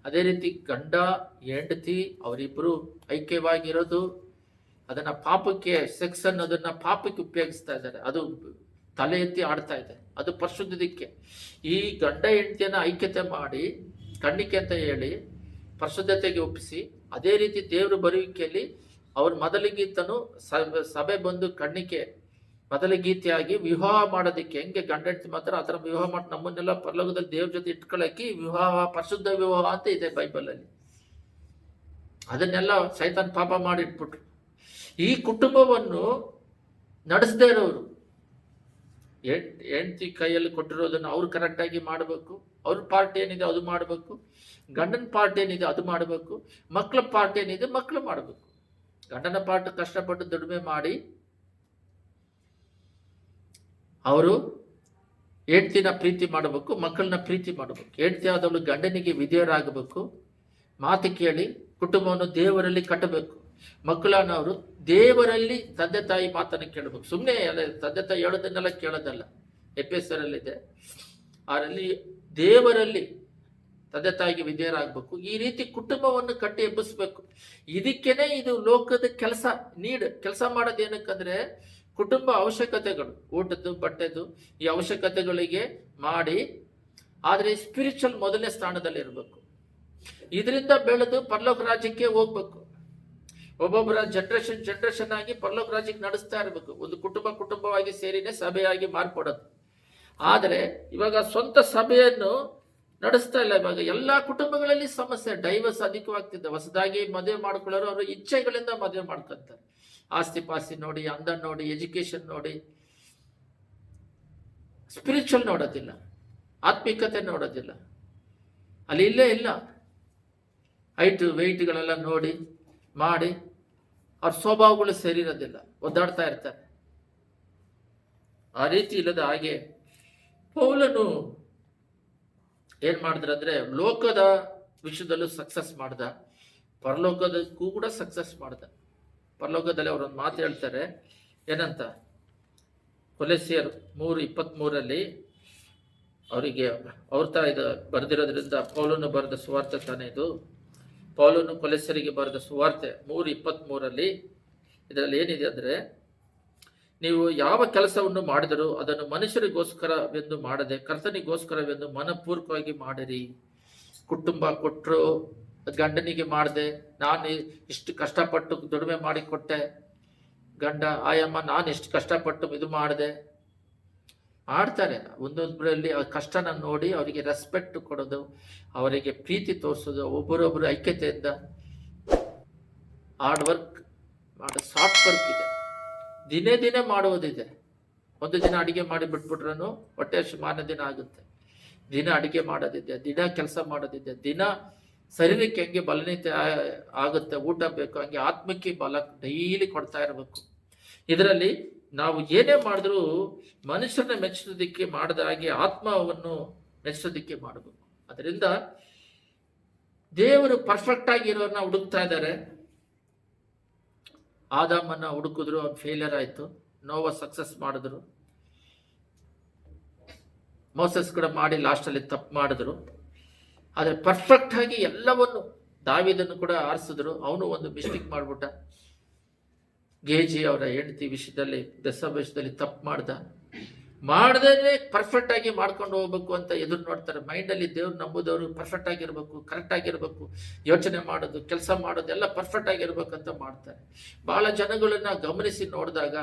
ಅದೇ ರೀತಿ ಗಂಡ ಹೆಂಡತಿ ಅವರಿಬ್ಬರು ಐಕ್ಯವಾಗಿರೋದು, ಅದನ್ನ ಪಾಪಕ್ಕೆ, ಸೆಕ್ಸ್ ಅನ್ನೋದನ್ನ ಪಾಪಕ್ಕೆ ಉಪಯೋಗಿಸ್ತಾ ಇದ್ದಾರೆ. ಅದು ತಲೆ ಎತ್ತಿ ಆಡ್ತಾ ಇದೆ, ಅದು ಪರಿಶುದ್ಧದಕ್ಕೆ. ಈ ಗಂಡ ಹೆಂಡತಿಯನ್ನ ಐಕ್ಯತೆ ಮಾಡಿ ಕಣ್ಣಿಕೆ ಅಂತ ಹೇಳಿ ಪರಿಶುದ್ಧತೆಗೆ ಒಪ್ಪಿಸಿ, ಅದೇ ರೀತಿ ದೇವರು ಬರುವಿಕೆಯಲ್ಲಿ ಅವ್ರ ಮೊದಲಿಗೀತನು ಸಭೆ ಬಂದು ಕಣ್ಣಿಕೆ ಮೊದಲಿಗೀತೆಯಾಗಿ ವಿವಾಹ ಮಾಡೋದಕ್ಕೆ ಹೆಂಗೆ ಗಂಡ ಹೆಂಡತಿ ಮಾತ್ರ ಆ ಥರ ವಿವಾಹ ಮಾಡಿ ನಮ್ಮನ್ನೆಲ್ಲ ಪರಲೋಕದಲ್ಲಿ ದೇವ್ರ ಜೊತೆ ಇಟ್ಕೊಳ್ಳೋಕೆ ವಿವಾಹ, ಪರಿಶುದ್ಧ ವಿವಾಹ ಅಂತ ಇದೆ ಬೈಬಲಲ್ಲಿ. ಅದನ್ನೆಲ್ಲ ಸೈತಾನ್ ಪಾಪ ಮಾಡಿಟ್ಬಿಟ್ರು. ಈ ಕುಟುಂಬವನ್ನು ನಡೆಸದೇ ಇರೋರು, ಹೆಂಡತಿ ಕೈಯಲ್ಲಿ ಕೊಟ್ಟಿರೋದನ್ನು ಅವ್ರು ಕರೆಕ್ಟಾಗಿ ಮಾಡಬೇಕು, ಅವ್ರ ಪಾರ್ಟಿ ಏನಿದೆ ಅದು ಮಾಡಬೇಕು, ಗಂಡನ ಪಾರ್ಟಿ ಏನಿದೆ ಅದು ಮಾಡಬೇಕು, ಮಕ್ಕಳ ಪಾರ್ಟಿ ಏನಿದೆ ಮಕ್ಕಳು ಮಾಡಬೇಕು. ಗಂಡನ ಪಾರ್ಟ್ ಕಷ್ಟಪಟ್ಟು ದುಡಿಮೆ ಮಾಡಿ ಅವರು ಹೆಂಡತಿನ ಪ್ರೀತಿ ಮಾಡಬೇಕು, ಮಕ್ಕಳನ್ನ ಪ್ರೀತಿ ಮಾಡಬೇಕು. ಹೆಂಡತಿ ಆದವಳು ಗಂಡನಿಗೆ ವಿಧೇಯರಾಗಬೇಕು, ಮಾತು ಕೇಳಿ ಕುಟುಂಬವನ್ನು ದೇವರಲ್ಲಿ ಕಟ್ಟಬೇಕು. ಮಕ್ಕಳನ್ನವರು ದೇವರಲ್ಲಿ ತಂದೆ ತಾಯಿ ಮಾತನ್ನು ಕೇಳಬೇಕು. ಸುಮ್ಮನೆ ತಂದೆ ತಾಯಿ ಹೇಳೋದನ್ನೆಲ್ಲ ಕೇಳೋದಲ್ಲ. ಎಫೆಸರಲ್ಲಿದೆ, ಅದರಲ್ಲಿ ದೇವರಲ್ಲಿ ತಂದೆ ತಾಯಿಗೆ ವಿಧೇಯರಾಗಬೇಕು. ಈ ರೀತಿ ಕುಟುಂಬವನ್ನು ಕಟ್ಟಿ ಎಬ್ಬಿಸ್ಬೇಕು. ಇದಕ್ಕೇನೆ ಇದು ಲೋಕದ ಕೆಲಸ ಮಾಡೋದು. ಏನಕ್ಕಂದ್ರೆ ಕುಟುಂಬ ಅವಶ್ಯಕತೆಗಳು, ಊಟದ್ದು ಬಟ್ಟೆದು, ಈ ಅವಶ್ಯಕತೆಗಳಿಗೆ ಮಾಡಿ, ಆದರೆ ಸ್ಪಿರಿಚುವಲ್ ಮೊದಲನೇ ಸ್ಥಾನದಲ್ಲಿ ಇರಬೇಕು. ಇದರಿಂದ ಬೆಳೆದು ಪರಲೋಕ ರಾಜ್ಯಕ್ಕೆ ಹೋಗ್ಬೇಕು. ಒಬ್ಬೊಬ್ಬರ ಜನರೇಷನ್ ಆಗಿ ಪರಲೋಕ ರಾಜ್ಯಕ್ಕೆ ನಡೆಸ್ತಾ ಇರಬೇಕು. ಒಂದು ಕುಟುಂಬವಾಗಿ ಸೇರಿನೇ ಸಭೆಯಾಗಿ ಮಾರ್ಪಡೋದು. ಆದರೆ ಇವಾಗ ಸ್ವಂತ ಸಭೆಯನ್ನು ನಡೆಸ್ತಾ ಇಲ್ಲ. ಇವಾಗ ಎಲ್ಲಾ ಕುಟುಂಬಗಳಲ್ಲಿ ಸಮಸ್ಯೆ, ಡೈವರ್ಸ್ ಅಧಿಕವಾಗ್ತಿದೆ. ಹೊಸದಾಗಿ ಮದುವೆ ಮಾಡ್ಕೊಳ್ಳೋರು ಅವರು ಇಚ್ಛೆಗಳಿಂದ ಮದುವೆ ಮಾಡ್ಕೊಂತಾರೆ. ಆಸ್ತಿ ಪಾಸ್ತಿ ನೋಡಿ, ಅಂದ ನೋಡಿ, ಎಜುಕೇಶನ್ ನೋಡಿ, ಸ್ಪಿರಿಚುವಲ್ ನೋಡೋದಿಲ್ಲ, ಆತ್ಮಿಕತೆ ನೋಡೋದಿಲ್ಲ. ಅಲ್ಲಿ ಇಲ್ಲೇ ಇಲ್ಲ. ವೆಯ್ಟ್ಗಳೆಲ್ಲ ನೋಡಿ ಮಾಡಿ ಅವ್ರ ಸ್ವಭಾವಗಳು ಸೇರಿರೋದಿಲ್ಲ, ಒದ್ದಾಡ್ತಾ ಇರ್ತಾರೆ. ಆ ರೀತಿ ಇಲ್ಲದ ಹಾಗೆ ಪೌಲನು ಏನ್ ಮಾಡಿದ್ರಂದ್ರೆ ಲೋಕದ ವಿಷಯದಲ್ಲೂ ಸಕ್ಸಸ್ ಮಾಡ್ದ, ಪರಲೋಕದಕ್ಕೂ ಕೂಡ ಸಕ್ಸಸ್ ಮಾಡ್ದ. ಪರಲೋಕದಲ್ಲಿ ಅವರೊಂದು ಮಾತು ಹೇಳ್ತಾರೆ, ಏನಂತ, ಕೊಲೆಸಿಯರ್ 3:23 ಅವರಿಗೆ ಬರೆದಿರೋದ್ರಿಂದ ಪೌಲನು ಬರೆದ ಸುವಾರ್ತೆ ತಾನೇ ಇದು. ಪೌಲನು ಕೊಲೆಸಿಯರಿಗೆ ಬರೆದ ಸುವಾರ್ತೆ 3:23 ಇದರಲ್ಲಿ ಏನಿದೆ ಅಂದ್ರೆ, ನೀವು ಯಾವ ಕೆಲಸವನ್ನು ಮಾಡಿದರೂ ಅದನ್ನು ಮನುಷ್ಯರಿಗೋಸ್ಕರವೆಂದು ಮಾಡದೆ ಕರ್ತನಿಗೋಸ್ಕರವೆಂದು ಮನಪೂರ್ವಕವಾಗಿ ಮಾಡಿರಿ. ಕುಟುಂಬ ಕೊಟ್ಟರು, ಗಂಡನಿಗೆ ಮಾಡಿದೆ, ನಾನು ಇಷ್ಟು ಕಷ್ಟಪಟ್ಟು ದುಡಿಮೆ ಮಾಡಿಕೊಟ್ಟೆ, ಗಂಡ ಆಯಮ್ಮ ನಾನು ಎಷ್ಟು ಕಷ್ಟಪಟ್ಟು ಇದು ಮಾಡಿದೆ ಆಡ್ತಾರೆ. ಒಂದೊಬ್ಬರಲ್ಲಿ ಆ ಕಷ್ಟನ ನೋಡಿ ಅವರಿಗೆ ರೆಸ್ಪೆಕ್ಟ್ ಕೊಡೋದು, ಅವರಿಗೆ ಪ್ರೀತಿ ತೋರಿಸೋದು, ಒಬ್ಬರೊಬ್ಬರು ಐಕ್ಯತೆಯಿಂದ ಹಾರ್ಡ್ ವರ್ಕ್ ಮಾಡೋ ಸಾಫ್ಟ್ ವರ್ಕ್ ಇದೆ, ದಿನೇ ದಿನೇ ಮಾಡುವುದಿದೆ. ಒಂದು ದಿನ ಅಡಿಗೆ ಮಾಡಿ ಬಿಟ್ಬಿಟ್ರೂ ಹೊಟ್ಟೆ ಮಾರನೇ ದಿನ ಆಗುತ್ತೆ. ದಿನ ಅಡಿಗೆ ಮಾಡೋದಿದೆ, ದಿನ ಕೆಲಸ ಮಾಡೋದಿದೆ, ದಿನ ಶರೀರಕ್ಕೆ ಹೆಂಗೆ ಬಲನೀಯತೆ ಆಗುತ್ತೆ, ಊಟ ಬೇಕು, ಹಂಗೆ ಆತ್ಮಕ್ಕೆ ಬಲ ಡೈಲಿ ಕೊಡ್ತಾ ಇರಬೇಕು. ಇದರಲ್ಲಿ ನಾವು ಏನೇ ಮಾಡಿದ್ರೂ ಮನುಷ್ಯರನ್ನ ಮೆಚ್ಚೋದಕ್ಕೆ ಮಾಡದ ಹಾಗೆ ಆತ್ಮವನ್ನು ಮೆಚ್ಚೋದಕ್ಕೆ ಮಾಡಬೇಕು. ಅದರಿಂದ ದೇವರು ಪರ್ಫೆಕ್ಟ್ ಆಗಿ ಇರೋರನ್ನ ಹುಡುಕ್ತಾ ಇದ್ದಾರೆ. ಆದಾಮನ್ನ ಹುಡುಕಿದ್ರು, ಅವ್ನು ಫೇಲಿಯರ್ ಆಯ್ತು. ನೋವ ಸಕ್ಸಸ್ ಮಾಡಿದ್ರು, ಮೋಸಸ್ ಕೂಡ ಮಾಡಿ ಲಾಸ್ಟಲ್ಲಿ ತಪ್ಪು ಮಾಡಿದ್ರು. ಆದರೆ ಪರ್ಫೆಕ್ಟ್ ಆಗಿ ಎಲ್ಲವನ್ನು ದಾವೀದನ್ನು ಕೂಡ ಆರಿಸಿದ್ರು, ಅವನು ಒಂದು ಮಿಸ್ಟೇಕ್ ಮಾಡ್ಬಿಟ್ಟ. ಗೇಜಿ ಅವರ ಹೆಂಡತಿ ವಿಷಯದಲ್ಲಿ ವಿಷಯದಲ್ಲಿ ತಪ್ಪು ಮಾಡದೇ ಪರ್ಫೆಕ್ಟ್ ಆಗಿ ಮಾಡ್ಕೊಂಡು ಹೋಗ್ಬೇಕು ಅಂತ ಎದುರು ನೋಡ್ತಾರೆ. ಮೈಂಡಲ್ಲಿ ದೇವ್ರು ನಂಬುದವರು ಪರ್ಫೆಕ್ಟ್ ಆಗಿರ್ಬೇಕು, ಕರೆಕ್ಟ್ ಆಗಿರ್ಬೇಕು, ಯೋಚನೆ ಮಾಡೋದು, ಕೆಲಸ ಮಾಡೋದು ಎಲ್ಲ ಪರ್ಫೆಕ್ಟ್ ಆಗಿರ್ಬೇಕಂತ ಮಾಡ್ತಾರೆ. ಬಹಳ ಜನಗಳನ್ನ ಗಮನಿಸಿ ನೋಡಿದಾಗ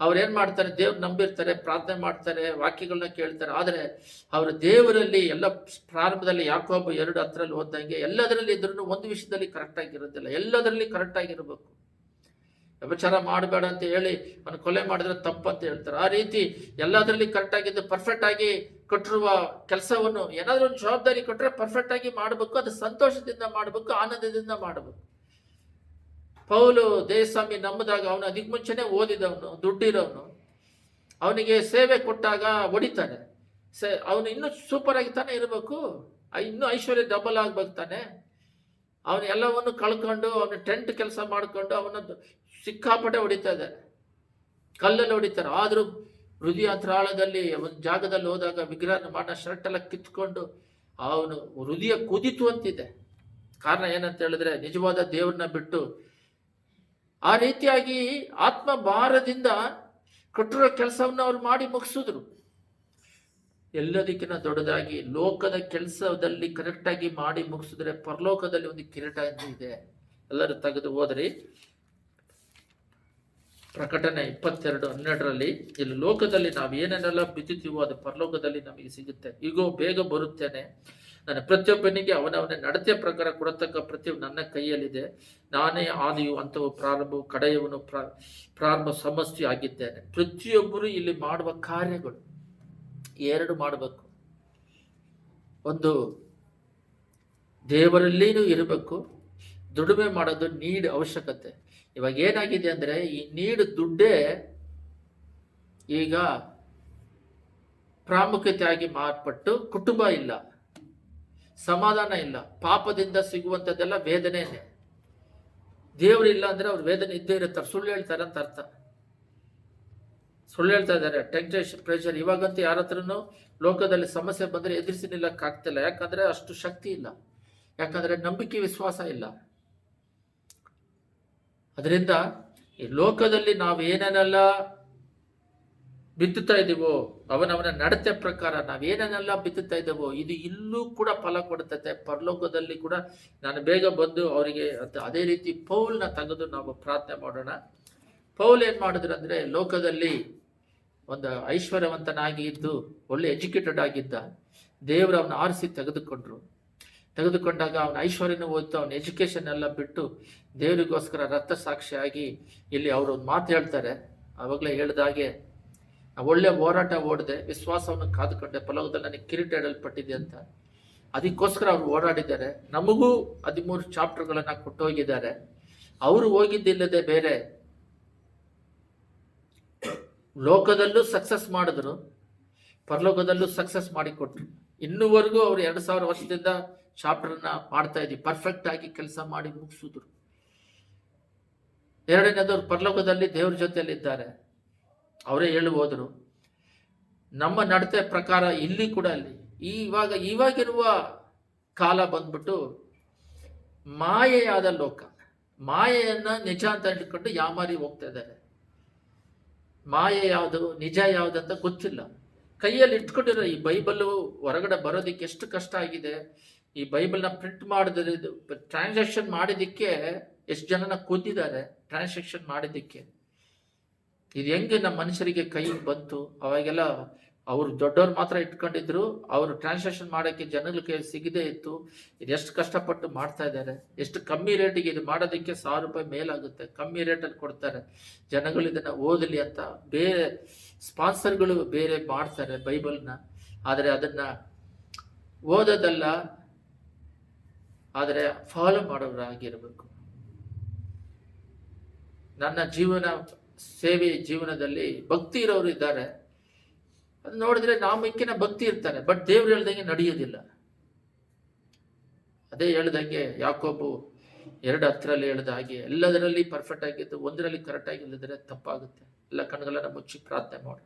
ಅವ್ರೇನ್ ಮಾಡ್ತಾರೆ, ದೇವ್ರು ನಂಬಿರ್ತಾರೆ, ಪ್ರಾರ್ಥನೆ ಮಾಡ್ತಾರೆ, ವಾಕ್ಯಗಳನ್ನ ಕೇಳ್ತಾರೆ. ಆದರೆ ಅವರು ದೇವರಲ್ಲಿ ಎಲ್ಲ ಪ್ರಾರಂಭದಲ್ಲಿ ಯಾಕೋಬ 2:10 ಓದಂಗೆ ಎಲ್ಲದರಲ್ಲಿ ಇದ್ರೂ ಒಂದು ವಿಷಯದಲ್ಲಿ ಕರೆಕ್ಟ್ ಆಗಿರೋದಿಲ್ಲ, ಎಲ್ಲದರಲ್ಲಿ ಕರೆಕ್ಟ್ ಆಗಿರ್ಬೇಕು. ವ್ಯಭಿಚಾರ ಮಾಡಬೇಡ ಅಂತ ಹೇಳಿ ಅವನು ಕೊಲೆ ಮಾಡಿದ್ರೆ ತಪ್ಪು ಅಂತ ಹೇಳ್ತಾರೆ. ಆ ರೀತಿ ಎಲ್ಲದರಲ್ಲಿ ಕರೆಕ್ಟ್ ಆಗಿದ್ದು ಪರ್ಫೆಕ್ಟ್ ಆಗಿ ಕೊಟ್ಟಿರುವ ಕೆಲಸವನ್ನು ಏನಾದರೂ ಒಂದು ಜವಾಬ್ದಾರಿ ಕೊಟ್ಟರೆ ಪರ್ಫೆಕ್ಟ್ ಆಗಿ ಮಾಡಬೇಕು, ಅದು ಸಂತೋಷದಿಂದ ಮಾಡಬೇಕು, ಆನಂದದಿಂದ ಮಾಡಬೇಕು. ಪೌಲು ದೇವಸ್ವಾಮಿ ನಂಬಿದಾಗ ಅವನು ಅದಕ್ಕೆ ಮುಂಚೆನೆ ಓದಿದವನು, ದುಡ್ಡಿರೋನು, ಅವನಿಗೆ ಸೇವೆ ಕೊಟ್ಟಾಗ ಹೊಡಿತಾನೆ. ಅವನು ಇನ್ನೂ ಸೂಪರ್ ಆಗಿ ತಾನೇ ಇರಬೇಕು, ಇನ್ನೂ ಐಶ್ವರ್ಯ ಡಬಲ್ ಆಗ್ಬೇಕು ತಾನೆ. ಅವನು ಎಲ್ಲವನ್ನು ಕಳ್ಕೊಂಡು ಅವನು ಟೆಂಟ್ ಕೆಲಸ ಮಾಡಿಕೊಂಡು ಅವನದ್ದು ಸಿಕ್ಕಾಪಟ್ಟೆ ಹೊಡಿತಾ ಇದ್ದಾರೆ, ಕಲ್ಲಲ್ಲಿ ಹೊಡಿತಾರೆ. ಆದರೂ ಹೃದಯಾಂತರಾಳದಲ್ಲಿ ಒಂದು ಜಾಗದಲ್ಲಿ ಹೋದಾಗ ವಿಗ್ರಹ ಮಾಡೋ ಶರ್ಟ್ ಎಲ್ಲ ಕಿತ್ಕೊಂಡು ಅವನು ಹೃದಯ ಕುದಿತು ಅಂತಿದೆ. ಕಾರಣ ಏನಂತ ಹೇಳಿದ್ರೆ ನಿಜವಾದ ದೇವ್ರನ್ನ ಬಿಟ್ಟು ಆ ರೀತಿಯಾಗಿ ಆತ್ಮ ಭಾರದಿಂದ ಕೊಟ್ಟಿರೋ ಕೆಲಸವನ್ನು ಅವ್ರು ಮಾಡಿ ಮುಗಿಸಿದ್ರು. ಎಲ್ಲದಕ್ಕಿಂತ ದೊಡ್ಡದಾಗಿ ಲೋಕದ ಕೆಲಸದಲ್ಲಿ ಕರೆಕ್ಟಾಗಿ ಮಾಡಿ ಮುಗಿಸಿದ್ರೆ ಪರಲೋಕದಲ್ಲಿ ಒಂದು ಕಿರೀಟ ಇದೆ. ಎಲ್ಲರೂ ತೆಗೆದು ಹೋದ್ರಿ ಪ್ರಕಟಣೆ 22:12 ಇಲ್ಲಿ ಲೋಕದಲ್ಲಿ ನಾವು ಏನೇನೆಲ್ಲ ಬಿತ್ತುತ್ತೀವೋ ಅದು ಪರಲೋಕದಲ್ಲಿ ನಮಗೆ ಸಿಗುತ್ತೆ. ಈಗೋ ಬೇಗ ಬರುತ್ತೇನೆ, ನನ್ನ ಪ್ರತಿಯೊಬ್ಬನಿಗೆ ಅವನವನ ನಡತೆ ಪ್ರಕಾರ ಕೊಡತಕ್ಕ ಪ್ರತಿಯೊಬ್ಬ ನನ್ನ ಕೈಯಲ್ಲಿದೆ. ನಾನೇ ಆದಿಯು ಅಂಥವು ಪ್ರಾರಂಭವು ಕಡೆಯವನು ಪ್ರಾರಂಭ ಸಮಸ್ಯೆ ಆಗಿದ್ದೇನೆ. ಪ್ರತಿಯೊಬ್ಬರು ಇಲ್ಲಿ ಮಾಡುವ ಕಾರ್ಯಗಳು 2 ಮಾಡಬೇಕು. ಒಂದು ದೇವರಲ್ಲಿನೂ ಇರಬೇಕು, ದುಡಿಮೆ ಮಾಡೋದು ನೀಡ್ ಅವಶ್ಯಕತೆ. ಇವಾಗ ಏನಾಗಿದೆ ಅಂದರೆ ಈ ನೀಡ್ ದುಡ್ಡೇ ಈಗ ಪ್ರಾಮುಖ್ಯತೆಯಾಗಿ ಮಾರ್ಪಟ್ಟು ಕುಟುಂಬ ಇಲ್ಲ, ಸಮಾಧಾನ ಇಲ್ಲ, ಪಾಪದಿಂದ ಸಿಗುವಂಥದ್ದೆಲ್ಲ ವೇದನೆಯೇ. ದೇವರಿಲ್ಲ ಅಂದರೆ ಅವ್ರ ವೇದನೆ ಇದ್ದೇ ಇರ್ತಾರೆ, ಸುಳ್ಳು ಹೇಳ್ತಾರೆ ಅಂತ ಅರ್ಥ. ಸುಳ್ಳು ಹೇಳ್ತಾ ಇದ್ದಾರೆ, ಟೆಂಪ್ಟೇಷನ್, ಪ್ರೆಷರ್. ಇವಾಗಂತೂ ಯಾರ ಹತ್ರನೂ ಲೋಕದಲ್ಲಿ ಸಮಸ್ಯೆ ಬಂದರೆ ಎದುರಿಸಿ ನಿಲ್ಲಕ್ಕಾಗ್ತಿಲ್ಲ. ಯಾಕಂದರೆ ಅಷ್ಟು ಶಕ್ತಿ ಇಲ್ಲ, ಯಾಕಂದರೆ ನಂಬಿಕೆ ವಿಶ್ವಾಸ ಇಲ್ಲ. ಅದರಿಂದ ಈ ಲೋಕದಲ್ಲಿ ನಾವು ಏನೇನೆಲ್ಲ ಬಿತ್ತುತ್ತಾ ಇದ್ದೀವೋ ಅವನವನ ನಡತೆ ಪ್ರಕಾರ ನಾವೇನೇನೆಲ್ಲ ಬಿತ್ತುತ್ತಾ ಇದ್ದೇವೋ ಇದು ಇಲ್ಲೂ ಕೂಡ ಫಲ ಕೊಡುತ್ತೆ. ಪರಲೋಕದಲ್ಲಿ ಕೂಡ ನಾನು ಬೇಗ ಬಂದು ಅವರಿಗೆ ಅದೇ ರೀತಿ ಪೌಲ್ನ ತೆಗೆದು ನಾವು ಪ್ರಾರ್ಥನೆ ಮಾಡೋಣ. ಪೌಲ್ ಏನು ಮಾಡಿದ್ರು ಅಂದರೆ ಲೋಕದಲ್ಲಿ ಒಂದು ಐಶ್ವರ್ಯವಂತನಾಗಿ ಇದ್ದು ಒಳ್ಳೆ ಎಜುಕೇಟೆಡ್ ಆಗಿದ್ದ. ದೇವರು ಅವನ ಆರಿಸಿ ತೆಗೆದುಕೊಂಡಾಗ ಅವನ ಐಶ್ವರ್ಯನೂ ಹೋಯ್ತು, ಅವನ ಎಜುಕೇಷನ್ ಎಲ್ಲ ಬಿಟ್ಟು ದೇವರಿಗೋಸ್ಕರ ರಕ್ತ ಸಾಕ್ಷಿಯಾಗಿ ಇಲ್ಲಿ ಅವರು ಒಂದು ಮಾತು ಹೇಳ್ತಾರೆ. ಆವಾಗಲೇ ಹೇಳಿದಾಗೆ ಒಳ್ಳೆ ಹೋರಾಟ ಓಡಿದೆ, ವಿಶ್ವಾಸವನ್ನು ಕಾದುಕೊಂಡೆ, ಫಲದಲ್ಲಿ ನನಗೆ ಕಿರೀಟ ಇಡಲ್ಪಟ್ಟಿದೆ ಅಂತ. ಅದಕ್ಕೋಸ್ಕರ ಅವರು ಓಡಾಡಿದ್ದಾರೆ. ನಮಗೂ 13 ಚಾಪ್ಟರ್ಗಳನ್ನು ಕೊಟ್ಟು ಹೋಗಿದ್ದಾರೆ. ಅವರು ಹೋಗಿದ್ದಿಲ್ಲದೆ ಬೇರೆ ಲೋಕದಲ್ಲೂ ಸಕ್ಸಸ್ ಮಾಡಿದ್ರು, ಪರಲೋಕದಲ್ಲೂ ಸಕ್ಸಸ್ ಮಾಡಿಕೊಟ್ರು. ಇನ್ನೂವರೆಗೂ ಅವರು 2000 ವರ್ಷದಿಂದ ಚಾಪ್ಟರ್ನ ಮಾಡ್ತಾ ಇದ್ದೀವಿ, ಪರ್ಫೆಕ್ಟ್ ಆಗಿ ಕೆಲಸ ಮಾಡಿ ಮುಗಿಸಿದ್ರು. ಎರಡನೇದವ್ರು ಪರಲೋಕದಲ್ಲಿ ದೇವ್ರ ಜೊತೆಯಲ್ಲಿದ್ದಾರೆ, ಅವರೇ ಹೋದರು. ನಮ್ಮ ನಡತೆ ಪ್ರಕಾರ ಇಲ್ಲಿ ಕೂಡ ಅಲ್ಲಿ ಇವಾಗಿರುವ ಕಾಲ ಬಂದ್ಬಿಟ್ಟು ಮಾಯೆಯಾದ ಲೋಕ, ಮಾಯೆಯನ್ನ ನಿಜ ಅಂತ ಹಿಡ್ಕೊಂಡು ಯಾಮಾರಿ ಹೋಗ್ತಾ ಇದ್ದಾರೆ. ಮಾಯೆ ಯಾವುದು ನಿಜ ಯಾವುದು ಅಂತ ಗೊತ್ತಿಲ್ಲ. ಕೈಯಲ್ಲಿ ಇಟ್ಕೊಂಡಿರೋ ಈ ಬೈಬಲ್ ಹೊರಗಡೆ ಬರೋದಕ್ಕೆ ಎಷ್ಟು ಕಷ್ಟ ಆಗಿದೆ. ಈ ಬೈಬಲ್ನ ಪ್ರಿಂಟ್ ಮಾಡಿದ್ರೆ ಟ್ರಾನ್ಸಾಕ್ಷನ್ ಮಾಡಿದ್ದಕ್ಕೆ ಎಷ್ಟು ಜನನ ಕೊಂದಿದ್ದಾರೆ ಟ್ರಾನ್ಸಾಕ್ಷನ್ ಮಾಡಿದ್ದಕ್ಕೆ. ಇದು ಹೆಂಗೆ ನಮ್ಮ ಮನುಷ್ಯರಿಗೆ ಕೈಗೆ ಬಂತು? ಅವಾಗೆಲ್ಲ ಅವರು ದೊಡ್ಡವ್ರು ಮಾತ್ರ ಇಟ್ಕೊಂಡಿದ್ರು, ಅವರು ಟ್ರಾನ್ಸಾಕ್ಷನ್ ಮಾಡೋಕ್ಕೆ ಜನಗಳಿಗೆ ಸಿಗದೇ ಇತ್ತು. ಇದು ಎಷ್ಟು ಕಷ್ಟಪಟ್ಟು ಮಾಡ್ತಾ ಇದ್ದಾರೆ. ಎಷ್ಟು ಕಮ್ಮಿ ರೇಟಿಗೆ ಇದು ಮಾಡೋದಕ್ಕೆ ₹1,000 ಮೇಲಾಗುತ್ತೆ. ಕಮ್ಮಿ ರೇಟಲ್ಲಿ ಕೊಡ್ತಾರೆ, ಜನಗಳು ಇದನ್ನು ಓದಲಿ ಅಂತ. ಬೇರೆ ಸ್ಪಾನ್ಸರ್ಗಳು ಬೇರೆ ಮಾಡ್ತಾರೆ ಬೈಬಲ್ನ, ಆದರೆ ಅದನ್ನು ಓದೋದಲ್ಲ, ಆದರೆ ಫಾಲೋ ಮಾಡೋರಾಗಿರಬೇಕು. ನನ್ನ ಸೇವೆ ಜೀವನದಲ್ಲಿ ಭಕ್ತಿ ಇರೋರು ಇದ್ದಾರೆ. ಅದು ನೋಡಿದ್ರೆ ನಾಮಿಕ್ಕಿನ ಭಕ್ತಿ ಇರ್ತಾರೆ, ಬಟ್ ದೇವ್ರು ಹೇಳ್ದಂಗೆ ನಡೆಯೋದಿಲ್ಲ. ಅದೇ ಹೇಳ್ದಂಗೆ ಯಾಕೋಬು 2:10 ಹೇಳ್ದ ಹಾಗೆ ಎಲ್ಲದರಲ್ಲಿ ಪರ್ಫೆಕ್ಟ್ ಆಗಿದ್ದು ಒಂದರಲ್ಲಿ ಕರೆಕ್ಟ್ ಆಗಿಲ್ಲದ್ರೆ ತಪ್ಪಾಗುತ್ತೆ. ಎಲ್ಲ ಕಣ್ಗಳನ್ನ ಮುಚ್ಚಿ ಪ್ರಾರ್ಥನೆ ಮಾಡು.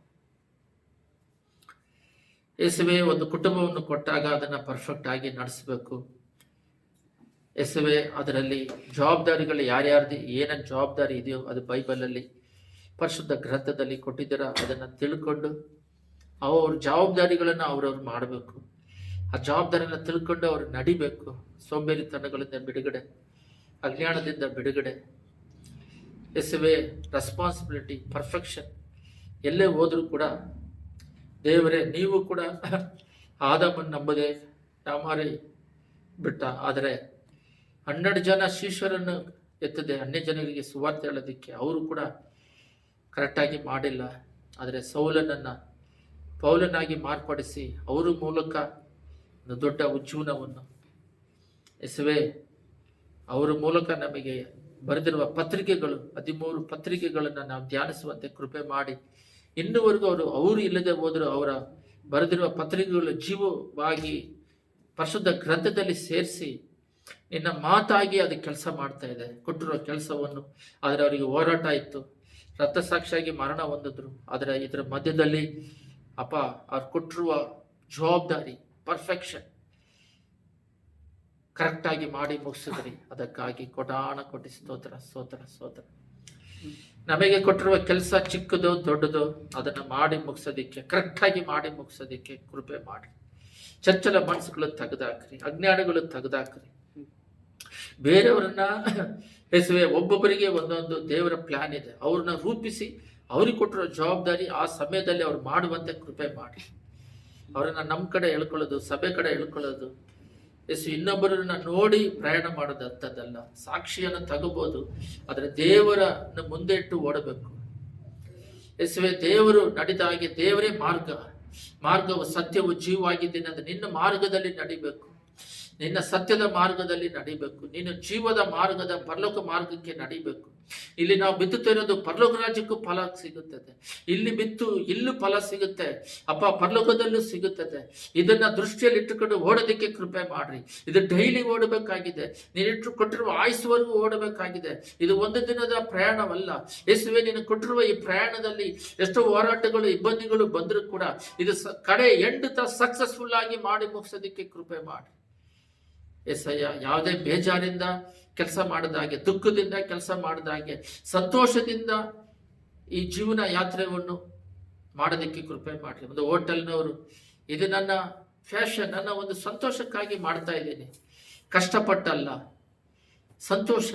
ಯೇಸುವೆ ಒಂದು ಕುಟುಂಬವನ್ನು ಕೊಟ್ಟಾಗ ಅದನ್ನ ಪರ್ಫೆಕ್ಟ್ ಆಗಿ ನಡೆಸಬೇಕು. ಯೇಸುವೆ ಅದರಲ್ಲಿ ಜವಾಬ್ದಾರಿಗಳು ಯಾರ್ಯಾರ್ದು ಏನೇನು ಜವಾಬ್ದಾರಿ ಇದೆಯೋ ಅದು ಬೈಬಲಲ್ಲಿ ಪರಿಶುದ್ಧ ಗ್ರಂಥದಲ್ಲಿ ಕೊಟ್ಟಿದ್ದೀರ. ಅದನ್ನು ತಿಳ್ಕೊಂಡು ಅವ್ರ ಜವಾಬ್ದಾರಿಗಳನ್ನು ಅವ್ರವ್ರು ಮಾಡಬೇಕು. ಆ ಜವಾಬ್ದಾರಿಯನ್ನು ತಿಳ್ಕೊಂಡು ಅವ್ರು ನಡಿಬೇಕು. ಸೋಂಬೇರಿತನಗಳಿಂದ ಬಿಡುಗಡೆ, ಅಜ್ಞಾನದಿಂದ ಬಿಡುಗಡೆ. ಯೇಸುವೆ ರೆಸ್ಪಾನ್ಸಿಬಿಲಿಟಿ, ಪರ್ಫೆಕ್ಷನ್. ಎಲ್ಲೇ ಹೋದ್ರೂ ಕೂಡ ದೇವರೇ ನೀವು ಕೂಡ ಆದಾಮನ್ನು ನಂಬದೆ ಯಾಮಾರಿ ಬಿಟ್ಟ, ಆದರೆ 12 ಜನ ಶಿಷ್ಯರನ್ನು ಎತ್ತದೆ 12 ಜನರಿಗೆ ಸುವಾರ್ತೆ ಹೇಳೋದಕ್ಕೆ ಅವರು ಕೂಡ ಕರೆಕ್ಟಾಗಿ ಮಾಡಿಲ್ಲ. ಆದರೆ ಸೌಲನನ್ನು ಪೌಲನಾಗಿ ಮಾರ್ಪಡಿಸಿ ಅವರ ಮೂಲಕ ಒಂದು ದೊಡ್ಡ ಉಜ್ಜೀವನವನ್ನು ಯೇಸುವೆ ಅವರ ಮೂಲಕ ನಮಗೆ ಬರೆದಿರುವ ಪತ್ರಿಕೆಗಳು 13 ಪತ್ರಿಕೆಗಳನ್ನು ನಾವು ಧ್ಯಾನಿಸುವಂತೆ ಕೃಪೆ ಮಾಡಿ. ಇನ್ನುವರೆಗೂ ಅವರು ಇಲ್ಲದೆ ಹೋದರೂ ಅವರ ಬರೆದಿರುವ ಪತ್ರಿಕೆಗಳು ಜೀವವಾಗಿ ಪರಿಶುದ್ಧ ಗ್ರಂಥದಲ್ಲಿ ಸೇರಿಸಿ ನಿನ್ನ ಮಾತಾಗಿ ಅದು ಕೆಲಸ ಮಾಡ್ತಾ ಇದೆ. ಕೊಟ್ಟಿರುವ ಕೆಲಸವನ್ನು, ಆದರೆ ಅವರಿಗೆ ಹೋರಾಟ ಇತ್ತು, ರಕ್ತಸಾಕ್ಷಿಯಾಗಿ ಮರಣ ಹೊಂದಿದ್ರು. ಆದರೆ ಇದರ ಮಧ್ಯದಲ್ಲಿ ಅಪ್ಪ ಅವ್ರು ಕೊಟ್ಟಿರುವ ಜವಾಬ್ದಾರಿ, ಪರ್ಫೆಕ್ಷನ್ ಕರೆಕ್ಟಾಗಿ ಮಾಡಿ ಮುಗಿಸಿದ್ರಿ. ಅದಕ್ಕಾಗಿ ಕೋಟಿ ಸ್ತೋತ್ರ ಸ್ತೋತ್ರ ಸ್ತೋತ್ರ. ನಮಗೆ ಕೊಟ್ಟಿರುವ ಕೆಲಸ ಚಿಕ್ಕದು ದೊಡ್ಡದು ಅದನ್ನು ಮಾಡಿ ಮುಗಿಸೋದಿಕ್ಕೆ, ಕರೆಕ್ಟಾಗಿ ಮಾಡಿ ಮುಗಿಸೋದಿಕ್ಕೆ ಕೃಪೆ ಮಾಡಿ. ಚಂಚಲ ಮನಸ್ಸುಗಳು ತೆಗೆದಾಕ್ರಿ, ಅಜ್ಞಾನಗಳು ತೆಗೆದಾಕ್ರಿ. ಬೇರೆಯವರನ್ನ ಯೇಸುವೆ ಒಬ್ಬೊಬ್ಬರಿಗೆ ಒಂದೊಂದು ದೇವರ ಪ್ಲಾನ್ ಇದೆ, ಅವ್ರನ್ನ ರೂಪಿಸಿ ಅವ್ರಿಗೆ ಕೊಟ್ಟಿರೋ ಜವಾಬ್ದಾರಿ ಆ ಸಮಯದಲ್ಲಿ ಅವ್ರು ಮಾಡುವಂತೆ ಕೃಪೆ ಮಾಡಿ. ಅವರನ್ನ ನಮ್ಮ ಕಡೆ ಎಳ್ಕೊಳ್ಳೋದು, ಸಭೆ ಕಡೆ ಎಳ್ಕೊಳ್ಳೋದು, ಇನ್ನೊಬ್ಬರನ್ನ ನೋಡಿ ಪ್ರಯಾಣ ಮಾಡೋದು ಅಂಥದ್ದಲ್ಲ. ಸಾಕ್ಷಿಯನ್ನು ತಗೋಬಹುದು, ಆದರೆ ದೇವರನ್ನು ಮುಂದೆ ಇಟ್ಟು ಓಡಬೇಕು. ಯೇಸುವೆ ದೇವರು ನಡೆದ ಹಾಗೆ ದೇವರೇ ಮಾರ್ಗವು ಸತ್ಯವು ಜೀವವಾಗಿದ್ದೀನಿ ಅಂದ್ರೆ ನಿನ್ನ ಮಾರ್ಗದಲ್ಲಿ ನಡಿಬೇಕು, ನಿನ್ನ ಸತ್ಯದ ಮಾರ್ಗದಲ್ಲಿ ನಡಿಬೇಕು, ನೀನು ಜೀವದ ಮಾರ್ಗದ ಪರಲೋಕ ಮಾರ್ಗಕ್ಕೆ ನಡಿಬೇಕು. ಇಲ್ಲಿ ನಾವು ಬಿತ್ತುತ್ತಿರೋದು ಪರಲೋಕ ರಾಜ್ಯಕ್ಕೂ ಫಲ ಸಿಗುತ್ತದೆ. ಇಲ್ಲಿ ಬಿತ್ತು ಇಲ್ಲೂ ಫಲ ಸಿಗುತ್ತೆ ಅಪ್ಪ, ಪರಲೋಕದಲ್ಲೂ ಸಿಗುತ್ತದೆ. ಇದನ್ನ ದೃಷ್ಟಿಯಲ್ಲಿ ಇಟ್ಟುಕೊಂಡು ಓಡೋದಕ್ಕೆ ಕೃಪೆ ಮಾಡ್ರಿ. ಇದು ಡೈಲಿ ಓಡಬೇಕಾಗಿದೆ, ನೀನಿಟ್ಟು ಕೊಟ್ಟಿರುವ ಆಯುಸ್ವರೆಗೂ ಓಡಬೇಕಾಗಿದೆ. ಇದು ಒಂದು ದಿನದ ಪ್ರಯಾಣವಲ್ಲ. ಯೇಸುವೆ ನೀನು ಕೊಟ್ಟಿರುವ ಈ ಪ್ರಯಾಣದಲ್ಲಿ ಎಷ್ಟೋ ಹೋರಾಟಗಳು ಇಬ್ಬಂದಿಗಳು ಬಂದರೂ ಕೂಡ ಇದು ಕಡೆ ಎಂಡ್ ಸಕ್ಸಸ್ಫುಲ್ ಆಗಿ ಮಾಡಿ ಮುಗಿಸೋದಕ್ಕೆ ಕೃಪೆ ಮಾಡಿ. ಎಸಯ್ಯ ಯಾವುದೇ ಬೇಜಾರಿಂದ ಕೆಲಸ ಮಾಡದಾಗೆ, ದುಃಖದಿಂದ ಕೆಲಸ ಮಾಡದಾಗೆ, ಸಂತೋಷದಿಂದ ಈ ಜೀವನ ಯಾತ್ರೆಯನ್ನು ಮಾಡೋದಕ್ಕೆ ಕೃಪೆ ಮಾಡಿ. ಒಂದು ಹೋಟೆಲ್ನವರು ಇದು ನನ್ನ ಫ್ಯಾಷನ್, ನನ್ನ ಒಂದು ಸಂತೋಷಕ್ಕಾಗಿ ಮಾಡ್ತಾ ಇದ್ದೀನಿ, ಕಷ್ಟಪಟ್ಟಲ್ಲ, ಸಂತೋಷ.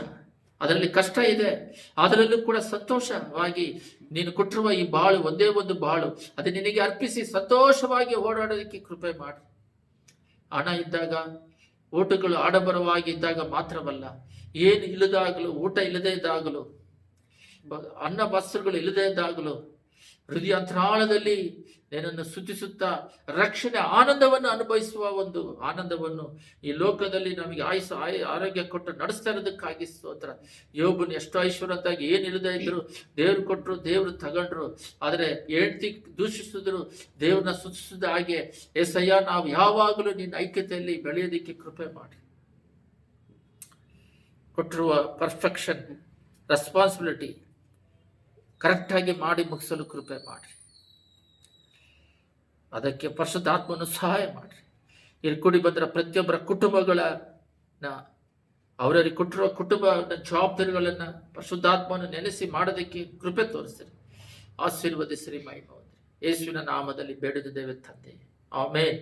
ಅದರಲ್ಲಿ ಕಷ್ಟ ಇದೆ, ಅದರಲ್ಲೂ ಕೂಡ ಸಂತೋಷವಾಗಿ ನೀನು ಕೊಟ್ಟಿರುವ ಈ ಬಾಳು ಒಂದೇ ಒಂದು ಬಾಳು ಅದು ನಿನಗೆ ಅರ್ಪಿಸಿ ಸಂತೋಷವಾಗಿ ಓಡಾಡೋದಕ್ಕೆ ಕೃಪೆ ಮಾಡಿ. ಹಣ ಇದ್ದಾಗ, ಊಟಗಳು ಆಡಂಬರವಾಗಿ ಇದ್ದಾಗ ಮಾತ್ರವಲ್ಲ, ಏನು ಇಲ್ಲದಾಗಲು, ಊಟ ಇಲ್ಲದೇ ಇದ್ದಾಗಲು, ಅನ್ನ ವಸ್ತ್ರಗಳು ಇಲ್ಲದೇ ಇದ್ದಾಗಲು ಹೃದಯಾಂತರಾಳದಲ್ಲಿ ಏನನ್ನು ಸ್ತುತಿಸುತ್ತಾ ರಕ್ಷಣೆ ಆನಂದವನ್ನು ಅನುಭವಿಸುವ ಒಂದು ಆನಂದವನ್ನು ಈ ಲೋಕದಲ್ಲಿ ನಮಗೆ ಆರೋಗ್ಯ ಕೊಟ್ಟು ನಡೆಸ್ತಾ ಇರೋದಕ್ಕಾಗಿ ಸ್ತೋತ್ರ. ಯೋಬನು ಎಷ್ಟು ಐಶ್ವರ್ಯಂತಾಗಿ ಏನಿಲ್ಲದೆ ಇದ್ರು ದೇವ್ರು ಕೊಟ್ಟರು, ದೇವ್ರು ತಗೊಂಡ್ರು. ಆದರೆ ಹೆಂಡತಿ ದೂಷಿಸಿದ್ರು, ದೇವ್ರನ್ನ ಸ್ತುತಿಸಿದ ಹಾಗೆ ಏಸಯ್ಯ ನಾವು ಯಾವಾಗಲೂ ನಿನ್ನ ಐಕ್ಯತೆಯಲ್ಲಿ ಬೆಳೆಯೋದಕ್ಕೆ ಕೃಪೆ ಮಾಡಿ. ಕೊಟ್ಟಿರುವ ಪರ್ಫೆಕ್ಷನ್, ರೆಸ್ಪಾನ್ಸಿಬಿಲಿಟಿ ಕರೆಕ್ಟಾಗಿ ಮಾಡಿ ಮುಗಿಸಲು ಕೃಪೆ ಮಾಡಿ. ಅದಕ್ಕೆ ಪರಿಶುದ್ಧಾತ್ಮವನ್ನು ಸಹಾಯ ಮಾಡಿ. ಇಲ್ಲಿ ಕೂಡಿ ಬಂದ ಪ್ರತಿಯೊಬ್ಬರ ಕುಟುಂಬಗಳನ್ನ, ಅವರಿಗೆ ಕೊಟ್ಟಿರುವ ಕುಟುಂಬ ಜವಾಬ್ದಾರಿಗಳನ್ನ ಪರಿಶುದ್ಧಾತ್ಮವನ್ನು ನೆನೆಸಿ ಮಾಡೋದಕ್ಕೆ ಕೃಪೆ ತೋರಿಸ್ತೀರಿ. ಆಶೀರ್ವದಿಸಿರಿ, ಮಹಿಮೆ ಹೊಂದಿರಿ. ಯೇಸುವಿನ ನಾಮದಲ್ಲಿ ಬೇಡಿದ್ದೇವೆ ತಂದೆ, ಆಮೆನ್.